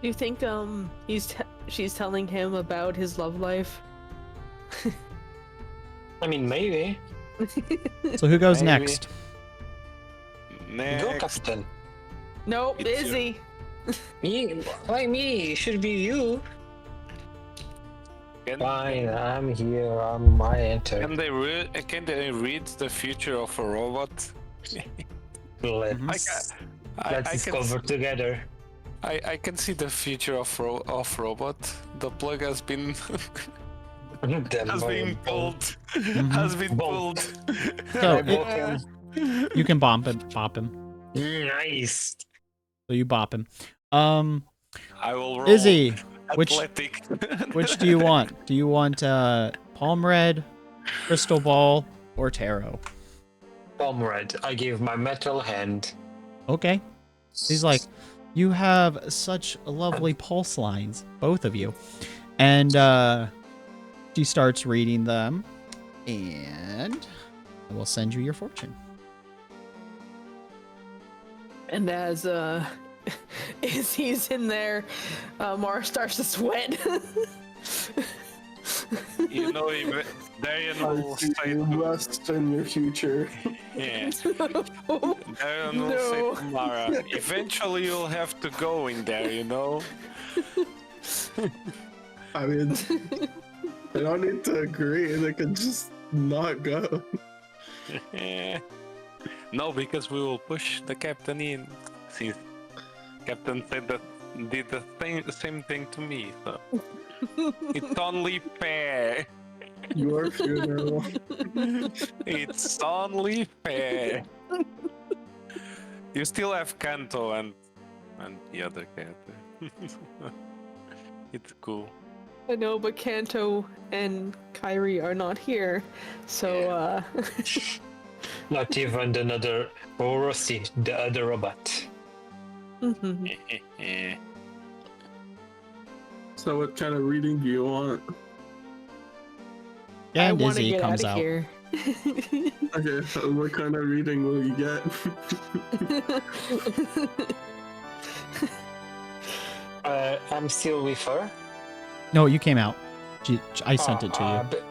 B: Do you think she's telling him about his love life?
C: I mean, maybe.
A: So who goes
C: Maybe.
A: next?
C: Go,
E: Next.
C: Captain.
B: Nope,
E: It's your-
B: Izzy.
C: Me? Why me? It should be you.
E: Can,
C: Fine, I'm here. I enter.
E: can they read the future of a robot?
C: Let's
E: I can
C: discover together.
E: I can see the future of robot. The plug has been
C: Them
E: has
C: by
E: been
C: a
E: pulled.
A: Mhm.
E: Has been
C: Bomb.
E: pulled.
A: So,
C: I broke him.
A: You can bop him.
C: Nice.
A: So you bop him.
E: I will roll.
A: Izzy, which
E: Athletic.
A: do you want? Do you want palm red, crystal ball, or tarot?
C: Comrade, I give my metal hand.
A: Okay. He's like, you have such lovely pulse lines, both of you. And she starts reading them, and I will send you your fortune.
B: And as Izzy's in there, Mara starts to sweat.
E: You know, Darian will
D: I see
E: say
D: you
E: to,
D: rest in your future.
E: yeah. Darian will say
B: No.
E: to Mara, eventually you'll have to go in there, you know?
D: I mean, they don't need to agree. They can just not go.
E: Yeah. No, because we will push the captain in. Since captain said that did the same thing to me, so it's only fair.
D: Your funeral.
E: It's only fair. You still have Kanto and the other cat. It's cool.
B: I know, but Kanto and Kyrie are not here, so
C: Not even another Rossi, the other robot.
B: mhm.
D: So what kind of reading do you want?
B: I
A: And
B: want to
A: Izzy
B: get
A: comes
B: out of
A: out.
B: here.
D: Okay, so what kind of reading will you get?
C: I'm still with her.
A: No, you came out. I sent it to you.
C: But,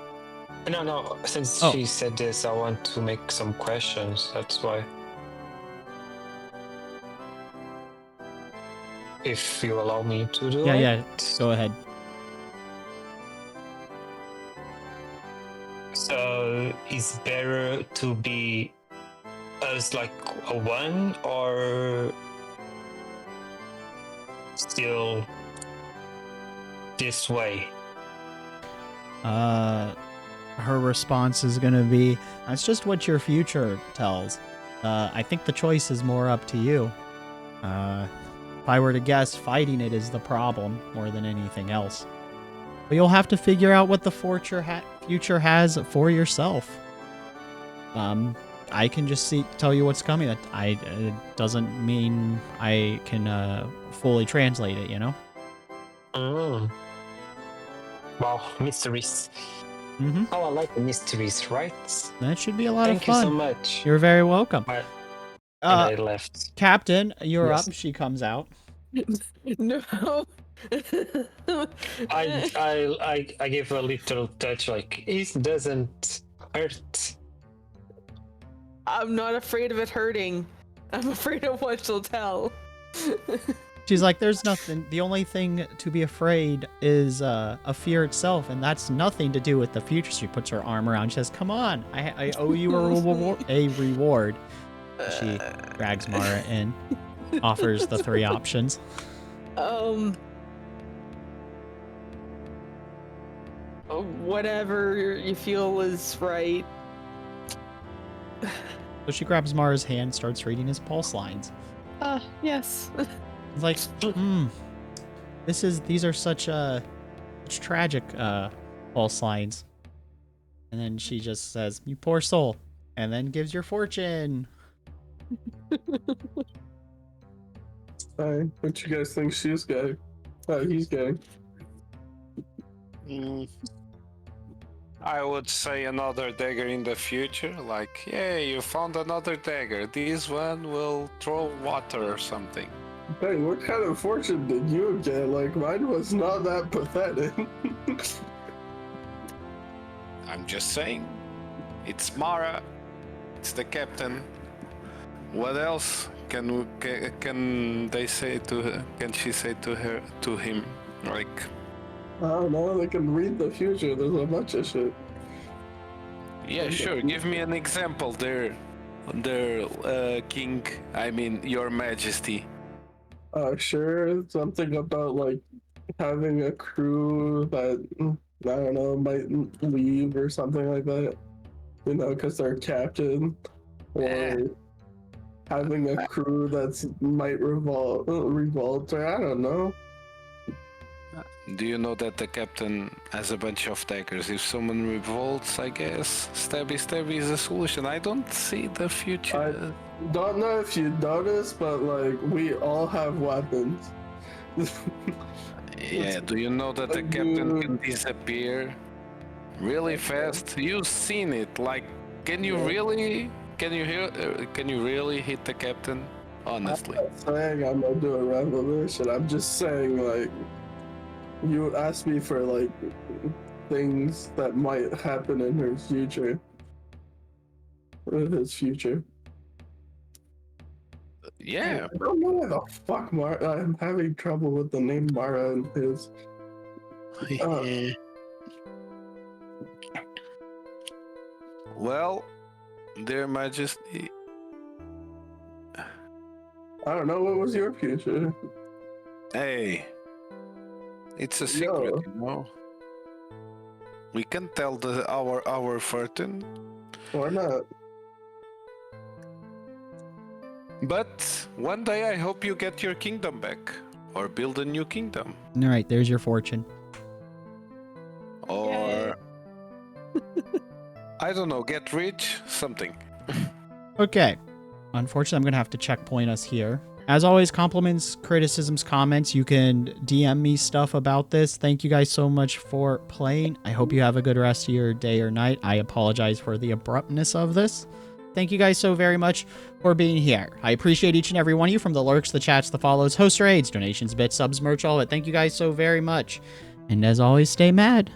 C: no. Since
A: Oh.
C: she said this, I want to make some questions. That's why. If you allow me to do
A: Yeah,
C: it.
A: yeah. Go ahead.
C: So, is better to be as like a one or still this way?
A: Her response is gonna be, "That's just what your future tells. I think the choice is more up to you. If I were to guess, fighting it is the problem more than anything else. But you'll have to figure out what the future has for yourself. I can just tell you what's coming. It doesn't mean I can fully translate it, you know?"
C: Wow, mysteries.
A: Mm-hmm.
C: Oh, I like the mysteries, right?
A: That should be a lot
C: Thank
A: of
C: you so
A: fun.
C: much.
A: You're very welcome.
C: And I
A: Uh,
C: left.
A: Captain, you're
C: Yes.
A: up. She comes out.
B: No.
C: I give a little touch, like it doesn't hurt.
B: I'm not afraid of it hurting. I'm afraid of what she'll tell.
A: She's like, there's nothing. The only thing to be afraid is a fear itself, and that's nothing to do with the future. She puts her arm around. She says, come on, I owe you a reward. She drags Mara in, offers the 3 options.
B: Whatever you feel is right.
A: So she grabs Mara's hand, starts reading his pulse lines.
B: Yes.
A: It's like, these are such tragic pulse lines. And then she just says, you poor soul, and then gives your fortune.
D: What you guys think she's getting? He's getting.
E: I would say another dagger in the future, like, yay, you found another dagger. This one will throw water or something.
D: Dang, what kind of fortune did you get? Like, mine was not that pathetic.
E: I'm just saying, it's Mara, it's the captain. What else can they say to her? Can she say to him? Like,
D: I don't know, they can read the future. There's a bunch of shit.
E: yeah, sure. Give me an example there, King. I mean, Your Majesty.
D: Sure, something about like having a crew that I don't know might leave or something like that. You know, because they're captain, or having a crew that's might revolt, or I don't know.
E: Do you know that the captain has a bunch of daggers? If someone revolts, I guess stabby is a solution. I don't see the future.
D: I don't know if you noticed, but like we all have weapons.
E: Yeah, do you know that the captain can disappear really fast? You've seen it. Like, can you really hit the captain? Honestly.
D: I'm not saying I'm gonna do a revolution. I'm just saying, like, you asked me for like things that might happen in her future, in his future.
E: Yeah.
D: I don't know why the fuck Mara. I'm having trouble with the name Mara and his.
E: Well, Dear Majesty.
D: I don't know, what was your future?
E: Hey. It's a secret, you know. We can tell our fortune.
D: Why not?
E: But one day I hope you get your kingdom back. Or build a new kingdom.
A: All right, there's your fortune.
E: Or... I don't know, get rich? Something.
A: Okay. Unfortunately, I'm going to have to checkpoint us here. As always, compliments, criticisms, comments, you can DM me stuff about this. Thank you guys so much for playing. I hope you have a good rest of your day or night. I apologize for the abruptness of this. Thank you guys so very much for being here. I appreciate each and every one of you, from the lurks, the chats, the follows, host raids, donations, bits, subs, merch, all of it. Thank you guys so very much. And as always, stay mad.